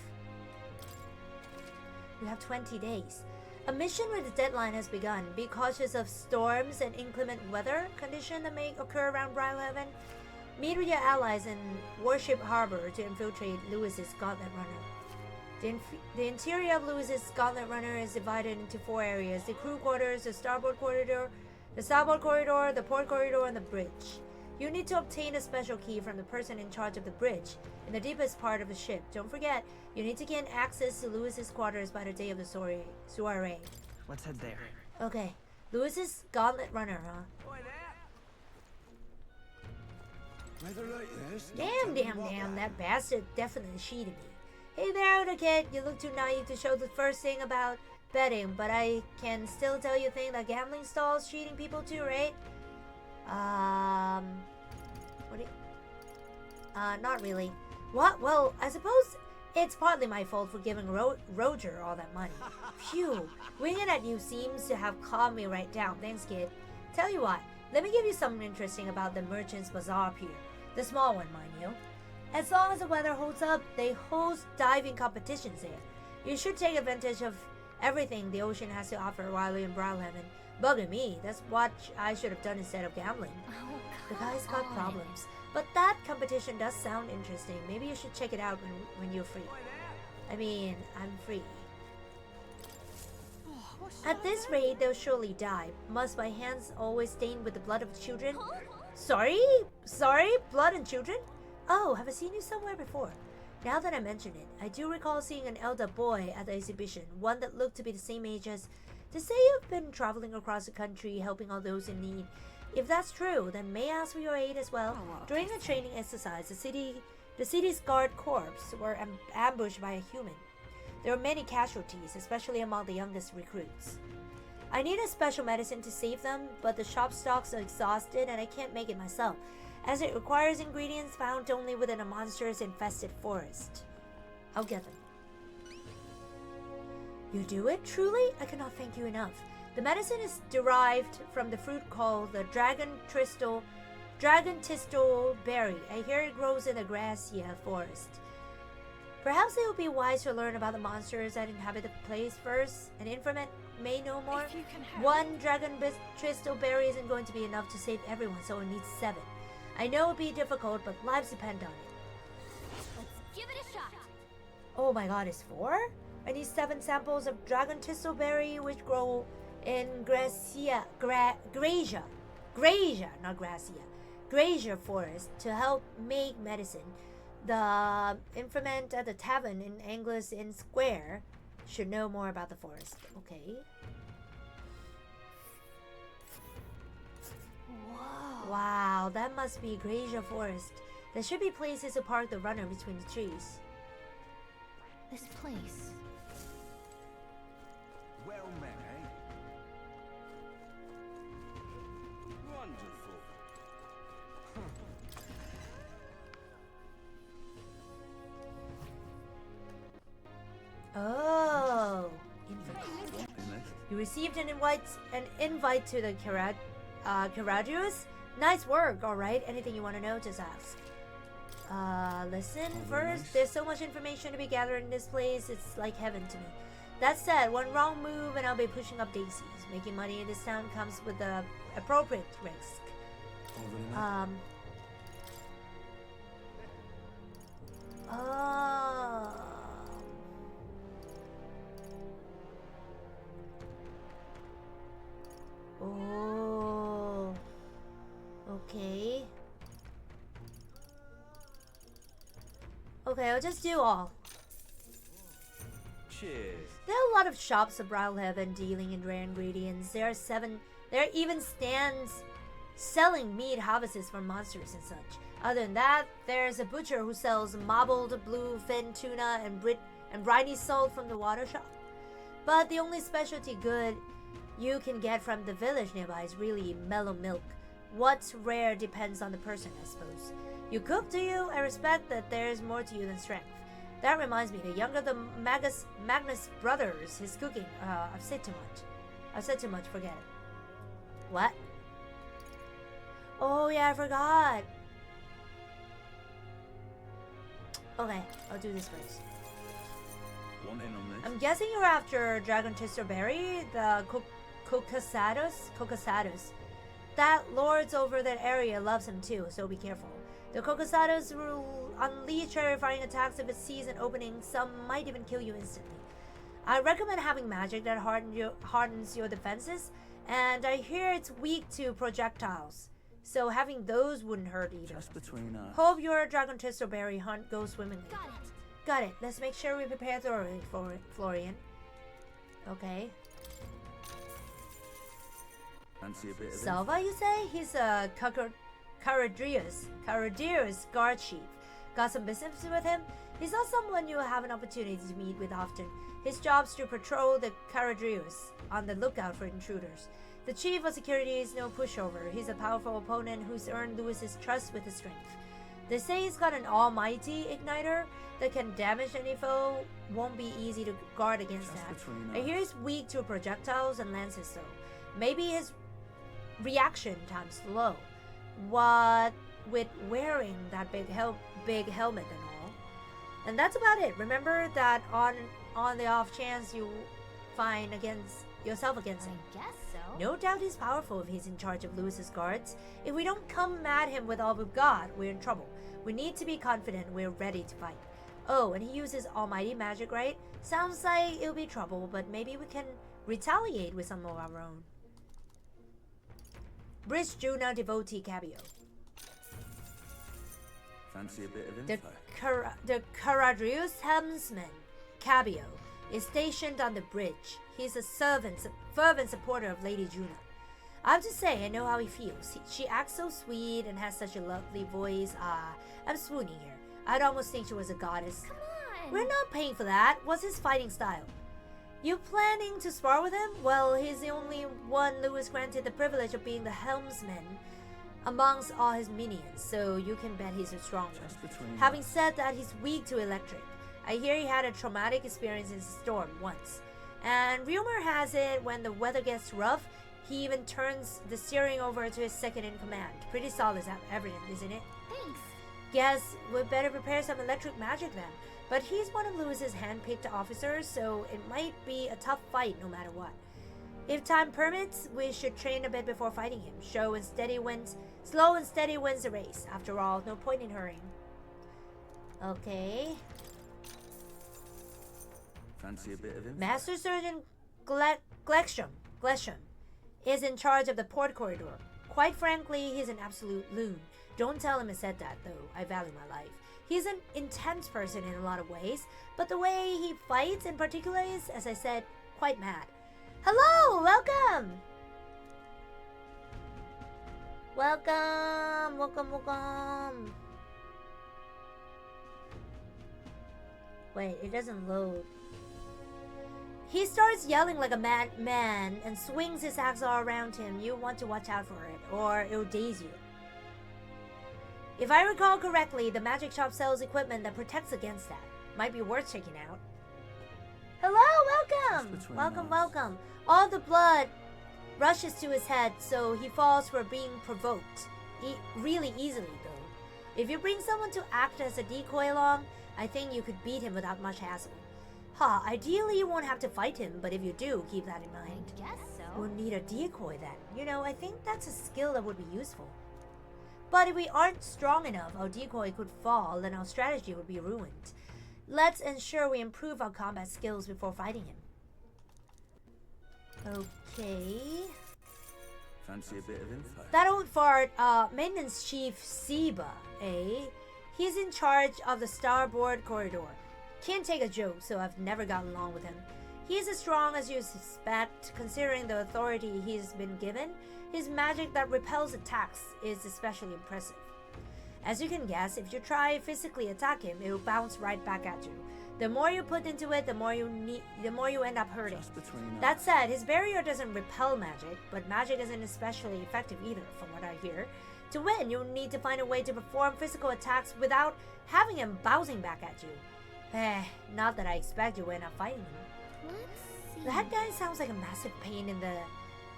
S1: We have 20 days. A mission with a deadline has begun. Be cautious of storms and inclement weather conditions that may occur around Brylehaven. Meet with your allies in Warship Harbor to infiltrate Lewis's Gauntlet Runner. The interior of Lewis's Gauntlet Runner is divided into 4 areas: the crew quarters, the starboard corridor, the port corridor, and the bridge. You need to obtain a special key from the person in charge of the bridge in the deepest part of the ship. Don't forget, you need to gain access to Lewis's quarters by the day of the soiree.
S19: Let's head there.
S1: Okay, Lewis's Gauntlet Runner, huh? Damn, that bastard definitely cheated me. Hey there, other kid, you look too naive to show the first thing about betting, but I can still tell you things like gambling stalls cheating people too, right? Not really. What? Well, I suppose it's partly my fault for giving Roger all that money. Phew, winging at you seems to have calmed me right down. Thanks, kid. Tell you what, let me give you something interesting about the Merchant's Bazaar Pier. The small one, mind you. As long as the weather holds up, they host diving competitions there. You should take advantage of everything the ocean has to offer while you're in Brylehaven. Bugger me, that's what I should have done instead of gambling.
S10: Oh,
S1: the guy's got problems. But that competition does sound interesting. Maybe you should check it out when you're free. I mean, I'm free. At this rate, they'll surely die. Must my hands always stained with the blood of children? Sorry? Blood and children? Oh, have I seen you somewhere before? Now that I mention it, I do recall seeing an elder boy at the exhibition, one that looked to be the same age as... They say you've been traveling across the country helping all those in need. If that's true, then may I ask for your aid as well? During a training exercise, the city's guard corps were ambushed by a human. There were many casualties, especially among the youngest recruits. I need a special medicine to save them, but the shop stocks are exhausted and I can't make it myself, as it requires ingredients found only within a monster's infested forest. I'll get them. You do it? Truly? I cannot thank you enough. The medicine is derived from the fruit called the dragon tistle berry. I hear it grows in the Luxia forest. Perhaps it would be wise to learn about the monsters that inhabit the place first. An informant may know more. One dragon tistle berry isn't going to be enough to save everyone, so it needs 7. I know it'll be difficult, but lives depend on it.
S22: Let's give it a shot.
S1: Oh my god, it's 4? I need 7 samples of dragon tistle berry, which grow in Gracia, not Gracia, Gracia forest, to help make medicine. The informant at the tavern in Anglers Inn Square should know more about the forest. Okay. Whoa. Wow, that must be Gracia forest. There should be places to park the runner between the trees.
S10: This place.
S9: Well met, eh? Wonderful.
S1: Oh, you received an invite to the Caradius? Nice work, alright. Anything you want to know, just ask. Listen, first, there's so much information to be gathered in this place, it's like heaven to me. That said, one wrong move and I'll be pushing up daisies. Making money in this town comes with the appropriate risk. Oh. Okay. Okay, I'll just do all.
S9: Cheers.
S1: There are a lot of shops of Brilhaven dealing in rare ingredients. There are even stands selling meat harvested from monsters and such. Other than that, there's a butcher who sells marbled bluefin tuna and briny salt from the water shop. But the only specialty good you can get from the village nearby is really mellow milk. What's rare depends on the person, I suppose. You cook, do you? I respect that there's more to you than strength. That reminds me, the younger the Magnus brothers, his cooking. I've said too much, forget it. What? Oh yeah, I forgot. Okay, I'll do this first.
S9: One in on this.
S1: I'm guessing you're after Dragon Tistle Berry, the Cocosados. That lords over that area loves him too, so be careful. The Cocosados will unleash terrifying attacks if it sees an opening. Some might even kill you instantly. I recommend having magic that hardens your defenses, and I hear it's weak to projectiles, so having those wouldn't hurt either.
S9: Just between us.
S1: Hope your Dragon Tisselberry hunt goes swimmingly. Got it. Let's make sure we prepare thoroughly for it, Florian. Okay.
S9: Fancy a bit of
S1: Salva, you say? He's a Caradrius guard chief. Got some business with him? He's not someone you'll have an opportunity to meet with often. His job's to patrol the Caradrius, on the lookout for intruders. The chief of security is no pushover. He's a powerful opponent who's earned Lewis's trust with his strength. They say he's got an almighty igniter that can damage any foe. Won't be easy to guard against that. I hear he's weak to projectiles and lances though. Maybe his reaction time's slow. What with wearing that big helmet and all. And that's about it. Remember that on the off chance you find yourself against him.
S22: I guess so.
S1: No doubt he's powerful if he's in charge of Lewis's guards. If we don't come at him with all we've got, we're in trouble. We need to be confident we're ready to fight. Oh, and he uses almighty magic, right? Sounds like it'll be trouble, but maybe we can retaliate with some of our own. Bridge Juna devotee Cabio.
S5: Fancy a bit of
S1: The,
S5: info?
S1: the Caradrius helmsman, Cabio, is stationed on the bridge. He's a fervent supporter of Lady Juna. I have to say, I know how he feels. She acts so sweet and has such a lovely voice. I'm swooning here. I'd almost think she was a goddess.
S22: Come on!
S1: We're not paying for that. What's his fighting style? You planning to spar with him? Well, he's the only one Lewis granted the privilege of being the helmsman amongst all his minions, so you can bet he's a strong one. Having said that, he's weak to electric. I hear he had a traumatic experience in a storm once. And rumor has it, when the weather gets rough, he even turns the steering over to his second-in-command. Pretty solid everything, isn't it?
S22: Thanks.
S1: Guess we'd better prepare some electric magic then. But he's one of Lewis's hand-picked officers, so it might be a tough fight no matter what. If time permits, we should train a bit before fighting him. Slow and steady wins the race. After all, no point in hurrying. Okay.
S5: Fancy a bit of info?
S1: Master Surgeon Glesham is in charge of the port corridor. Quite frankly, he's an absolute loon. Don't tell him I said that, though. I value my life. He's an intense person in a lot of ways, but the way he fights in particular is, as I said, quite mad. Hello! Welcome! Welcome! Wait, it doesn't load. He starts yelling like a madman and swings his axe all around him. You want to watch out for it, or it'll daze you. If I recall correctly, the magic shop sells equipment that protects against that. Might be worth checking out. Hello, welcome! Welcome. All the blood rushes to his head, so he falls for being provoked. Really easily, though. If you bring someone to act as a decoy along, I think you could beat him without much hassle. Ideally you won't have to fight him, but if you do, keep that in mind.
S22: I guess so.
S1: We'll need a decoy then. You know, I think that's a skill that would be useful. But if we aren't strong enough, our decoy could fall and our strategy would be ruined. Let's ensure we improve our combat skills before fighting him. Okay.
S5: Fancy a bit of info?
S1: That old fart, Maintenance Chief Seba, eh? He's in charge of the starboard corridor. Can't take a joke, so I've never gotten along with him. He's as strong as you suspect, considering the authority he's been given. His magic that repels attacks is especially impressive. As you can guess, if you try physically attack him, it will bounce right back at you. The more you put into it, the more you end up hurting. That said, his barrier doesn't repel magic, but magic isn't especially effective either, from what I hear. To win, you'll need to find a way to perform physical attacks without having him bouncing back at you. Not that I expect you will end up fighting him.
S22: Let's see.
S1: That guy sounds like a massive pain in the...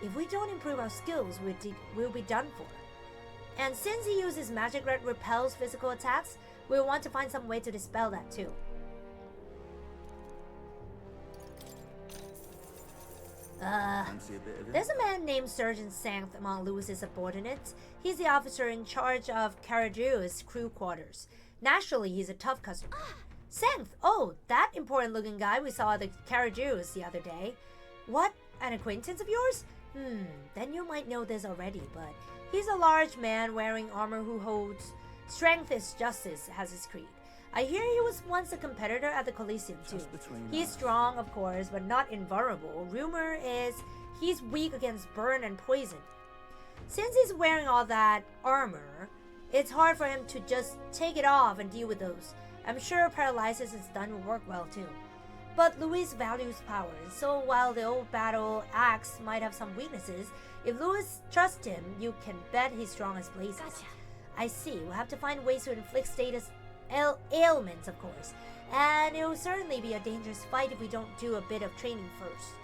S1: If we don't improve our skills, we'll be done for. And since he uses magic that repels physical attacks, we'll want to find some way to dispel that too. There's a man named Surgeon Sanct among Lewis's subordinates. He's the officer in charge of Caradrius' crew quarters. Naturally, he's a tough customer. Sanct! Oh, that important-looking guy we saw at the Caradrius the other day. What? An acquaintance of yours? Then you might know this already, but he's a large man wearing armor who holds "Strength is justice" as his creed. I hear he was once a competitor at the Coliseum too. He's strong, of course, but not invulnerable. Rumor is he's weak against burn and poison. Since he's wearing all that armor, it's hard for him to just take it off and deal with those. I'm sure paralysis and stun will work well too. But Louis values power, and so while the old battle axe might have some weaknesses, if Louis trusts him, you can bet he's strong as blazes.
S22: Gotcha.
S1: I see. We'll have to find ways to inflict status ailments, of course. And it will certainly be a dangerous fight if we don't do a bit of training first.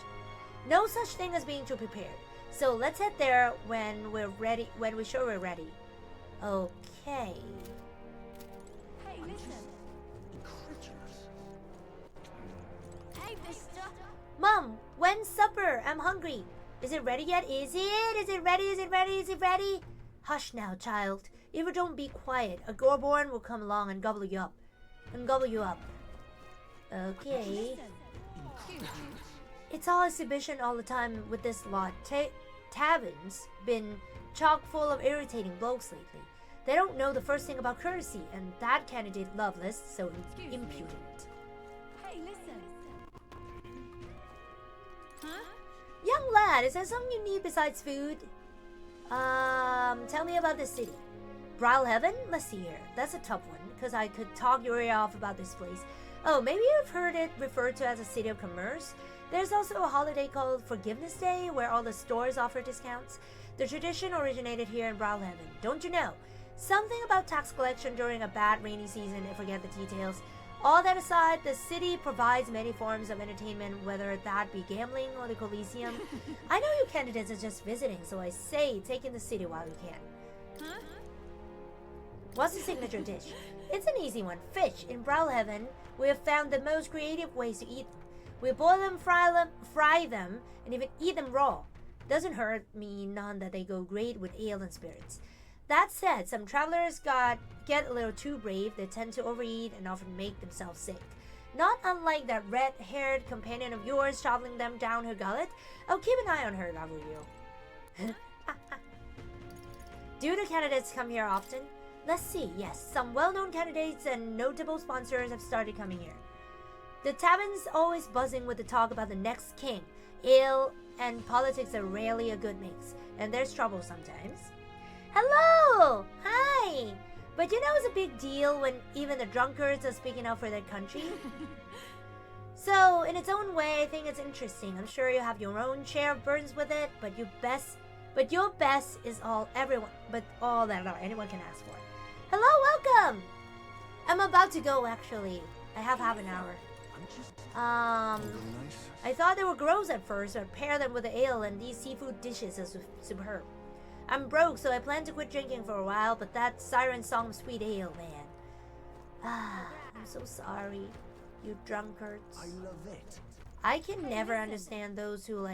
S1: No such thing as being too prepared. So let's head there when we're ready, when we're sure we're ready. Okay.
S22: Hey, listen. Hey, mister.
S1: Mom, when's supper? I'm hungry. Is it ready yet? Is it? Is it ready? Is it ready? Is it ready? Hush now, child. If you don't be quiet, a Gorborn will come along and gobble you up. Okay. It's all exhibition all the time with this lot. Tavern's been chock full of irritating blokes lately. They don't know the first thing about courtesy, and that candidate loveless, so impudent.
S22: Hey, listen. Huh?
S1: Young lad, is there something you need besides food? Tell me about the city. Brilhaven? Let's see here. That's a tough one, because I could talk your ear off about this place. Oh, maybe you've heard it referred to as a city of commerce. There's also a holiday called Forgiveness Day, where all the stores offer discounts. The tradition originated here in Brilhaven. Don't you know? Something about tax collection during a bad rainy season, I forget the details. All that aside, the city provides many forms of entertainment, whether that be gambling or the Coliseum. I know you candidates are just visiting, so I say take in the city while you can.
S22: Huh?
S1: What's the signature dish? It's an easy one. Fish. In Brilhaven, we have found the most creative ways to eat them. We boil them, fry them, and even eat them raw. Doesn't hurt me none that they go great with ale and spirits. That said, some travelers get a little too brave. They tend to overeat and often make themselves sick. Not unlike that red-haired companion of yours shoveling them down her gullet. I'll keep an eye on her, Gabriel. Do the candidates come here often? Let's see. Yes, some well-known candidates and notable sponsors have started coming here. The tavern's always buzzing with the talk about the next king. Ale and politics are rarely a good mix, and there's trouble sometimes. Hello! Hi! But you know it's a big deal when even the drunkards are speaking out for their country. So, in its own way, I think it's interesting. I'm sure you have your own share of burdens with it, but your best is all that anyone can ask for. Hello, welcome! I'm about to go, actually. I have half an hour. I thought they were gross at first, but pair them with the ale and these seafood dishes are superb. I'm broke, so I plan to quit drinking for a while, but that siren song of sweet ale, man. I'm so sorry, you drunkards.
S3: I love it.
S1: I can never understand those who,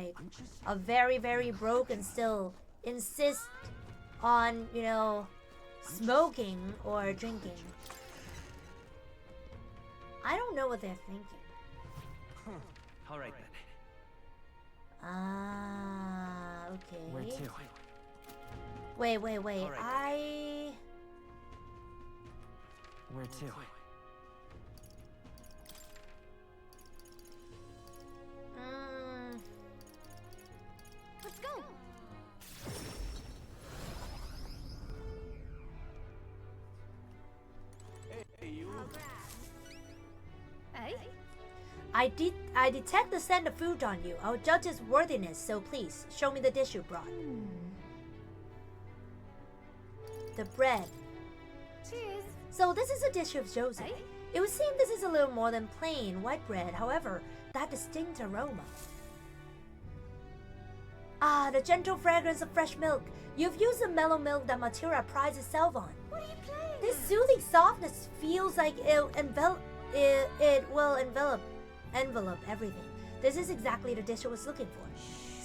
S1: are very, very broke and still insist on, smoking or drinking. I don't know what they're thinking.
S19: All right, then.
S1: Okay.
S19: Where to?
S1: Wait.
S19: Right. Where to?
S22: Let's go.
S3: Hey, you.
S22: Hey?
S1: I detect the scent of food on you. I'll judge its worthiness, so please, show me the dish you brought. The bread.
S22: Cheers.
S1: So this is a dish you've chosen. It would seem this is a little more than plain white bread, however, that distinct aroma. The gentle fragrance of fresh milk. You've used the mellow milk that Matira prides itself on.
S22: What are you playing?
S1: This soothing softness feels like it will envelop everything. This is exactly the dish I was looking for.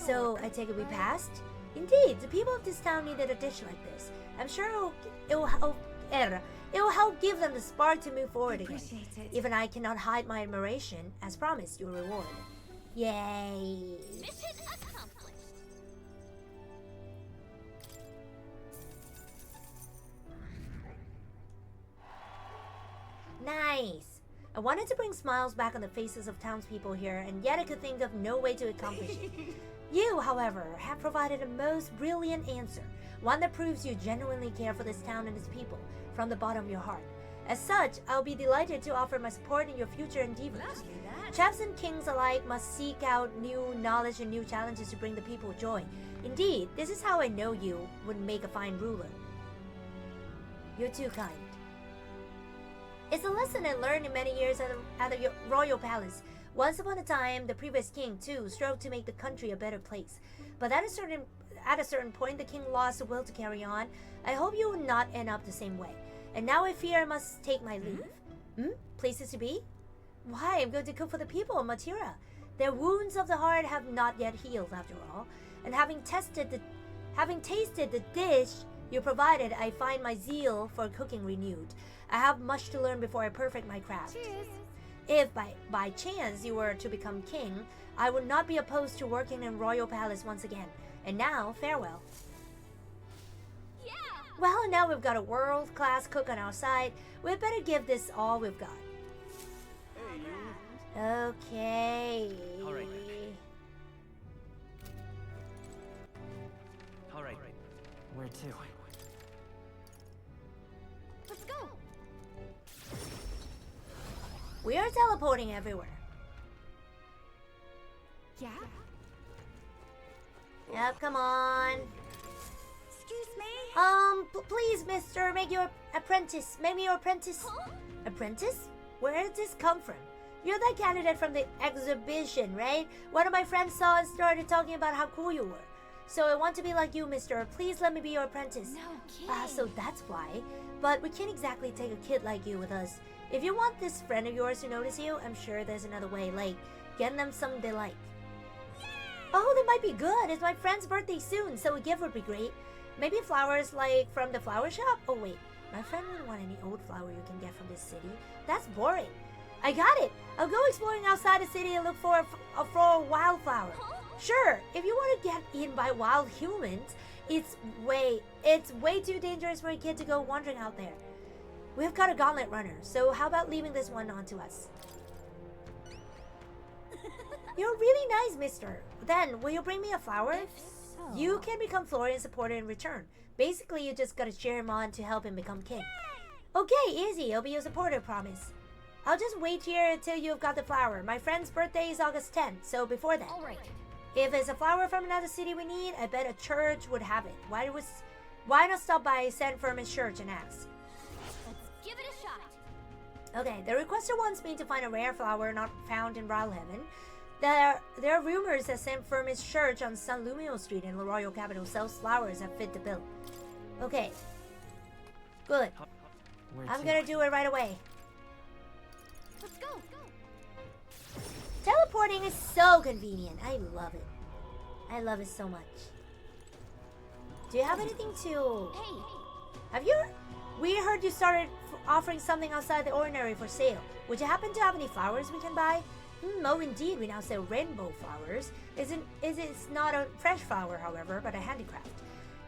S1: So I take it we passed? Indeed, the people of this town needed a dish like this. I'm sure it will help give them the spark to move forward again. Even I cannot hide my admiration. As promised, your reward. Yay!
S22: Mission accomplished.
S1: Nice! I wanted to bring smiles back on the faces of townspeople here, and yet I could think of no way to accomplish it. You, however, have provided a most brilliant answer, one that proves you genuinely care for this town and its people, from the bottom of your heart. As such, I'll be delighted to offer my support in your future endeavors. Chefs and kings alike must seek out new knowledge and new challenges to bring the people joy. Indeed, this is how I know you would make a fine ruler. You're too kind. It's a lesson I learned in many years at the royal palace. Once upon a time, the previous king, too, strove to make the country a better place. But at a certain point, the king lost the will to carry on. I hope you will not end up the same way. And now I fear I must take my leave. Places to be? Why, I'm going to cook for the people of Matira. Their wounds of the heart have not yet healed, after all. And having tasted the dish you provided, I find my zeal for cooking renewed. I have much to learn before I perfect my craft.
S22: Cheers.
S1: If by chance you were to become king, I would not be opposed to working in royal palace once again. And now, farewell.
S22: Yeah!
S1: Well, now we've got a world-class cook on our side. We'd better give this all we've got.
S9: Hey, you.
S1: Okay.
S19: All right. All right. Where to?
S22: Let's go.
S1: We are teleporting everywhere.
S22: Yeah?
S1: Yep, come on.
S22: Excuse me?
S1: Please, mister, make me your apprentice.
S22: Huh?
S1: Apprentice? Where did this come from? You're that candidate from the exhibition, right? One of my friends saw and started talking about how cool you were. So I want to be like you, mister. Please let me be your apprentice.
S22: No kidding.
S1: So that's why. But we can't exactly take a kid like you with us. If you want this friend of yours to notice you, I'm sure there's another way, like getting them something they like. Oh, that might be good. It's my friend's birthday soon, so a gift would be great. Maybe flowers like from the flower shop? Oh wait, my friend wouldn't want any old flower you can get from this city. That's boring. I got it. I'll go exploring outside the city and look for a wildflower. Sure, if you want to get eaten by wild humans, it's way too dangerous for a kid to go wandering out there. We've got a gauntlet runner, so how about leaving this one on to us? You're really nice, mister. Then, will you bring me a flower?
S22: So.
S1: You can become Florian's supporter in return. Basically, you just gotta cheer him on to help him become king. Okay, easy. I'll be your supporter, promise. I'll just wait here until you've got the flower. My friend's birthday is August 10th, so before then.
S22: All right.
S1: If it's a flower from another city we need, I bet a church would have it. Why not stop by St. Firmin's church and ask?
S22: Let's give it a shot.
S1: Okay, the requester wants me to find a rare flower not found in Royal Heaven. There are rumors that St. Firmin's church on San Lumio Street in the royal capital sells flowers that fit the bill. Okay. Good. I'm gonna do it right away.
S22: Let's go.
S1: Teleporting is so convenient. I love it. I love it so much. Do you have anything to...
S22: Hey.
S1: Have you... We heard you started offering something outside the ordinary for sale. Would you happen to have any flowers we can buy? Oh, indeed. We now sell rainbow flowers. It's not a fresh flower, however, but a handicraft.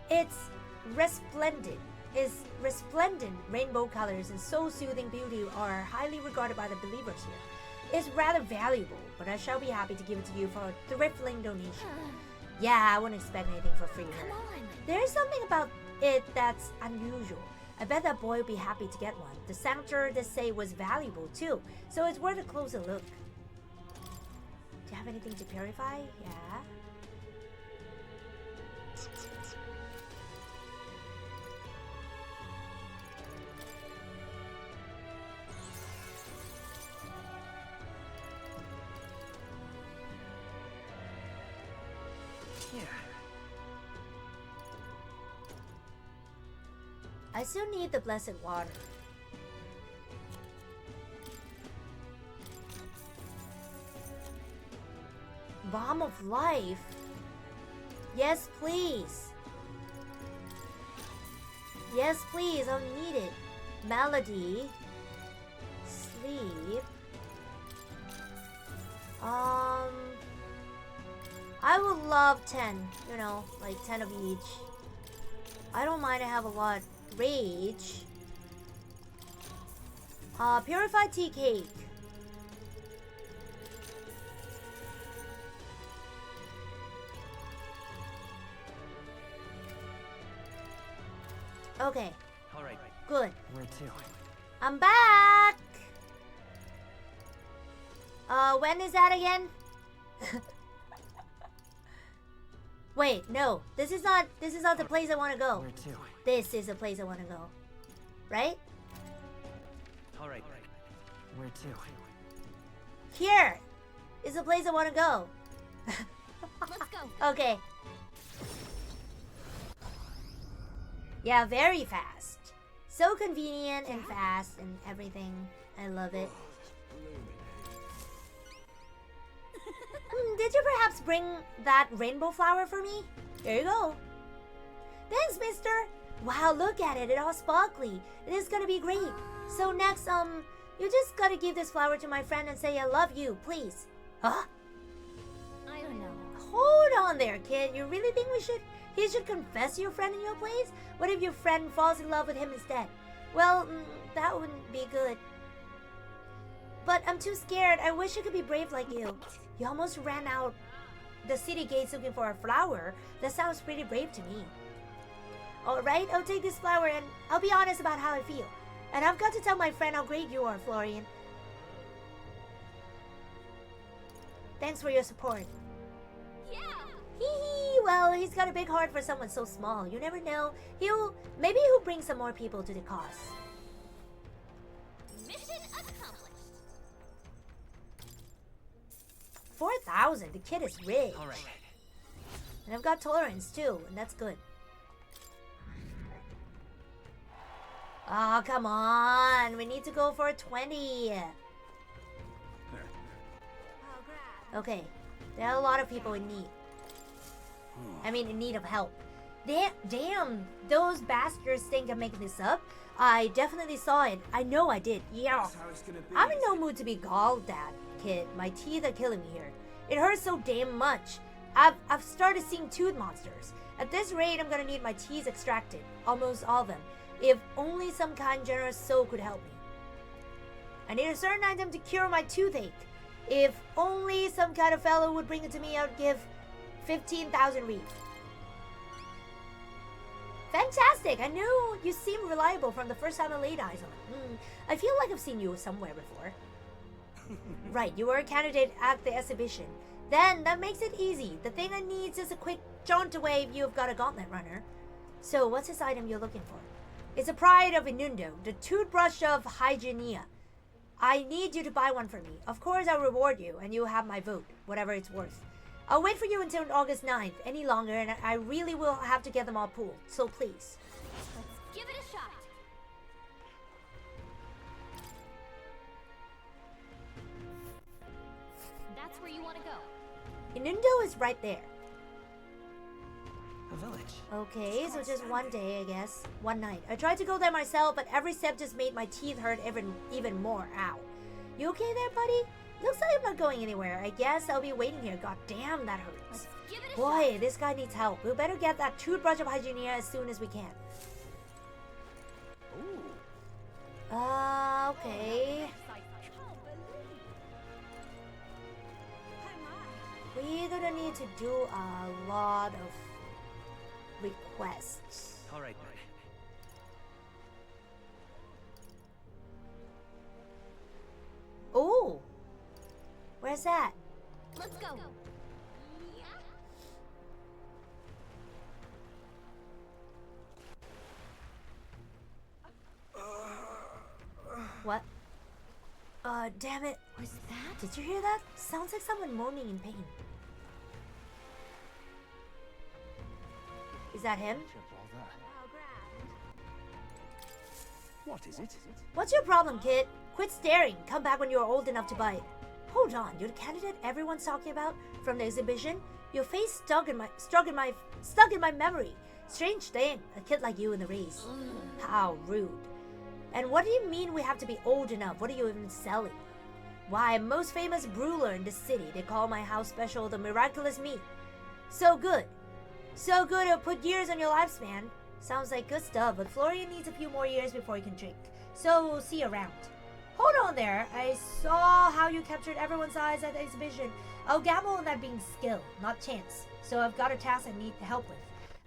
S1: It's resplendent. Its resplendent rainbow colors and so soothing beauty are highly regarded by the believers here. It's rather valuable, but I shall be happy to give it to you for a thrifling donation. Yeah, I wouldn't expect anything for free here.
S22: Come on.
S1: There's something about it that's unusual. I bet that boy would be happy to get one. The sanctuary they say was valuable too, so it's worth a closer look. Do you have anything to purify? Yeah.
S19: Yeah.
S1: I still need the blessed water. Balm of life? Yes, please. Yes, please. I'll need it. Melody. Sleep. I would love 10. You know, like 10 of each. I don't mind. I have a lot. Rage. Purified tea cake. Okay.
S19: All right.
S1: Good.
S19: Where to?
S1: I'm back. When is that again? Wait, no. This is not the place I want to go.
S19: Where to?
S1: This is the place I want to go. Right?
S19: All right. Where to?
S1: Here is the place I want to go.
S22: Let's go.
S1: Okay. Yeah, very fast. So convenient and fast and everything. I love it. Did you perhaps bring that rainbow flower for me? Here you go. Thanks, mister. Wow, look at it. It's all sparkly. It is gonna be great. So next, you just gotta give this flower to my friend and say I love you, please. Huh?
S22: I don't know.
S1: Hold on there, kid. You really think we should He should confess your friend in your place? What if your friend falls in love with him instead? Well, that wouldn't be good. But I'm too scared. I wish I could be brave like you. You almost ran out the city gates looking for a flower. That sounds pretty brave to me. Alright, I'll take this flower and I'll be honest about how I feel. And I've got to tell my friend how great you are, Florian. Thanks for your support. Yeah! Hee, well, he's got a big heart for someone so small. You never know. Maybe he'll bring some more people to the cause.
S22: Mission accomplished.
S1: 4,000. The kid is rich.
S19: All right.
S1: And I've got tolerance too, and that's good. Oh, come on. We need to go for 20. Okay. There are a lot of people in need. I mean, in need of help. Damn. Those bastards think I'm making this up. I definitely saw it. I know I did. Yeah. I'm in no mood to be galled at, kid. My teeth are killing me here. It hurts so damn much. I've started seeing tooth monsters. At this rate, I'm gonna need my teeth extracted. Almost all of them. If only some kind generous soul could help me. I need a certain item to cure my toothache. If only some kind of fellow would bring it to me, I would give 15,000 reef. Fantastic! I knew you seemed reliable from the first time I laid eyes on it. I feel like I've seen you somewhere before. Right, you were a candidate at the exhibition. Then, that makes it easy. The thing I need is a quick jaunt away if you've got a gauntlet runner. So, what's this item you're looking for? It's a pride of Inundo, the toothbrush of Hygienia. I need you to buy one for me. Of course, I'll reward you, and you'll have my vote, whatever it's worth. I'll wait for you until August 9th. Any longer, and I really will have to get them all pooled. So please.
S22: Let's give it a shot. That's where you want to go.
S1: Inundo is right there.
S19: A village.
S1: Okay, so just one day, I guess. One night. I tried to go there myself, but every step just made my teeth hurt even more. Ow. You okay there, buddy? Looks like I'm not going anywhere. I guess I'll be waiting here. God damn, that hurts. Boy, this guy needs help. We better get that toothbrush of Hygienia as soon as we can. Okay. We're gonna need to do a lot of requests.
S19: All right,
S1: Oh, where's that?
S22: Let's go.
S1: What? Damn it. What's that? Did you hear that? Sounds like someone moaning in pain. Is that him?
S3: What is it?
S1: What's your problem, kid? Quit staring. Come back when you're old enough to buy it. Hold on, you're the candidate everyone's talking about from the exhibition? Your face stuck in my memory. Strange thing, a kid like you in the race. How rude. And what do you mean we have to be old enough? What are you even selling? Why, most famous brewer in the city. They call my house special the miraculous meat. So good. So good it'll put years on your lifespan. Sounds like good stuff, but Florian needs a few more years before he can drink. So, see you around. Hold on there. I saw how you captured everyone's eyes at the exhibition. I'll gamble on that being skill, not chance. So I've got a task I need help with.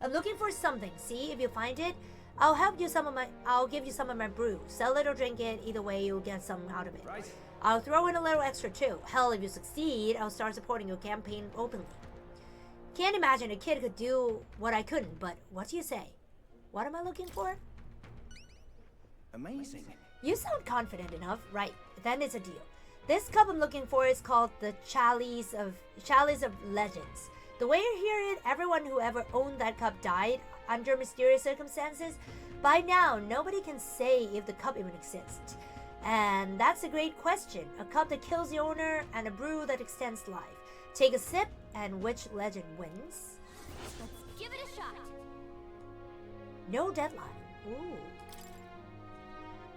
S1: I'm looking for something. See, if you find it, I'll give you some of my brew. Sell it or drink it. Either way, you'll get something out of it.
S3: Right.
S1: I'll throw in a little extra too. Hell, if you succeed, I'll start supporting your campaign openly. Can't imagine a kid could do what I couldn't, but what do you say? What am I looking for?
S3: Amazing.
S1: You sound confident enough. Right, then it's a deal. This cup I'm looking for is called the Chalice of Legends. The way you hear it, everyone who ever owned that cup died under mysterious circumstances. By now, nobody can say if the cup even exists. And that's a great question. A cup that kills the owner and a brew that extends life. Take a sip, and which legend wins?
S22: Let's give it a shot.
S1: No deadline. Ooh.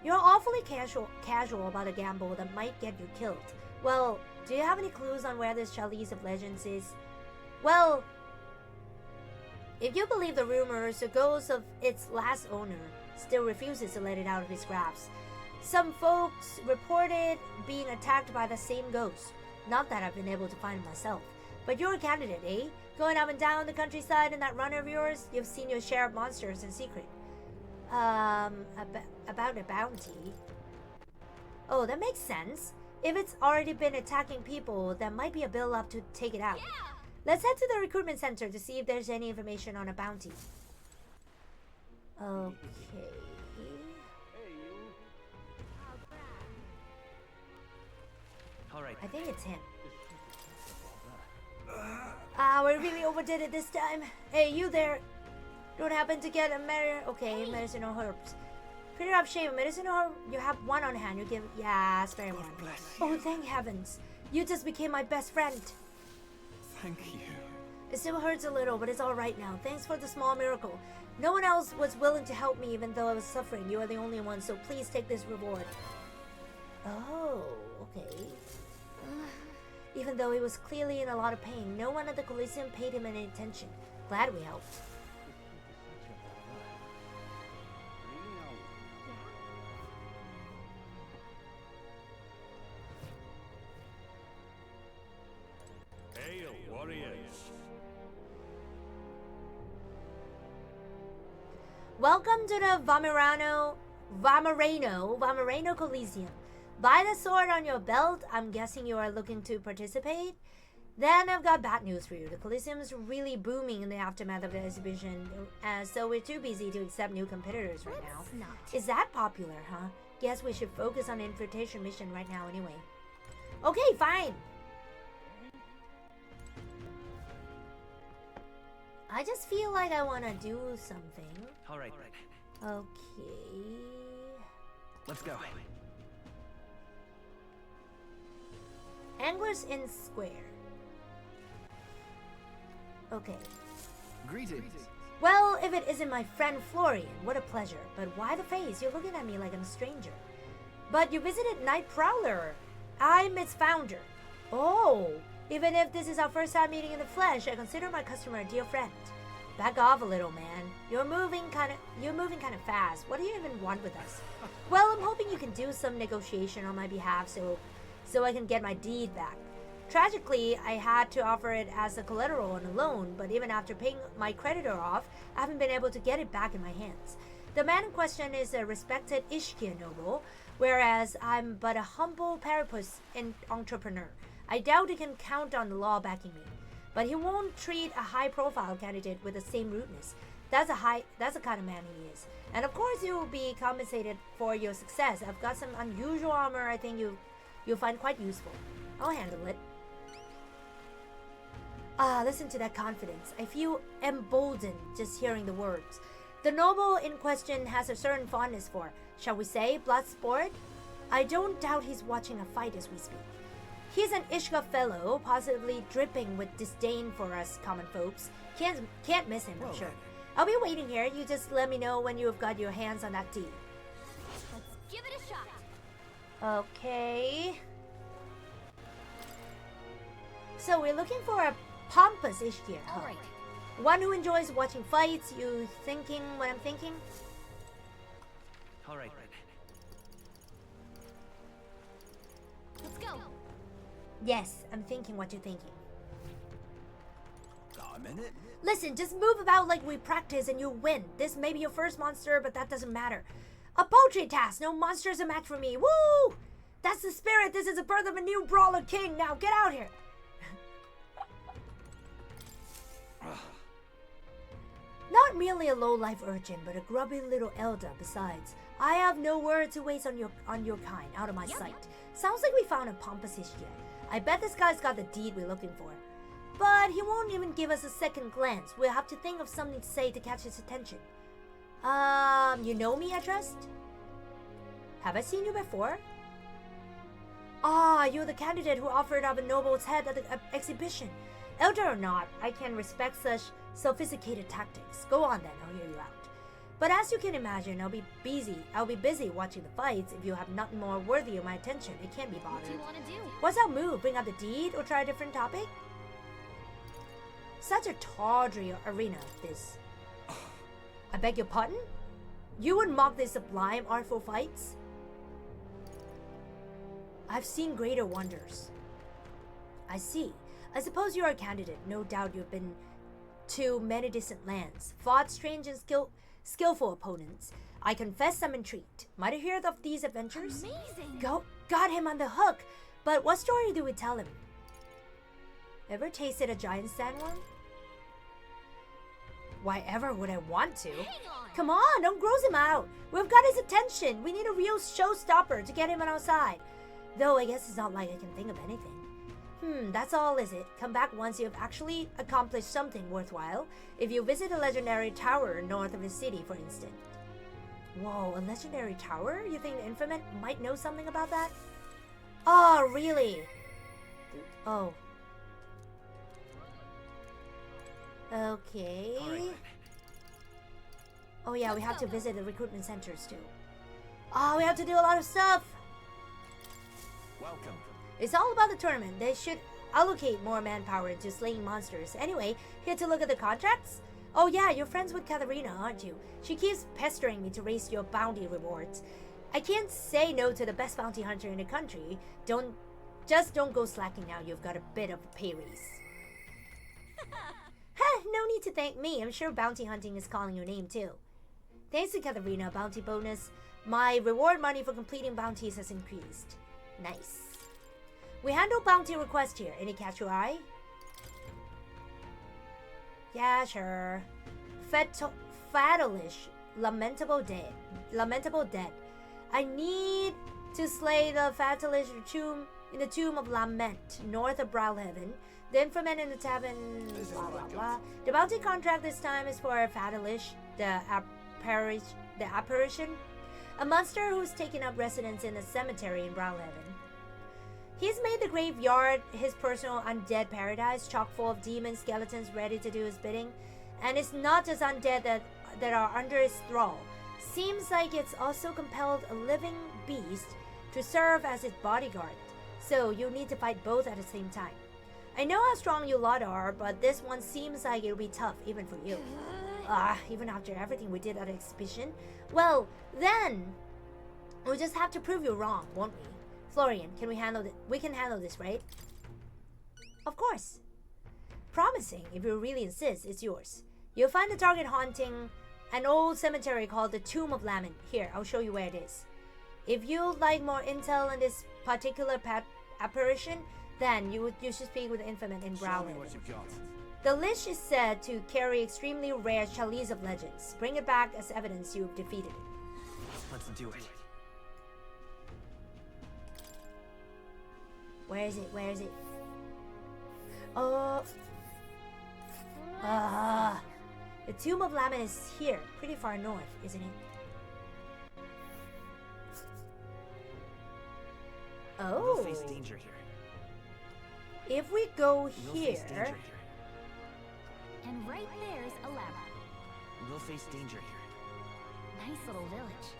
S1: You're awfully casual about a gamble that might get you killed. Well, do you have any clues on where this Chalice of Legends is? Well, If you believe the rumors, the ghost of its last owner still refuses to let it out of his grasp. Some folks reported being attacked by the same ghost. Not that I've been able to find it myself. But you're a candidate, eh? Going up and down the countryside in that runner of yours? You've seen your share of monsters in secret. About a bounty. Oh, that makes sense. If it's already been attacking people, that might be a build-up to take it out. Yeah. Let's head to the recruitment center to see if there's any information on a bounty. Okay.
S19: Alright.
S1: I think it's him. We really overdid it this time. Hey, you there. Don't happen to get a medicinal herbs. Pretty rough shape. Medicinal herb, you have one on hand. You give, yeah, spare one. Oh, thank heavens. You just became my best friend.
S19: Thank you.
S1: It still hurts a little, but it's alright now. Thanks for the small miracle. No one else was willing to help me even though I was suffering. You are the only one, so please take this reward. Oh, okay. Even though he was clearly in a lot of pain, no one at the Coliseum paid him any attention. Glad we helped.
S9: Hail, warriors!
S1: Welcome to the Vamerano Coliseum. Buy the sword on your belt. I'm guessing you are looking to participate. Then I've got bad news for you. The Coliseum is really booming in the aftermath of the exhibition, so we're too busy to accept new competitors right now. Is that popular, huh? Guess we should focus on the infiltration mission right now anyway. Okay, fine. I just feel like I want to do something.
S19: Alright.
S1: Okay.
S19: Let's go.
S1: Anglers Inn Square. Okay.
S19: Greetings.
S1: Well, if it isn't my friend Florian, what a pleasure. But why the face? You're looking at me like I'm a stranger. But you visited Night Prowler. I'm its founder. Oh, even if this is our first time meeting in the flesh, I consider my customer a dear friend. Back off a little, man. You're moving kind of fast. What do you even want with us? Well, I'm hoping you can do some negotiation on my behalf so I can get my deed back. Tragically, I had to offer it as a collateral on a loan, but even after paying my creditor off, I haven't been able to get it back in my hands. The man in question is a respected Ishkia noble, whereas I'm but a humble parapus entrepreneur. I doubt he can count on the law backing me. But he won't treat a high-profile candidate with the same rudeness. That's the kind of man he is. And of course, you will be compensated for your success. I've got some unusual armor I think you'll find quite useful. I'll handle it. Listen to that confidence. I feel emboldened just hearing the words. The noble in question has a certain fondness for, shall we say, blood sport? I don't doubt he's watching a fight as we speak. He's an Ishka fellow, possibly dripping with disdain for us common folks. Can't miss him, I'm sure. I'll be waiting here. You just let me know when you've got your hands on that deed.
S22: Let's give it a shot.
S1: Okay. So we're looking for a pompous Ishkir, huh?
S22: All right.
S1: One who enjoys watching fights. You thinking what I'm thinking?
S19: All right.
S22: Let's go.
S1: Yes, I'm thinking what you're thinking.
S5: A minute.
S1: Listen, just move about like we practice and you'll win. This may be your first monster, but that doesn't matter. A poultry task. No monster is a match for me. Woo! That's the spirit. This is the birth of a new brawler king. Now get out here. Not merely a low-life urchin, but a grubby little elder besides. I have no word to waste on your kind, out of my sight. Sounds like we found a pompous Ishkia. I bet this guy's got the deed we're looking for. But he won't even give us a second glance. We'll have to think of something to say to catch his attention. You know me, I trust? Have I seen you before? You're the candidate who offered up a noble's head at the exhibition. Elder or not, I can respect such sophisticated tactics. Go on then, I'll hear you out. But as you can imagine, I'll be busy watching the fights. If you have nothing more worthy of my attention, it can't be bothered.
S22: What do you want to do?
S1: What's our move? Bring out the deed or try a different topic? Such a tawdry arena, this. I beg your pardon? You would mock these sublime, artful fights? I've seen greater wonders. I see. I suppose you're a candidate. No doubt you've been to many distant lands, fought strange and skillful opponents. I confess I'm intrigued. Might have heard of these adventures?
S22: Amazing!
S1: Got him on the hook. But what story do we tell him? Ever tasted a giant sandworm? Why ever would I want to? Come on, don't gross him out. We've got his attention. We need a real showstopper to get him on our side. Though I guess it's not like I can think of anything. That's all, is it? Come back once you have actually accomplished something worthwhile. If you visit a legendary tower north of the city, for instance. Whoa, a legendary tower? You think the Infamous might know something about that? Oh, really? Oh. Okay. Oh yeah, we have to visit the recruitment centers too. Oh, we have to do a lot of stuff.
S3: Welcome.
S1: It's all about the tournament. They should allocate more manpower into slaying monsters. Anyway, here to look at the contracts? Oh yeah, you're friends with Katharina, aren't you? She keeps pestering me to raise your bounty rewards. I can't say no to the best bounty hunter in the country. Just don't go slacking now. You've got a bit of a pay raise. No need to thank me. I'm sure bounty hunting is calling your name too. Thanks to Katharina, bounty bonus. My reward money for completing bounties has increased. Nice. We handle bounty requests here. Any catch your eye? Yeah, sure. Fatalish. Lamentable dead. I need to slay the Fatalish tomb in the Tomb of Lament, north of Browhaven. The Infamous in the tavern, blah blah blah. The bounty contract this time is for Fatalish, the apparition, a monster who's taken up residence in a cemetery in Browhaven. He's made the graveyard his personal undead paradise, chock full of demon skeletons ready to do his bidding. And it's not just undead that are under his thrall. Seems like it's also compelled a living beast to serve as its bodyguard. So you need to fight both at the same time. I know how strong you lot are, but this one seems like it'll be tough even for you. Even after everything we did at the exhibition? Well, then we'll just have to prove you wrong, won't we? Florian, can we handle it? We can handle this, right? Of course. Promising, if you really insist, it's yours. You'll find the target haunting an old cemetery called the Tomb of Lament. Here, I'll show you where it is. If you'd like more intel on this particular apparition, then you should speak with the Infamous in Browhaven. The Lich is said to carry extremely rare chalice of legends. Bring it back as evidence you've defeated it.
S19: Let's do it.
S1: Where is it? The Tomb of Lament is here, pretty far north, isn't it? Oh.
S19: We'll face danger here.
S1: If we go here.
S22: And right there's a ladder.
S19: We'll face danger here.
S22: Nice little village.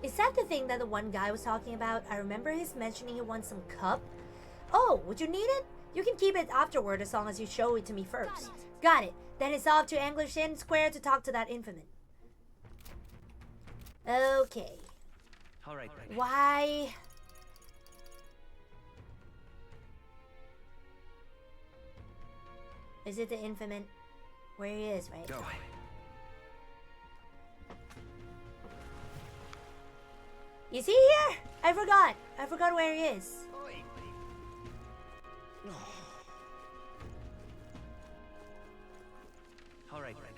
S1: Is that the thing that the one guy was talking about? I remember he's mentioning he wants some cup. Oh, would you need it? You can keep it afterward as long as you show it to me first. Got it. Then it's off to English Inn Square to talk to that Infamous. Okay.
S19: Alright then.
S1: Why? Is it the Infamous? Where he is, right?
S19: Go.
S1: Is he here? I forgot where he is.
S19: Alright then.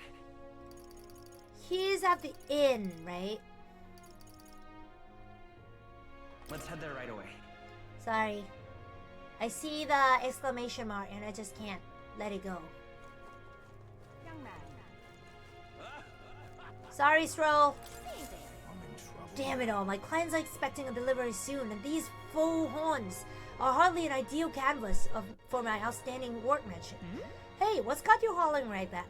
S1: He's at the inn, right?
S19: Let's head there right away.
S1: Sorry. I see the exclamation mark and I just can't let it go. Sorry, Stroll. Damn it all, my clients are expecting a delivery soon, and these faux horns are hardly an ideal canvas for my outstanding workmanship. Hey, what's got you hollering like that?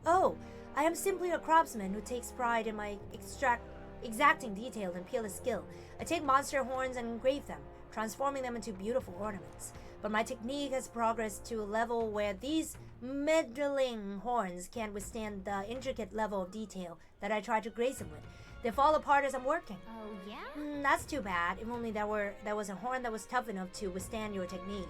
S1: Oh, I am simply a craftsman who takes pride in my exacting detail and peerless skill. I take monster horns and engrave them, transforming them into beautiful ornaments. But my technique has progressed to a level where these middling horns can't withstand the intricate level of detail that I try to grace them with. They fall apart as I'm working.
S22: Oh, yeah?
S1: That's too bad. If only there was a horn that was tough enough to withstand your technique.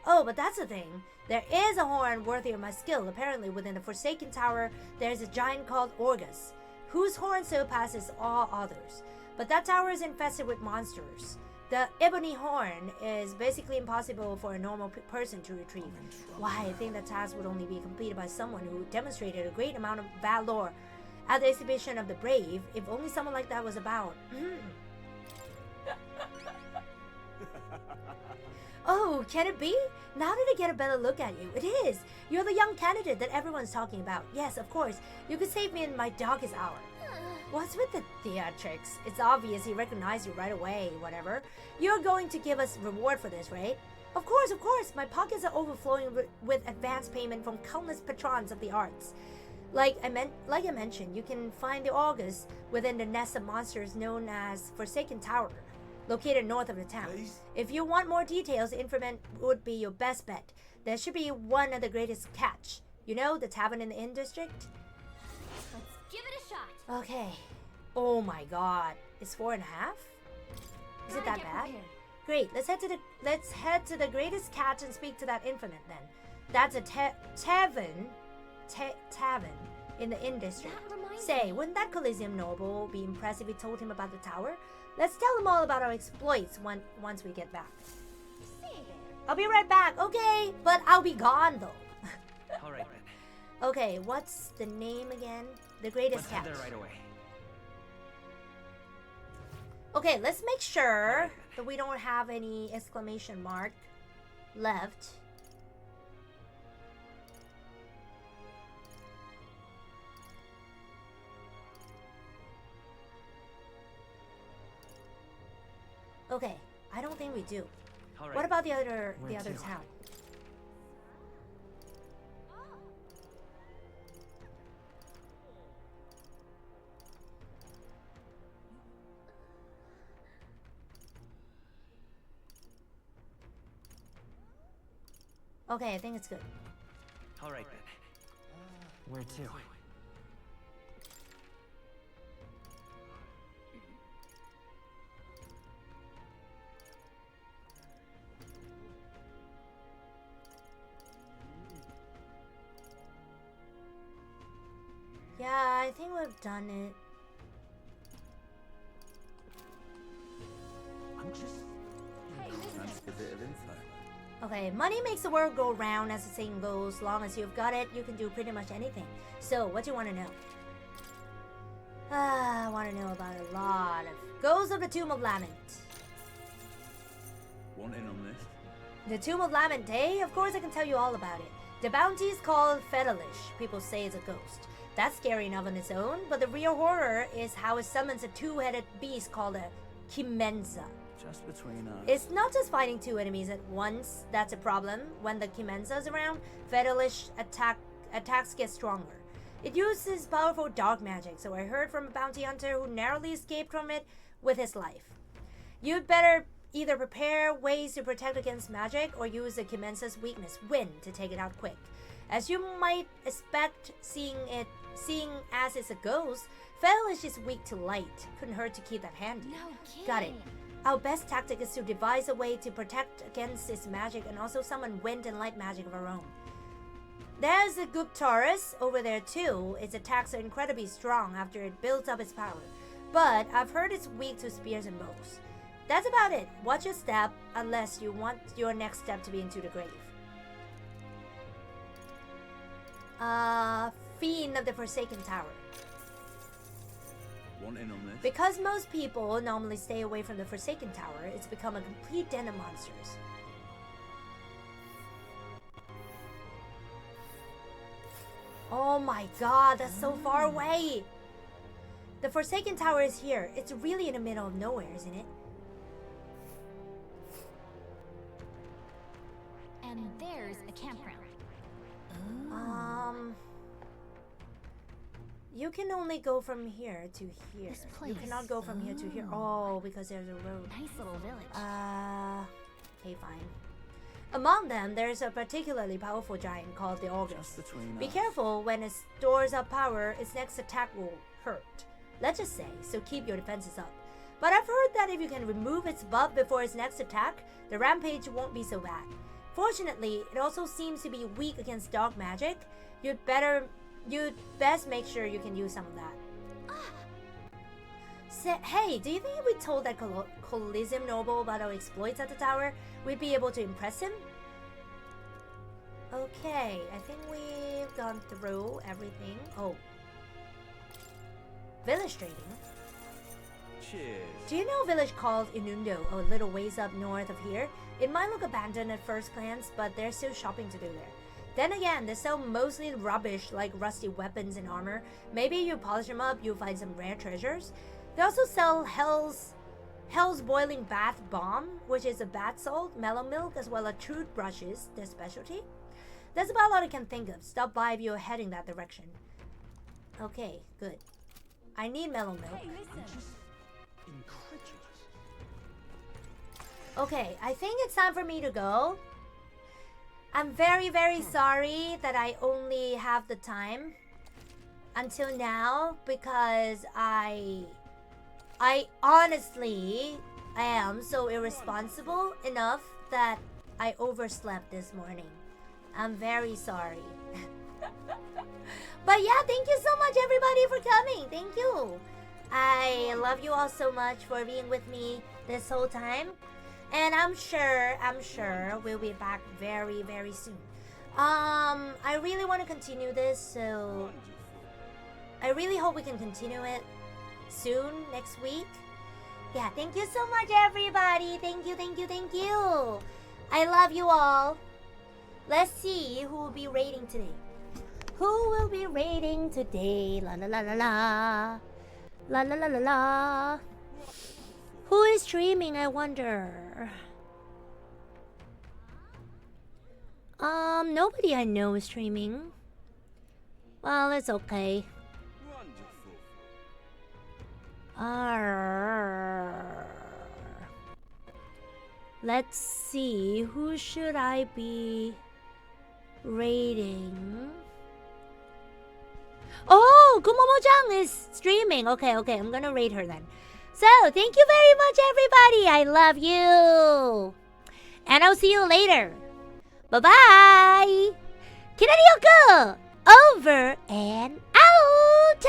S1: Oh, but that's the thing. There is a horn worthy of my skill. Apparently, within the Forsaken Tower, there's a giant called Orgus, whose horn surpasses all others. But that tower is infested with monsters. The ebony horn is basically impossible for a normal person to retrieve. Why, I think the task would only be completed by someone who demonstrated a great amount of valor at the exhibition of the brave, if only someone like that was about. Oh, can it be? Now that I get a better look at you, it is! You're the young candidate that everyone's talking about. Yes, of course. You could save me in my darkest hour. What's with the theatrics? It's obvious he recognized you right away, whatever. You're going to give us reward for this, right? Of course, of course. My pockets are overflowing with advance payment from countless patrons of the arts. Like I mentioned, you can find the Orgus within the nest of monsters known as Forsaken Tower, located north of the town. If you want more details, the informant would be your best bet. There should be one of the greatest catch. You know, the tavern in the Inn District?
S22: Let's give it a shot.
S1: Okay. Oh my god. It's 4.5? Is it that bad? Great. Let's head to the greatest catch and speak to that informant then. That's a tavern in the Inn District. Say, wouldn't that Coliseum noble be impressed if we told him about the tower? Let's tell him all about our exploits once we get back. I'll be right back, okay? But I'll be gone though.
S19: Alright then.
S1: Okay, what's the name again? The greatest catch.
S19: Let's head there right away.
S1: Okay, let's make sure that we don't have any exclamation mark left. Okay, I don't think we do.
S19: Right.
S1: What about the other town? Okay, I think it's good.
S19: Alright then. Where to?
S1: Yeah, I think we've done it.
S5: That's a bit of info.
S1: Okay, money makes the world go round, as the saying goes. Long as you've got it, you can do pretty much anything. So, what do you want to know? I want to know about a lot of... Ghosts of the Tomb of Lament.
S5: Want in on this?
S1: The Tomb of Lament, eh? Of course I can tell you all about it. The bounty is called Fetalish. People say it's a ghost. That's scary enough on its own, but the real horror is how it summons a two-headed beast called a Kimenza.
S5: Just between us.
S1: It's not just fighting two enemies at once that's a problem. When the Kimenza is around, Fetalish attacks get stronger. It uses powerful dark magic, so I heard from a bounty hunter who narrowly escaped from it with his life. You'd better either prepare ways to protect against magic or use the Kimenza's weakness, wind, to take it out quick. As you might expect, seeing as it's a ghost, Fetalish is weak to light. Couldn't hurt to keep that handy.
S22: No kidding.
S1: Got it. Our best tactic is to devise a way to protect against its magic and also summon wind and light magic of our own. There's a Guptaurus over there too. Its attacks are incredibly strong after it builds up its power. But I've heard it's weak to spears and bows. That's about it. Watch your step, unless you want your next step to be into the grave. Fiend of the Forsaken Tower.
S5: Want in on this?
S1: Because most people normally stay away from the Forsaken Tower, it's become a complete den of monsters. Oh my god, that's so far away! The Forsaken Tower is here. It's really in the middle of nowhere, isn't it?
S22: And there's a campground.
S1: You can only go from here to here. You cannot go from here to here. Oh, because there's a road.
S10: Nice little village.
S1: Okay, fine. Among them, there's a particularly powerful giant called the August. Be careful when it stores up power, its next attack will hurt. Let's just say, so keep your defenses up. But I've heard that if you can remove its buff before its next attack, the rampage won't be so bad. Fortunately, it also seems to be weak against dark magic. You'd best make sure you can use some of that. Hey, do you think if we told that Coliseum Noble about our exploits at the tower, we'd be able to impress him? Okay, I think we've gone through everything. Oh. Village trading.
S5: Cheers.
S1: Do you know a village called Inundo, a little ways up north of here? It might look abandoned at first glance, but there's still shopping to do there. Then again, they sell mostly rubbish like rusty weapons and armor. Maybe you polish them up, you'll find some rare treasures. They also sell Hell's Boiling Bath Bomb, which is a bath salt, mellow milk, as well as toothbrushes, their specialty. That's about all I can think of. Stop by if you're heading that direction. Okay, good. I need mellow milk.
S21: Hey, listen.
S1: Okay, I think it's time for me to go. I'm very, very sorry that I only have the time until now because I honestly am so irresponsible enough that I overslept this morning. I'm very sorry. But yeah, thank you so much everybody for coming. Thank you. I love you all so much for being with me this whole time. And I'm sure we'll be back very, very soon. I really want to continue this, so I really hope we can continue it soon, next week. Yeah, thank you so much, everybody. Thank you, thank you, thank you. I love you all. Let's see who will be raiding today. Who will be raiding today? La la la la la. La la la la la. Who is streaming, I wonder? Nobody I know is streaming. Well, it's okay. Let's see, who should I be raiding? Oh, Kumomo-chan is streaming. Okay, I'm gonna raid her then. So, thank you very much, everybody. I love you. And I'll see you later. Bye-bye. Kinari-yoku, over and out.